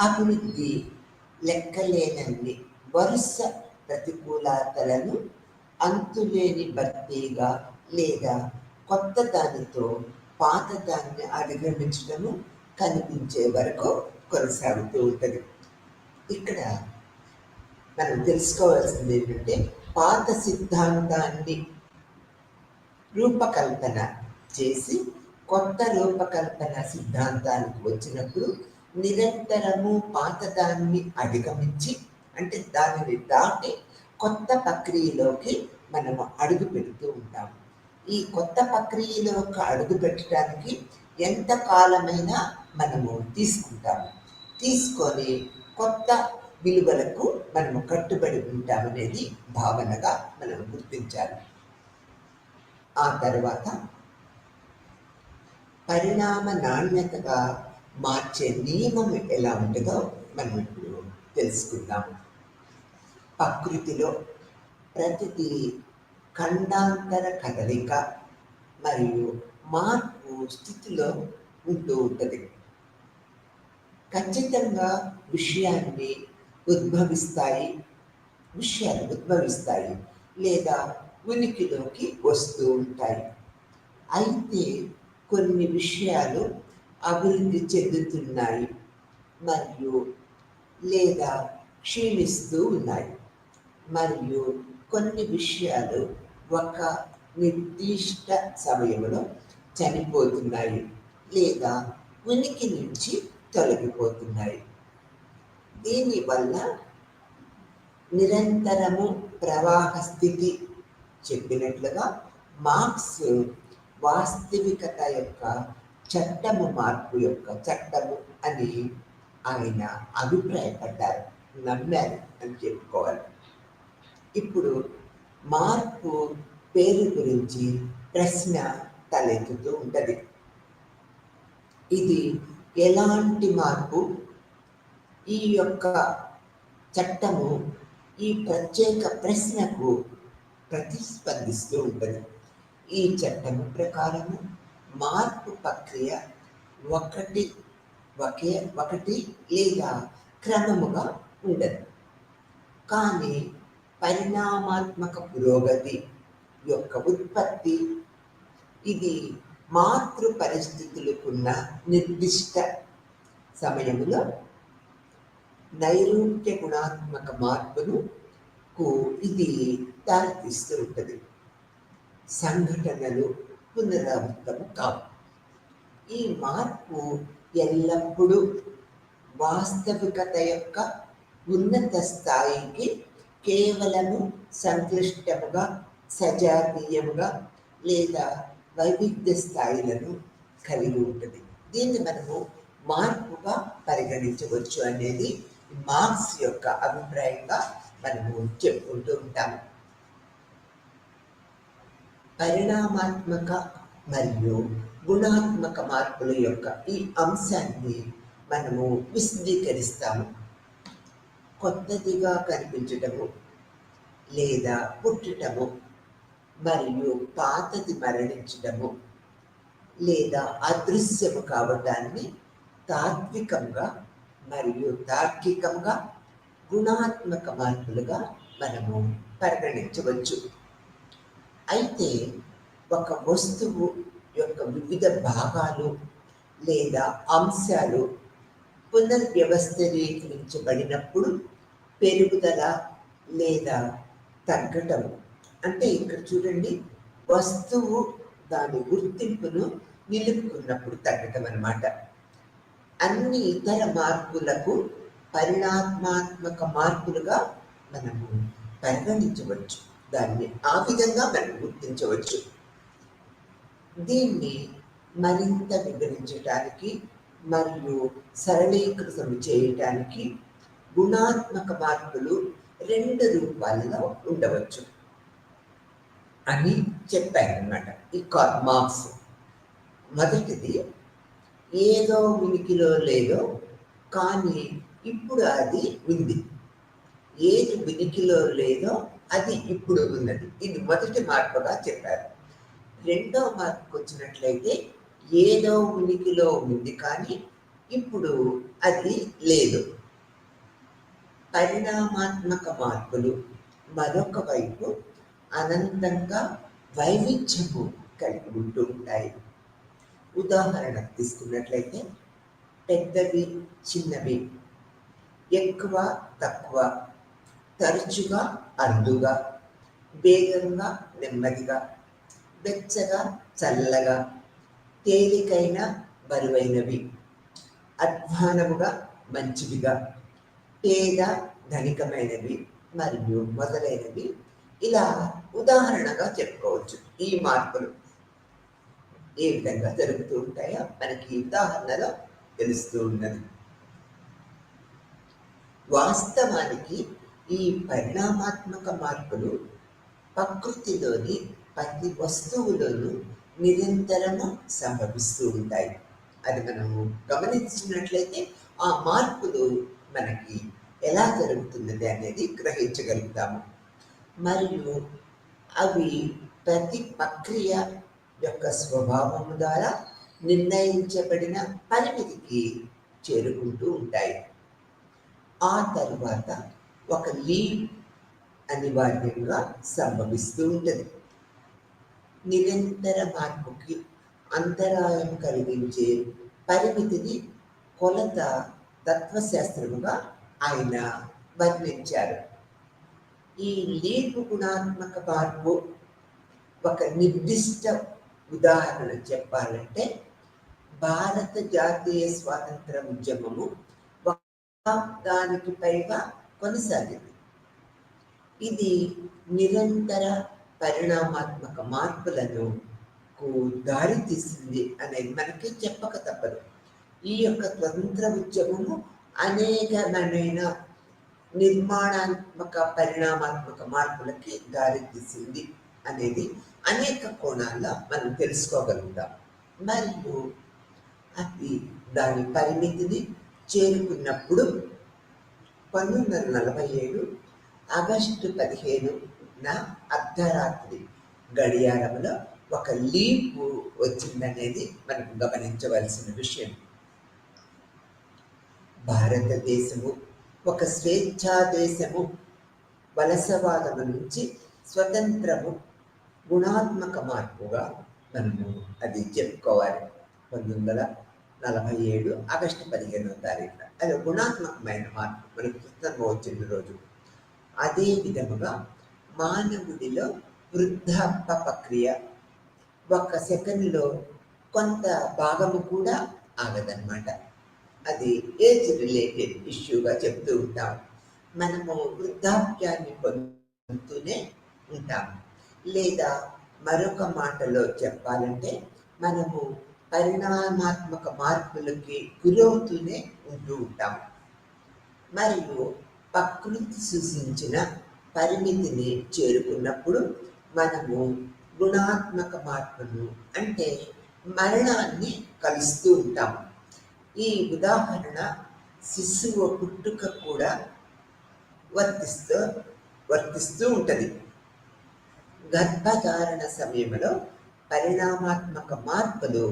అభివృద్ధి లెక్కలేనన్ని వరుస ప్రతికూలతలను అంతులేని భర్తీగా లేదా కొత్త దానితో పాత దాన్ని అధిగమించడము కనిపించే వరకు కొనసాగుతూ ఉంటుంది. ఇక్కడ మనం తెలుసుకోవాల్సింది ఏంటంటే, పాత సిద్ధాంతాన్ని రూపకల్పన చేసి కొత్త రూపకల్పన సిద్ధాంతానికి వచ్చినప్పుడు నిరంతరము పాతదాన్ని అధిగమించి, అంటే దానిని దాటి కొత్త ప్రక్రియలోకి మనము అడుగు పెడుతూ ఉంటాము. ఈ కొత్త ప్రక్రియలోకి అడుగు పెట్టడానికి ఎంత కాలమైనా మనము తీసుకుంటాము. తీసుకొని కొత్త విలువలకు మనము కట్టుబడి ఉంటామనేది భావనగా మనం గుర్తించాలి. ఆ తర్వాత పరిణామ నాణ్యతగా మార్చే నియమం ఎలా ఉంటుందో మనం ఇప్పుడు తెలుసుకుందాం. ప్రకృతిలో ప్రతిదీ ఖండాంతర కదలిక మరియు మార్పు స్థితిలో ఉంటూ ఉంటుంది. ఖచ్చితంగా విషయాలు ఉద్భవిస్తాయి లేదా ఉనికిలోకి వస్తూ ఉంటాయి. అయితే కొన్ని విషయాలు అభివృద్ధి చెందుతున్నాయి మరియు లేదా క్షీణిస్తూ ఉన్నాయి, మరియు కొన్ని విషయాలు ఒక నిర్దిష్ట సమయంలో చనిపోతున్నాయి లేదా ఉనికి నుంచి తొలగిపోతున్నాయి. దీనివల్ల నిరంతరము ప్రవాహ స్థితి చెప్పినట్లుగా మార్క్స్ వాస్తవికత యొక్క మార్పు యొక్క చట్టము అని ఆయన అభిప్రాయపడ్డారు, నమ్మారు అని చెప్పుకోవాలి. ఇప్పుడు మార్పు పేరు గురించి ప్రశ్న తలెత్తుతూ ఉంటుంది. ఇది ఎలాంటి మార్పు? ఈ యొక్క చట్టము ఈ ప్రత్యేక ప్రశ్నకు ప్రతిస్పందిస్తూ ఉంటుంది. ఈ చట్టము ప్రకారము మార్పు ప్రక్రియ ఒకటి లేదా క్రమముగా ఉండదు, కానీ పరిణామాత్మక పురోగతి యొక్క ఉత్పత్తి ఇది మాతృ పరిస్థితులకున్న నిర్దిష్ట సమయంలో నైరూప్య గుణాత్మక మార్పును ఇది దారితీస్తూ ఉంటుంది. సంఘటనలు పునరావృతము కావు. ఈ మార్పు ఎల్లప్పుడూ వాస్తవికత యొక్క ఉన్నత స్థాయికి కేవలము సంక్లిష్టముగా, సజాతీయముగా లేదా వైవిధ్య స్థాయిలను కలిగి ఉంటుంది. దీన్ని మనము మార్పుగా పరిగణించవచ్చు అనేది మార్క్స్ యొక్క అభిప్రాయంగా మనము చెప్పుకుంటూ ఉంటాము. పరిణామాత్మక మరియు గుణాత్మక మార్పుల యొక్క ఈ అంశాన్ని మనము విశదీకరిస్తాము. కొత్తదిగా కనిపించటము లేదా పుట్టటము మరియు పాతది మరణించటము లేదా అదృశ్యము కావటాన్ని తాత్వికంగా మరియు తార్కికంగా గుణాత్మక మార్పులుగా మనము పరిగణించవచ్చు. అయితే ఒక వస్తువు యొక్క వివిధ భాగాలు లేదా అంశాలు పునర్వ్యవస్థీకరించబడినప్పుడు పెరుగుదల లేదా తగ్గటం, అంటే ఇక్కడ చూడండి, వస్తువు దాని గుర్తింపును నిలుపుకున్నప్పుడు తగ్గటం అన్నమాట. అన్ని ఇతర మార్పులకు పరిణామాత్మక మార్పులుగా మనము పరిగణించవచ్చు. దాన్ని ఆ విధంగా మనం గుర్తించవచ్చు. దీన్ని మరింత వివరించడానికి మరియు సరళీకృతం చేయటానికి గుణాత్మక మార్పులు 2 రూపాలలో ఉండవచ్చు అని చెప్పారన్నమాట ఈ మార్క్స్. మొదటిది ఏదో ఉనికిలో లేదో కానీ ఇప్పుడు అది ఉంది. ఏది ఉనికిలో లేదో అది ఇప్పుడు ఉన్నది. ఇది మొదటి మార్పుగా చెప్పారు. రెండో మార్పుకు వచ్చినట్లయితే ఏదో ఉనికిలో ఉంది కానీ ఇప్పుడు అది లేదు. పరిణామాత్మక మార్పులు మరొక వైపు అనంతంగా వైవిధ్యము కలిగి ఉంటూ ఉంటాయి. ఉదాహరణ తీసుకున్నట్లయితే పెద్దవి, చిన్నవి, ఎక్కువ, తక్కువ, తరచుగా, అరుదుగా, వేగంగా, నెమ్మదిగా, వెచ్చగా, చల్లగా, తేలికైన, బరువైనవి, అధ్వానముగా, మంచివిగా, పేద, ధనికమైనవి మరియు మొదలైనవి ఇలా ఉదాహరణగా చెప్పుకోవచ్చు. ఈ మార్పులు ఏ విధంగా జరుగుతూ ఉంటాయో మనకి ఉదాహరణలో తెలుస్తూ ఉన్నది. వాస్తవానికి ఈ పరిణామాత్మక మార్పులు ప్రకృతిలోని ప్రతి వస్తువులోనూ నిరంతరము సంభవిస్తూ ఉంటాయి. అది మనము గమనించినట్లయితే ఆ మార్పులు మనకి ఎలా జరుగుతున్నది అనేది గ్రహించగలుగుతాము. మరియు అవి ప్రతి ప్రక్రియ యొక్క స్వభావం ద్వారా నిర్ణయించబడిన పరిమితికి చేరుకుంటూ ఉంటాయి. ఆ తరువాత ఒక లీప్ అనివార్యంగా సంభవిస్తూ ఉంటుంది. నిరంతర మార్పుకి అంతరాయం కలిగించే పరిమితిని కొలత తత్వశాస్త్రముగా ఆయన వర్ణించారు. ఈ లీపు గుణాత్మక మార్పు ఒక నిర్దిష్ట ఉదాహరణ చెప్పాలంటే భారత జాతీయ స్వాతంత్ర ఉద్యమము దానికి పైగా కొనసాగింది. ఇది నిరంతర పరిణామాత్మక మార్పులను దారి తీసింది అనేది మనకి చెప్పక తప్పదు. ఈ యొక్క స్వతంత్ర ఉద్యమము అనేకమైన నిర్మాణాత్మక పరిణామాత్మక మార్పులకి దారి తీసింది అనేది అనేక కోణాల్లో మనం తెలుసుకోగలుగుతాం. మరియు అది దాని పరిమితిని చేరుకున్నప్పుడు 1947 ఆగస్టు 15న అర్ధరాత్రి గడియారంలో ఒక లీపు వచ్చిందనేది మనం గమనించవలసిన విషయం. భారతదేశము ఒక స్వేచ్ఛా దేశము వలసవాదము నుంచి స్వతంత్రము గుణాత్మక మార్పుగా మనము అది చెప్పుకోవాలి. 1947 ఆగస్టు 15వ తారీఖున అది గుణాత్మకమైన మార్పు మనకు పుస్తకం వచ్చిన రోజు. అదే విధముగా మానవుడిలో వృద్ధాప్య ప్రక్రియ ఒక సెకండ్లో కొంత భాగము కూడా ఆగదన్నమాట. అది ఏజ్ రిలేటెడ్ ఇష్యూగా చెప్తూ ఉంటాం. మనము వృద్ధాప్యాన్ని పొందుతూనే ఉంటాము. లేదా మరొక మాటలో చెప్పాలంటే మనము పరిణామాత్మక మార్పులకి గురవుతూనే ఉంటూ ఉంటాం. మరియు ప్రకృతి సూచించిన పరిమితిని చేరుకున్నప్పుడు మనము గుణాత్మక మార్పును అంటే మరణాన్ని కలుస్తూ ఉంటాం. ఈ ఉదాహరణ శిశువు పుట్టుక కూడా వర్తిస్తూ ఉంటుంది. గర్భధారణ సమయంలో పరిణామాత్మక మార్పులు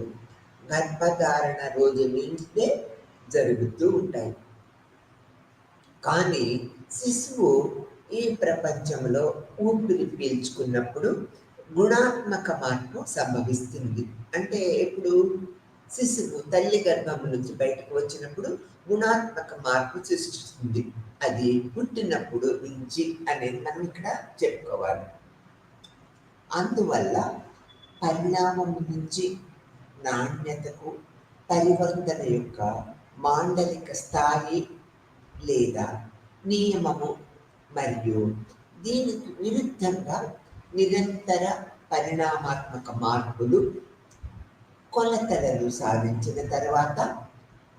గర్భధారణ రోజు నుండే జరుగుతూ ఉంటాయి. కానీ శిశువు ఈ ప్రపంచంలో ఊపిరి పీల్చుకున్నప్పుడు గుణాత్మక మార్పు సంభవిస్తుంది. అంటే ఇప్పుడు శిశువు తల్లి గర్భం నుంచి బయటకు వచ్చినప్పుడు గుణాత్మక మార్పు సృష్టిస్తుంది. అది పుట్టినప్పుడు నుంచి అనేది మనం ఇక్కడ చెప్పుకోవాలి. అందువల్ల పరిణామం నుంచి నాణ్యతకు పరివర్తన యొక్క మాండలిక స్థాయి లేదా నియమము మరియు దీనికి విరుద్ధంగా నిరంతర పరిణామాత్మక మార్పులు కొలతలను సాధించిన తర్వాత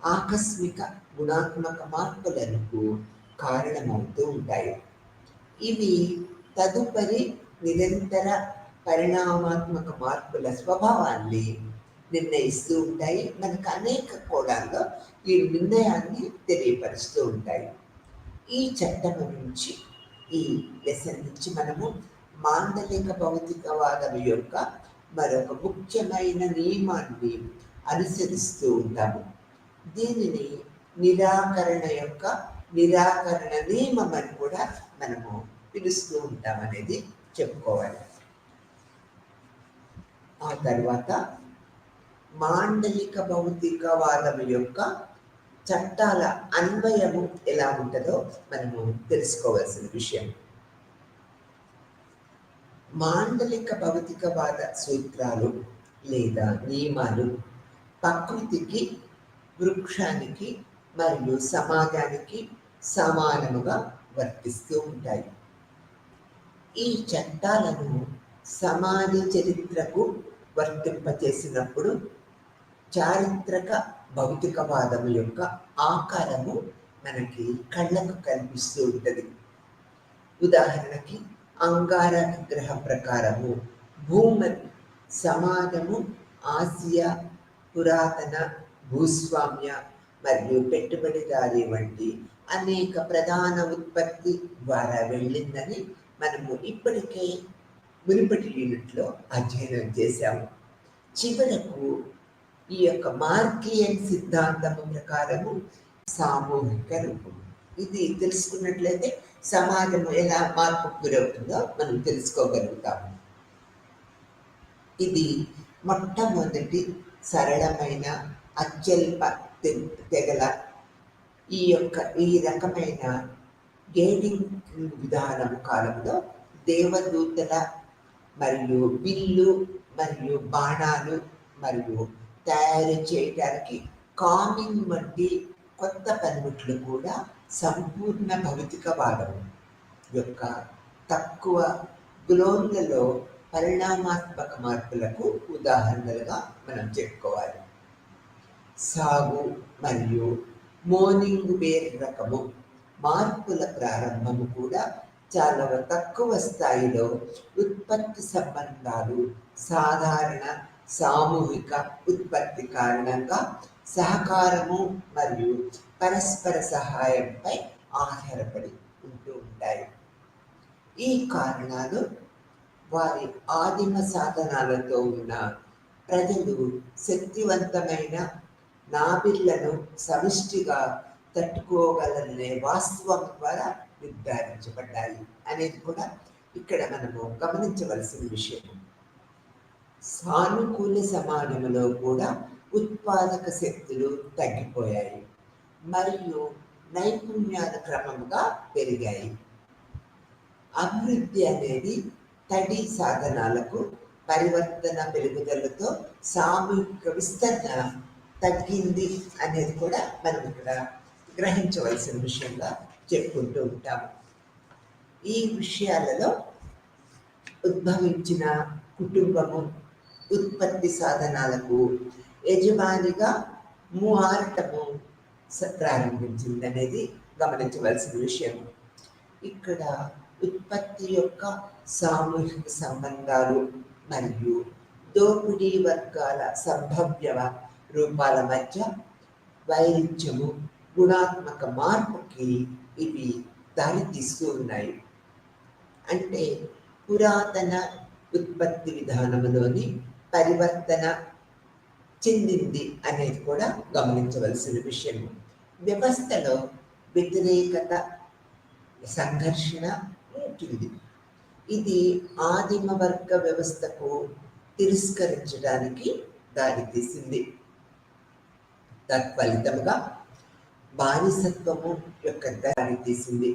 ఆకస్మిక గుణాత్మక మార్పులకు కారణమవుతూ ఉంటాయి. ఇవి తదుపరి నిరంతర పరిణామాత్మక మార్పుల స్వభావాన్ని నిర్ణయిస్తూ ఉంటాయి. మనకు అనేక కోణాల్లో ఈ నిర్ణయాన్ని తెలియపరుస్తూ ఉంటాయి. ఈ చట్టం నుంచి, ఈ లెసన్ నుంచి మనము మాండలిక భౌతికవాదం యొక్క మరొక ముఖ్యమైన నియమాన్ని అనుసరిస్తూ ఉంటాము. దీనిని నిరాకరణ నియమం అని కూడా మనము పిలుస్తూ ఉంటామనేది చెప్పుకోవాలి. ఆ తర్వాత మాండలిక భౌతికవాదం యొక్క చట్టాల అన్వయము ఎలా ఉంటుందో మనము తెలుసుకోవాల్సిన విషయం. మాండలిక భౌతికవాద సూత్రాలు లేదా నియమాలు ప్రకృతికి, వృక్షానికి మరియు సమాజానికి సమానముగా వర్తిస్తూ ఉంటాయి. ఈ చట్టాలను సమాజ చరిత్రకు వర్తింపచేసినప్పుడు చారిత్రక భౌతికవాదం యొక్క ఆకారము మనకి కళ్ళకు కనిపిస్తూ ఉంటుంది. ఉదాహరణకి అంగారక గ్రహం ప్రకారము భూమి సమాజము ఆసియా, పురాతన, భూస్వామ్య మరియు పెట్టుబడిదారీ వంటి అనేక ప్రధాన ఉత్పత్తి ద్వారా వెళ్ళిందని మనము ఇప్పటికే మునుపటి యూనిట్లో అధ్యయనం చేశాము. చివరకు ఈ యొక్క మార్కియన్ సిద్ధాంతము ప్రకారము సామూహిక రూపం. ఇది తెలుసుకున్నట్లయితే సమాజం ఎలా మార్పుకు గురవుతుందో మనం తెలుసుకోగలుగుతాము. ఇది మొట్టమొదటి సరళమైన అత్యల్ప తెగల ఈ రకమైన గేడింగ్ విధానం కాలంలో దేవదూతల మరియు బిల్లు మరియు బాణాలు మరియు తయారు చేయడానికి కామింగ్ వంటి కొత్త పనిముట్లు కూడా సంపూర్ణ భౌతికవాదం యొక్క తక్కువ గ్లోన్లలో పరిణామాత్మక మార్పులకు ఉదాహరణలుగా మనం చెప్పుకోవాలి. సాగు మరియు మోర్నింగ్ బేర్ రకము మార్పుల ప్రారంభము కూడా చాలా తక్కువ స్థాయిలో ఉత్పత్తి సంబంధాలు, సాధారణ సామూహిక ఉత్పత్తి కారణంగా సహకారము మరియు పరస్పర సహాయంపై ఆధారపడి ఉంటూ ఉంటాయి. ఈ కారణాలు వారి ఆదిమ సాధనాలతో ఉన్న ప్రజలు శక్తివంతమైన నాభిళ్లను సమిష్టిగా తట్టుకోగలనే వాస్తవం ద్వారా నిర్ధారించబడ్డాయి అనేది కూడా ఇక్కడ మనము గమనించవలసిన విషయం. సానుకూల సమాజంలో కూడా ఉత్పాదక శక్తులు తగ్గిపోయాయి మరియు నైపుణ్యాల క్రమంగా పెరిగాయి. అభివృద్ధి అనేది తడి సాధనాలకు పరివర్తన పెరుగుదలతో సామూహిక విస్తరణ తగ్గింది అనేది కూడా మనం ఇక్కడ గ్రహించవలసిన విషయంగా చెప్పుకుంటూ ఉంటాము. ఈ విషయాలలో ఉద్భవించిన కుటుంబము ఉత్పత్తి సాధనాలకు యజమానిగా మూహారటము ప్రారంభించింది అనేది గమనించవలసిన విషయం. ఇక్కడ ఉత్పత్తి యొక్క సామూహిక సంబంధాలు మరియు దోపిడీ వర్గాల సంభవ్య రూపాల మధ్య వైరుధ్యము, గుణాత్మక మార్పుకి ఇవి దారితీస్తూ ఉన్నాయి. అంటే పురాతన ఉత్పత్తి విధానంలోని పరివర్తన చెందింది అనేది కూడా గమనించవలసిన విషయం. వ్యవస్థలో వ్యతిరేకత, సంఘర్షణ ఉంటుంది. ఇది ఆదిమ వర్గ వ్యవస్థకు తిరస్కరించడానికి దారితీసింది. తత్ఫలితంగా బానిసత్వము యొక్క దారితీసింది.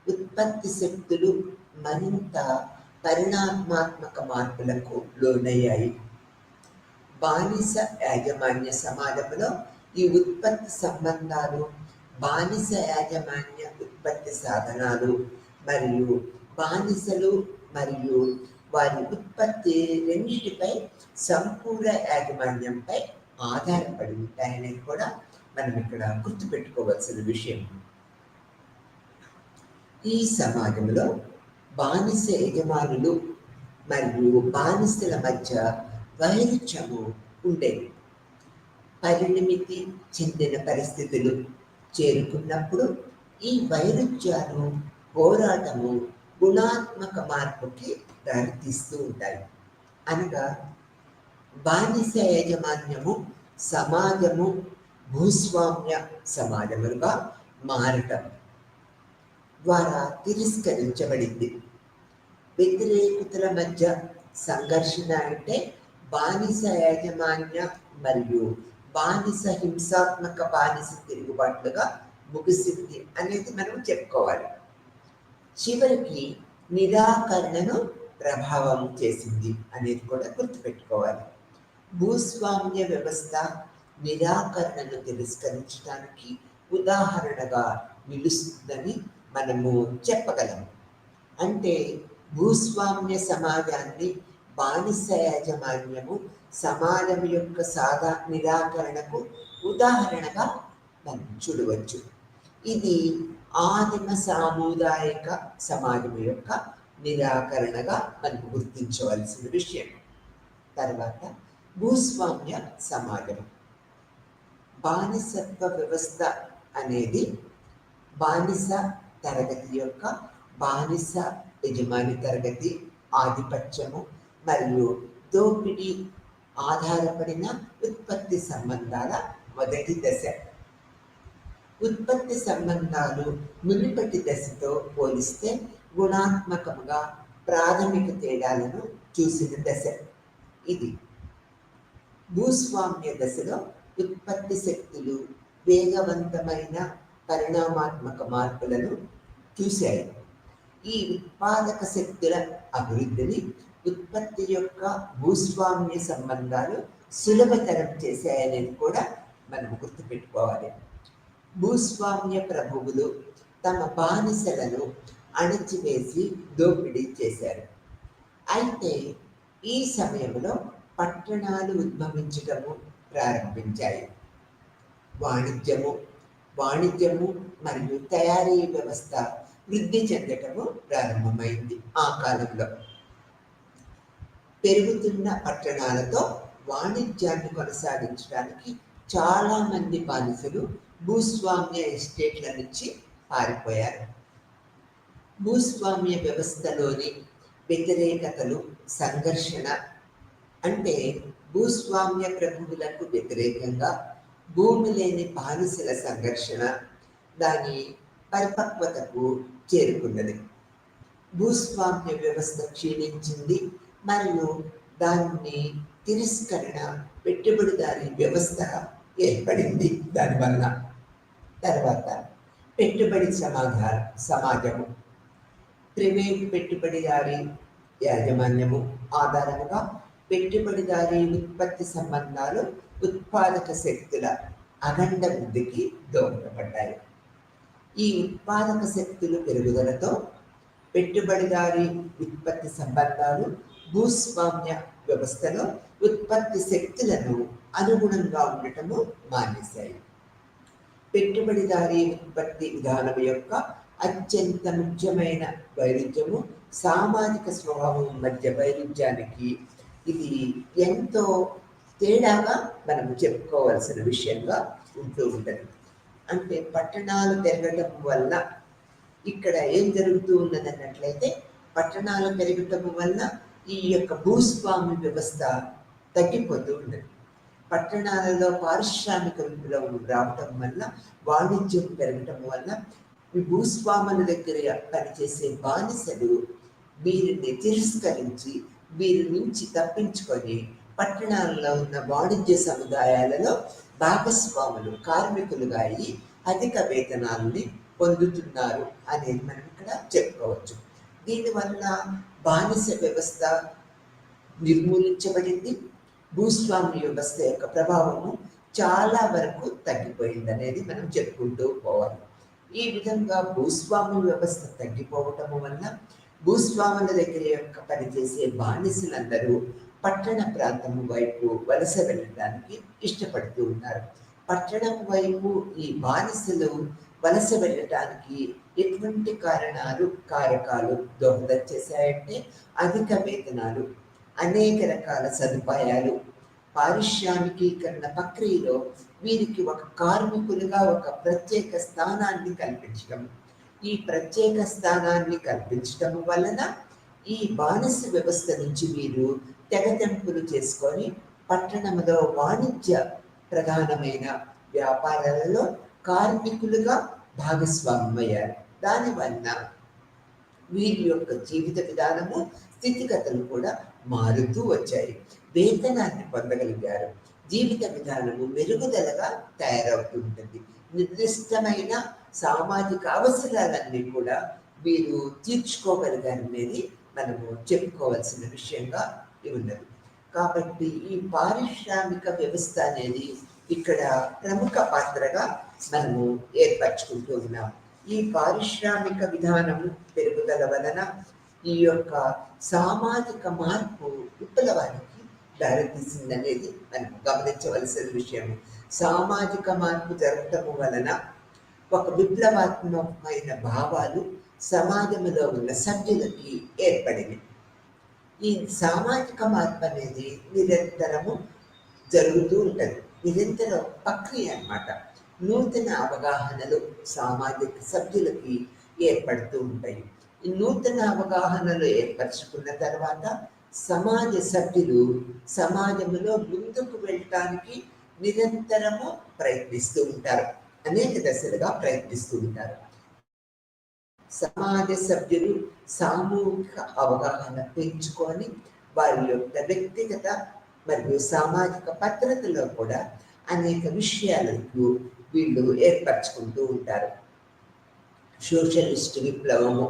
ఉత్పత్తి శక్తులు మరింత పరిణామాత్మక మార్పులకు లోనయ్యాయి. బానిస యాజమాన్య సమాజంలో ఈ ఉత్పత్తి సంబంధాలు, బానిస యాజమాన్య ఉత్పత్తి సాధనాలు మరియు బానిసలు మరియు వారి ఉత్పత్తి రెండింటిపై సంపూర్ణ యాజమాన్యంపై ఆధారపడి ఉంటాయనేది కూడా మనం ఇక్కడ గుర్తుపెట్టుకోవాల్సిన విషయం. ఈ సమాజంలో బానిస యజమానులు మరియు బానిసల మధ్య వైరుధ్యము ఉండేవి. పరిణమితి చెందిన పరిస్థితులు చేరుకున్నప్పుడు ఈ వైరుధ్యాలు, పోరాటము గుణాత్మక మార్పుకి దారితీస్తూ ఉంటాయి. అనగా బానిస యాజమాన్యము సమాజము భూస్వామ్య సమాజములుగా మారటం ద్వారా తిరస్కరించబడింది. వ్యతిరేకతల మధ్య సంఘర్షణ అంటే బానిస యాజమాన్య మరియు బానిస హింసాత్మక బానిస తిరుగుబాట్లుగా ముగిసింది అనేది మనం చెప్పుకోవాలి. చివరికి నిరాకరణను ప్రభావం చేసింది అనేది కూడా గుర్తుపెట్టుకోవాలి. భూస్వామ్య వ్యవస్థ నిరాకరణను తిరస్కరించడానికి ఉదాహరణగా నిలుస్తుందని మనము చెప్పగలము. అంటే భూస్వామ్య సమాజాన్ని బానిస యాజమాన్యము సమాజం యొక్క నిరాకరణకు ఉదాహరణగా మనం చూడవచ్చు. ఇది ఆదిమ సాముదాయిక సమాజం యొక్క నిరాకరణగా మనకు గుర్తించవలసిన విషయం. తర్వాత భూస్వామ్య సమాజం. బానిసత్వ వ్యవస్థ అనేది బానిస తరగతి యొక్క బానిస యజమాని తరగతి ఆధిపత్యము మరియు దోపిడీ ఆధారపడిన ఉత్పత్తి సంబంధాల మొదటి దశ. ఉత్పత్తి సంబంధాలు మునుపటి దశతో పోలిస్తే గుణాత్మకముగా ప్రాథమిక తేడాలను చూసిన దశ ఇది. భూస్వామ్య దశలో ఉత్పత్తి శక్తులు వేగవంతమైన పరిణామాత్మక మార్పులను చూశాయి. ఈ ఉత్పాదక శక్తుల అభివృద్ధిని ఉత్పత్తి యొక్క భూస్వామ్య సంబంధాలు సులభతరం చేశాయనేది కూడా మనం గుర్తుపెట్టుకోవాలి. భూస్వామ్య ప్రభువులు తమ బానిసలను అణచివేసి దోపిడీ చేశారు. అయితే ఈ సమయంలో పట్టణాలు ఉద్భవించటము ప్రారంభించాయి. వాణిజ్యము మరియు తయారీ వ్యవస్థ వృద్ధి చెందటము ప్రారంభమైంది. ఆ కాలంలో పెరుగుతున్న పట్టణాలతో వాణిజ్యాన్ని కొనసాగించడానికి చాలా మంది బానిసలు భూస్వామ్య ఎస్టేట్ల నుంచి పారిపోయారు. భూస్వామ్య వ్యవస్థలోని వ్యతిరేకతలు, సంఘర్షణ అంటే భూస్వామ్య ప్రభువులకు వ్యతిరేకంగా భూమి లేని బానిసల సంఘర్షణ దాని పరిపక్వతకు చేరుకున్నది. భూస్వామ్య వ్యవస్థ క్షీణించింది మరియు దాన్ని తిరస్కరణ పెట్టుబడిదారీ వ్యవస్థ ఏర్పడింది దానివల్ల. తర్వాత పెట్టుబడి సమాజము ప్రైవేట్ పెట్టుబడిదారీ యాజమాన్యము ఆధారంగా పెట్టుబడిదారీ ఉత్పత్తి సంబంధాలు ఉత్పాదక శక్తుల అఖండ వృద్ధికి దోహదపడ్డాయి. ఈ ఉత్పాదక శక్తుల పెరుగుదలతో పెట్టుబడిదారీ ఉత్పత్తి సంబంధాలు భూస్వామ్య వ్యవస్థలో ఉత్పత్తి శక్తులను అనుగుణంగా ఉండటము మానేశాయి. పెట్టుబడిదారీ ఉత్పత్తి విధానం యొక్క అత్యంత ముఖ్యమైన వైరుధ్యము సామాజిక స్వభావం మధ్య వైరుధ్యానికి ఇది ఎంతో తేడాగా మనం చెప్పుకోవాల్సిన విషయంగా ఉంటూ ఉంటుంది. అంటే పట్టణాలు పెరగటం వల్ల ఇక్కడ ఏం జరుగుతూ ఉన్నది అన్నట్లయితే, పట్టణాలు పెరగటం వల్ల ఈ యొక్క భూస్వామ్య వ్యవస్థ తగ్గిపోతూ ఉన్నది. పట్టణాలలో పారిశ్రామిక విప్లవం రావటం వల్ల, వాణిజ్యం పెరగటం వల్ల ఈ భూస్వాముల దగ్గర పనిచేసే బానిసలు వీరిని తిరస్కరించి వీరి నుంచి తప్పించుకొని పట్టణాల్లో ఉన్న వాణిజ్య సముదాయాలలో భాగస్వాములు కార్మికులుగా అయ్యి అధిక వేతనాలని పొందుతున్నారు అనేది మనం ఇక్కడ చెప్పుకోవచ్చు. దీనివల్ల బానిస వ్యవస్థ నిర్మూలించబడింది. భూస్వామ్య వ్యవస్థ యొక్క ప్రభావము చాలా వరకు తగ్గిపోయింది అనేది మనం చెప్పుకుంటూ పోవాలి. ఈ విధంగా భూస్వామ్య వ్యవస్థ తగ్గిపోవటం వల్ల భూస్వాముల దగ్గర యొక్క పనిచేసే బానిసలందరూ పట్టణ ప్రాంతం వైపు వలస వెళ్ళడానికి ఇష్టపడుతూ ఉన్నారు. పట్టణం వైపు ఈ బానిసలు వలస వెళ్ళటానికి ఎటువంటి కారకాలు దోహదం చేశాయంటే అధిక వేతనాలు, అనేక రకాల సదుపాయాలు, పారిశ్రామికీకరణ ప్రక్రియలో వీరికి ఒక కార్మికులుగా ఒక ప్రత్యేక స్థానాన్ని కల్పించడం. ఈ ప్రత్యేక స్థానాన్ని కల్పించడం వలన ఈ బానిస వ్యవస్థ నుంచి వీరు తెగతెంపులు చేసుకొని పట్టణంలో వాణిజ్య ప్రధానమైన వ్యాపారాలలో కార్మికులుగా భాగస్వామ్యమయ్యారు. దానివల్ల వీరి యొక్క జీవిత విధానము, స్థితిగతులు కూడా మారుతూ వచ్చాయి. వేతనాన్ని పొందగలిగారు. జీవిత విధానము మెరుగుదలగా తయారవుతుంటుంది. నిర్దిష్టమైన సామాజిక అవసరాలన్నీ కూడా వీరు తీర్చుకోగలిగారనేది మనము చెప్పుకోవాల్సిన విషయంగా ఉన్నది. కాబట్టి ఈ పారిశ్రామిక వ్యవస్థ అనేది ఇక్కడ ప్రముఖ పాత్రగా మనము ఏర్పరచుకుంటూ ఉన్నాం. ఈ పారిశ్రామిక విధానము పెరుగుదల వలన ఈ యొక్క సామాజిక మార్పు విప్లవానికి దారితీసిందనేది మనం గమనించవలసిన విషయం. సామాజిక మార్పు జరగటం వలన ఒక విప్లవాత్మకమైన భావాలు సమాజంలో ఉన్న సభ్యులకి ఏర్పడింది. ఈ సామాజిక మార్పు అనేది నిరంతరము జరుగుతూ ఉంటుంది. నిరంతర ప్రక్రియ అన్నమాట. నూతన అవగాహనలు సామాజిక సభ్యులకి ఏర్పడుతూ ఉంటాయి. ఈ నూతన అవగాహనలు ఏర్పరచుకున్న తర్వాత సమాజ సభ్యులు సమాజంలో ముందుకు వెళ్ళటానికి నిరంతరము ప్రయత్నిస్తూ ఉంటారు. అనేక దశలుగా ప్రయత్నిస్తూ ఉంటారు. సమాజ సభ్యులు సామూహిక అవగాహన పెంచుకొని వారి యొక్క వ్యక్తిగత మరియు సామాజిక భద్రతలో కూడా అనేక విషయాలకు వీళ్ళు ఏర్పరచుకుంటూ ఉంటారు. సోషలిస్ట్ విప్లవము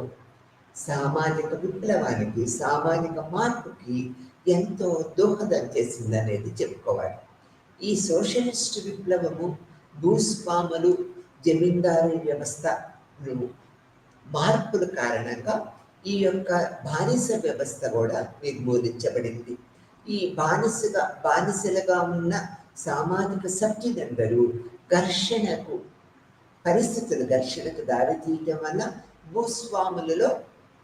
సామాజిక విప్లవానికి, సామాజిక మార్పుకి ఎంతో దోహదం చేసిందనేది చెప్పుకోవాలి. ఈ సోషలిస్ట్ విప్లవము భూస్వాములు, జమీందారీ వ్యవస్థను మార్పుల కారణంగా ఈ యొక్క బానిస వ్యవస్థ కూడా నిర్మూలించబడింది. ఈ బానిసలుగా ఉన్న సామాజిక సభ్యులందరూ ఘర్షణకు దారితీయటం వల్ల భూస్వాములలో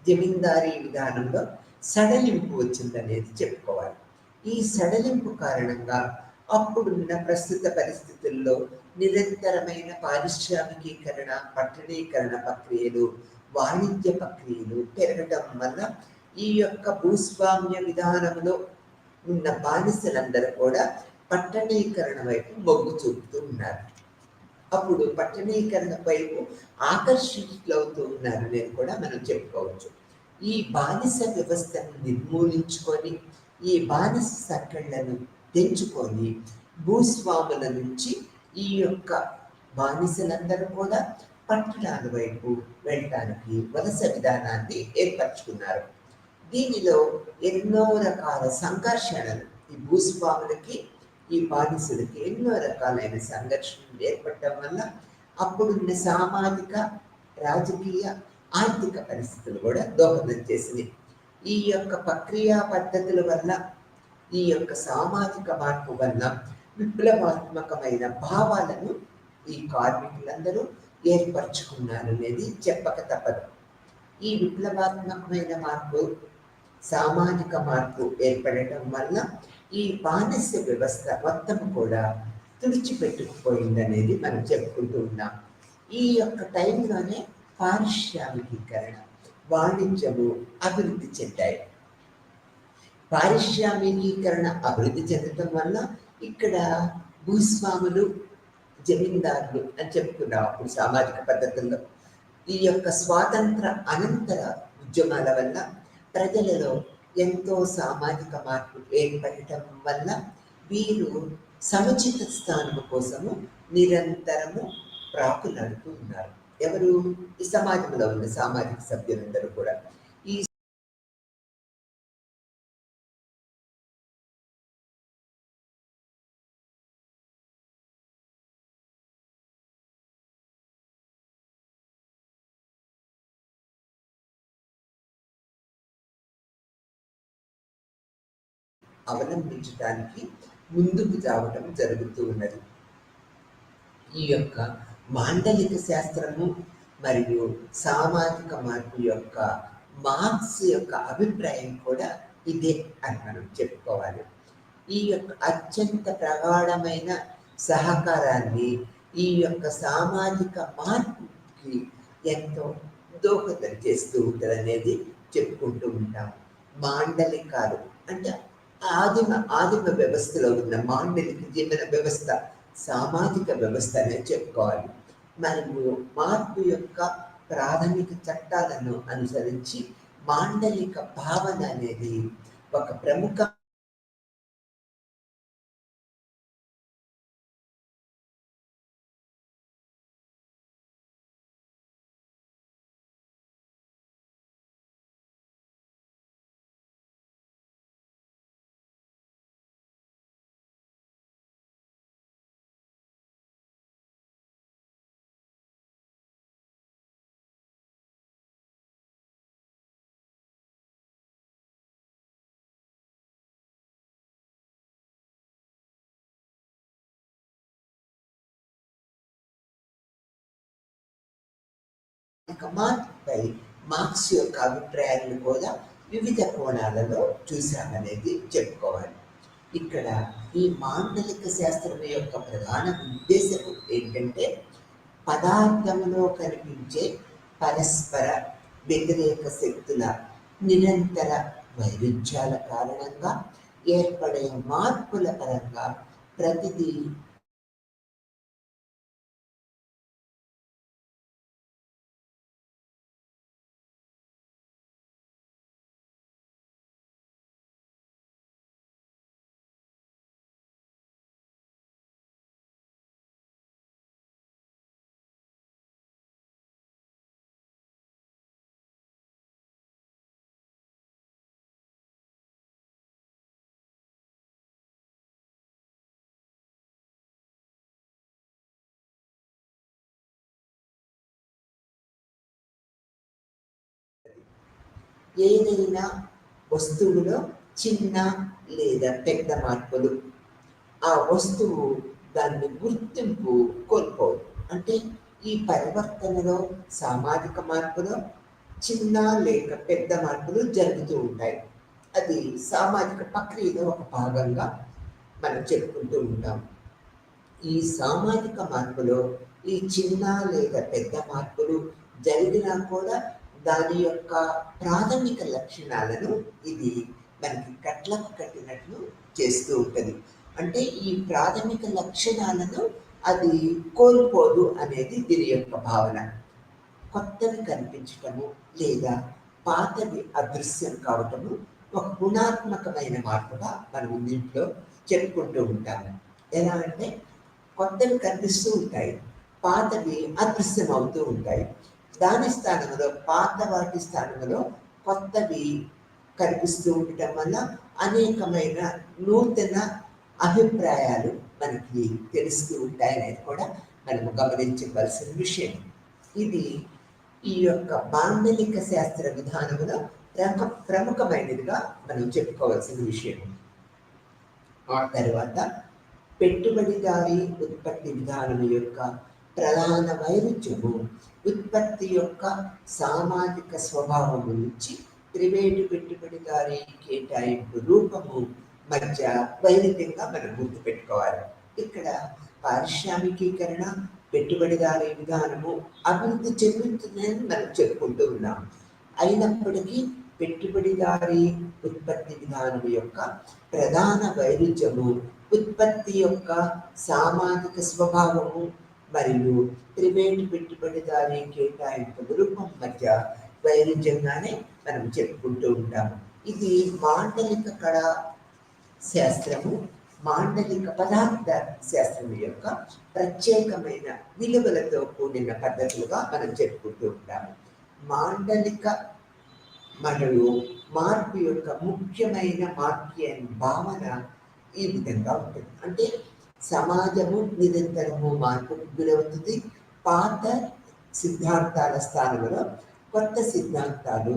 జమీందారీ విధానంలో సడలింపు వచ్చిందనేది చెప్పుకోవాలి. ఈ సడలింపు కారణంగా అప్పుడున్న ప్రస్తుత పరిస్థితుల్లో నిరంతరమైన పారిశ్రామికీకరణ, పట్టణీకరణ ప్రక్రియలు, వాణిజ్య ప్రక్రియలు పెరగటం వల్ల ఈ యొక్క భూస్వామ్య విధానంలో ఉన్న బానిసలందరూ కూడా పట్టణీకరణ వైపు మొగ్గు చూపుతూ ఉన్నారు. అప్పుడు పట్టణీకరణ వైపు ఆకర్షితులవుతూ ఉన్నారు అనేది కూడా మనం చెప్పుకోవచ్చు. ఈ బానిస వ్యవస్థను నిర్మూలించుకొని, ఈ బానిస సంఖ్యలను తెంచుకొని భూస్వాముల నుంచి ఈ యొక్క బానిసలందరూ కూడా పట్టణాల వైపు వెళ్ళటానికి వలస విధానాన్ని ఏర్పరచుకున్నారు. దీనిలో ఎన్నో రకాల సంఘర్షణలు ఈ భూస్వాములకి, ఈ బానిసలకి ఎన్నో రకాలైన సంఘర్షణలు ఏర్పడటం వల్ల అప్పుడున్న సామాజిక, రాజకీయ, ఆర్థిక పరిస్థితులు కూడా దోహదం చేసినాయి. ఈ యొక్క ప్రక్రియా పద్ధతుల వల్ల, ఈ యొక్క సామాజిక మార్పు వల్ల విప్లవాత్మకమైన భావాలను ఈ కార్మికులందరూ ఏర్పరచుకున్నారు అనేది చెప్పక తప్పదు. ఈ విప్లవాత్మకమైన మార్పు, సామాజిక మార్పు ఏర్పడటం వల్ల ఈ బానిస వ్యవస్థ మొత్తం కూడా తుడిచిపెట్టుకుపోయిందనేది మనం చెప్పుకుంటూ ఉన్నాం. ఈ యొక్క టైంలోనే పారిశ్రామికీకరణ, వాణిజ్యము అభివృద్ధి చెందాయి. పారిశ్రామికీకరణ అభివృద్ధి చెందటం వల్ల ఇక్కడ భూస్వాములు, జమీందారులు అని చెప్పుకున్నాం అప్పుడు సామాజిక పద్ధతుల్లో. ఈ యొక్క స్వాతంత్ర అనంతర ఉద్యమాల వల్ల ప్రజలలో ఎంతో సామాజిక మార్పు ఏర్పడటం వల్ల వీరు సముచిత స్థానం కోసము నిరంతరము ప్రాకులాడుతూ ఉన్నారు. ఎవరు? ఈ సమాజంలో ఉన్న సామాజిక సభ్యులందరూ కూడా. ఈ అవలంబించడానికి ముందుకు రావటం జరుగుతూ ఉన్నది. ఈ యొక్క మాండలిక శాస్త్రము మరియు సామాజిక మార్పు యొక్క మార్క్స్ యొక్క అభిప్రాయం కూడా ఇదే అని మనం చెప్పుకోవాలి. ఈ ఈ యొక్క అత్యంత ప్రగాఢమైన సహకారాన్ని ఈ యొక్క సామాజిక మార్పుకి ఎంతో దోహదం చేస్తూ ఉంటుందనేది చెప్పుకుంటూ ఉంటాం. మాండలికాలు అంటే ఆదిమ వ్యవస్థలో ఉన్న మాండలిక జీవన వ్యవస్థ సామాజిక వ్యవస్థ అనేది చెప్పుకోవాలి. మరియు మార్పు యొక్క ప్రాథమిక చట్టాలను అనుసరించి మాండలిక భావన అనేది ఒక ప్రముఖ మార్పుపై మార్క్స్ యొక్క అభిప్రాయాలను కూడా వివిధ కోణాలలో చూశామనేది చెప్పుకోవాలి. ఇక్కడ ఈ మాండలిక శాస్త్రం యొక్క ప్రధాన ఉద్దేశం ఏంటంటే పదార్థంలో కనిపించే పరస్పర వ్యతిరేక శక్తుల నిరంతర వైరుధ్యాల కారణంగా ఏర్పడే మార్పుల పరంగా ప్రతిదీ ఏదైనా వస్తువులో చిన్న లేదా పెద్ద మార్పులు ఆ వస్తువు దాన్ని గుర్తింపు కోల్పోదు. అంటే ఈ పరివర్తనలో సామాజిక మార్పులో చిన్న లేక పెద్ద మార్పులు జరుగుతూ ఉంటాయి. అది సామాజిక ప్రక్రియలో ఒక భాగంగా మనం చెప్పుకుంటూ ఉంటాం. ఈ సామాజిక మార్పులో ఈ చిన్న లేదా పెద్ద మార్పులు జరిగినా కూడా దాని యొక్క ప్రాథమిక లక్షణాలను ఇది మనకి కట్లకు కట్టినట్లు చేస్తూ ఉంటుంది. అంటే ఈ ప్రాథమిక లక్షణాలను అది కోల్పోదు అనేది దీని యొక్క భావన. కొత్తవి కనిపించటము లేదా పాతవి అదృశ్యం కావటము ఒక గుణాత్మకమైన మార్పుగా మనం దీంట్లో చెప్పుకుంటూ ఉంటాము. ఎలా అంటే కొత్తవి కనిపిస్తూ ఉంటాయి, పాతవి అదృశ్యం అవుతూ ఉంటాయి. దాని స్థానంలో పాత వాటి స్థానంలో కొత్తవి కనిపిస్తూ ఉండటం వల్ల అనేకమైన నూతన అభిప్రాయాలు మనకి తెలుస్తూ ఉంటాయనేది కూడా మనము గమనించవలసిన విషయం. ఇది ఈ యొక్క మాండలిక శాస్త్ర విధానంలో ప్రముఖమైనదిగా మనం చెప్పుకోవాల్సిన విషయం. ఆ తర్వాత పెట్టుబడిదారీ ఉత్పత్తి విధానం యొక్క ప్రధాన వైరుధ్యము ఉత్పత్తి యొక్క సామాజిక స్వభావం నుంచి ప్రైవేటు పెట్టుబడిదారీ కేటాయింపు రూపము మధ్య వైరుధ్యంగా మనం గుర్తుపెట్టుకోవాలి. ఇక్కడ పారిశ్రామికీకరణ పెట్టుబడిదారీ విధానము అభివృద్ధి చెందుతుందని మనం చెప్పుకుంటూ ఉన్నాం. అయినప్పటికీ పెట్టుబడిదారీ ఉత్పత్తి విధానం యొక్క ప్రధాన వైరుధ్యము ఉత్పత్తి యొక్క సామాజిక స్వభావము మరియు ప్రైవేటు పెట్టుబడిదారీ కేటాయింపు రూపం మధ్య వైరుధ్యంగానే మనం చెప్పుకుంటూ ఉంటాము. ఇది మాండలిక కళా శాస్త్రము, మాండలిక పదార్థ శాస్త్రం యొక్క ప్రత్యేకమైన విలువలతో కూడిన పద్ధతులుగా మనం చెప్పుకుంటూ ఉంటాము. మాండలిక మరియు మార్పు యొక్క ముఖ్యమైన మార్పియన్ భావన ఈ విధంగా ఉంటుంది. అంటే సమాజము నిరంతరము మార్పుకు గురవుతుంది. పాత సిద్ధాంతాల స్థానంలో కొత్త సిద్ధాంతాలు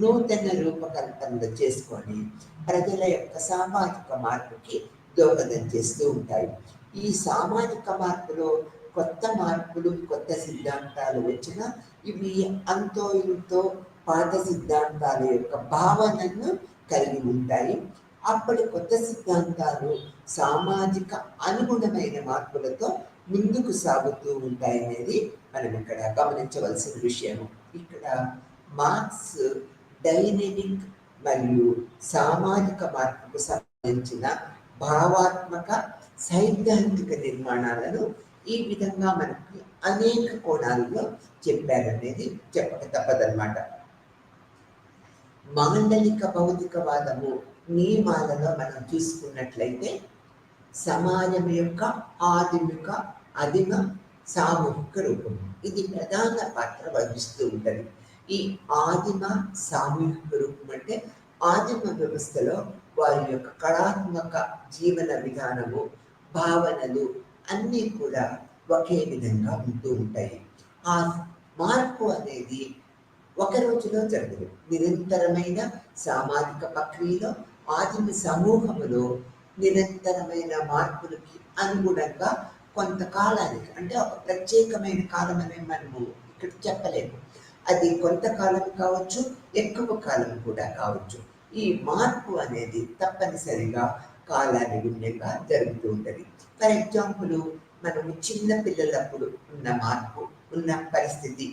నూతన రూపకల్పనలు చేసుకొని ప్రజల యొక్క సామాజిక మార్పుకి దోహదం చేస్తూ ఉంటాయి. ఈ సామాజిక మార్పులో కొత్త మార్పులు, కొత్త సిద్ధాంతాలు వచ్చినా ఇవి అంతో ఇంతో పాత సిద్ధాంతాల యొక్క భావనను కలిగి ఉంటాయి. అప్పటి కొత్త సిద్ధాంతాలు సామాజిక అనుగుణమైన మార్పులతో ముందుకు సాగుతూ ఉంటాయనేది మనం ఇక్కడ గమనించవలసిన విషయము. ఇక్కడ మార్క్స్ డైనమిక్ మరియు సామాజిక మార్పుకు సంబంధించిన భావాత్మక సైద్ధాంతిక నిర్మాణాలను ఈ విధంగా మనకి అనేక కోణాలలో చెప్పారనేది చెప్పక తప్పదన్నమాట. మాండలిక భౌతికవాదము నియమాలలో మనం చూసుకున్నట్లయితే సమాజం యొక్క ఆదిమ సామూహిక రూపం ఇది ప్రధాన పాత్ర వహిస్తూ ఉంటుంది. ఈ ఆదిమ సామూహిక రూపం అంటే ఆదిమ వ్యవస్థలో వారి యొక్క కళాత్మక జీవన విధానము, భావనలు అన్నీ కూడా ఒకే విధంగా ఉంటూ ఉంటాయి. ఆ మార్పు అనేది ఒక రోజులో జరగదు. నిరంతరమైన సామాజిక ప్రక్రియలో ఆదిమ సమూహములో నిరంతరమైన మార్పులకి అనుగుణంగా కొంతకాలానికి, అంటే ఒక ప్రత్యేకమైన కాలం అనే మనము ఇక్కడ చెప్పలేము. అది కొంతకాలం కావచ్చు, ఎక్కువ కాలం కూడా కావచ్చు. ఈ మార్పు అనేది తప్పనిసరిగా కాలానుగుణ్యంగా జరుగుతూ ఉంటుంది. ఫర్ ఎగ్జాంపుల్, మనము చిన్న పిల్లలప్పుడు ఉన్న మార్పు, ఉన్న పరిస్థితి,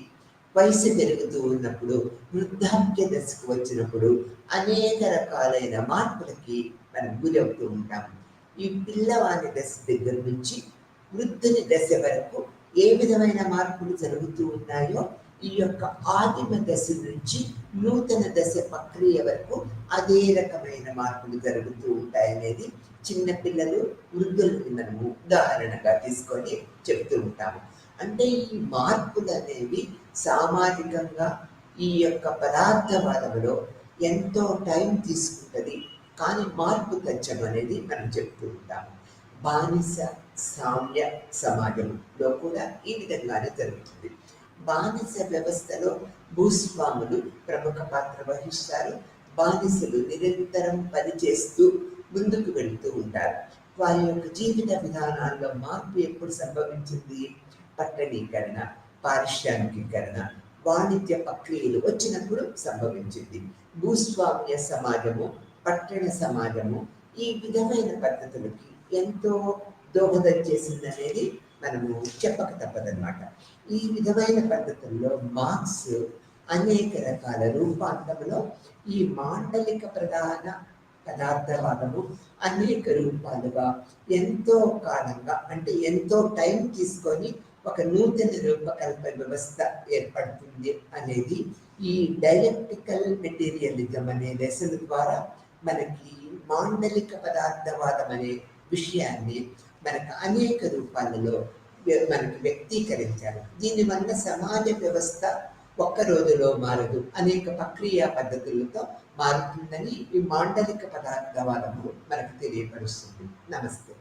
వయసు పెరుగుతూ ఉన్నప్పుడు, వృద్ధాప్య దశకు వచ్చినప్పుడు అనేక రకాలైన మార్పులకి మనం గురవుతూ ఉంటాం. ఈ పిల్లవాని దశ దగ్గర నుంచి వృద్ధుని దశ వరకు ఏ విధమైన మార్పులు జరుగుతూ ఉన్నాయో, ఈ యొక్క ఆదిమ దశ నుంచి నూతన దశ ప్రక్రియ వరకు అదే రకమైన మార్పులు జరుగుతూ ఉంటాయనేది చిన్నపిల్లలు, వృద్ధులని మనము ఉదాహరణగా తీసుకొని చెప్తూ ఉంటాము. అంటే ఈ మార్పులు అనేవి సామాజికంగా ఈ యొక్క పదార్థవాదంలో ఎంతో టైం తీసుకుంటుంది, కానీ మార్పు తథ్యం అనేది మనం చెప్తూ ఉంటాము. బానిస సామ్య సమాజంలో కూడా ఈ విధంగానే జరుగుతుంది. బానిస వ్యవస్థలో భూస్వాములు ప్రముఖ పాత్ర వహిస్తారు. బానిసలు నిరంతరం పనిచేస్తూ ముందుకు వెళుతూ ఉంటారు. వారి యొక్క జీవిత విధానాల్లో మార్పు ఎప్పుడు సంభవించింది? పట్టణీకరణ, పారిశ్రామికీకరణ, వాణిజ్య ప్రక్రియలు వచ్చినప్పుడు సంభవించింది. భూస్వామ్య సమాజము, పట్టణ సమాజము ఈ విధమైన పద్ధతులకి ఎంతో దోహదం చేసిందనేది మనము చెప్పక తప్పదన్నమాట. ఈ విధమైన పద్ధతుల్లో మార్క్స్ అనేక రకాల రూపాంతంలో ఈ మాండలిక ప్రధాన పదార్థవాదము అనేక రూపాలుగా ఎంతో కాలంగా, అంటే ఎంతో టైం తీసుకొని ఒక నూతన రూపకల్పన వ్యవస్థ ఏర్పడుతుంది అనేది ఈ డైలెక్టికల్ మెటీరియలిజం అనే దశల ద్వారా మనకి మాండలిక పదార్థవాదం అనే విషయాన్ని మనకు అనేక రూపాలలో మనకి వ్యక్తీకరించారు. దీనివల్ల సమాజ వ్యవస్థ ఒక్క రోజులో మారదు, అనేక ప్రక్రియా పద్ధతులతో మారుతుందని ఈ మాండలిక పదార్థవాదము మనకు తెలియపరుస్తుంది. నమస్తే.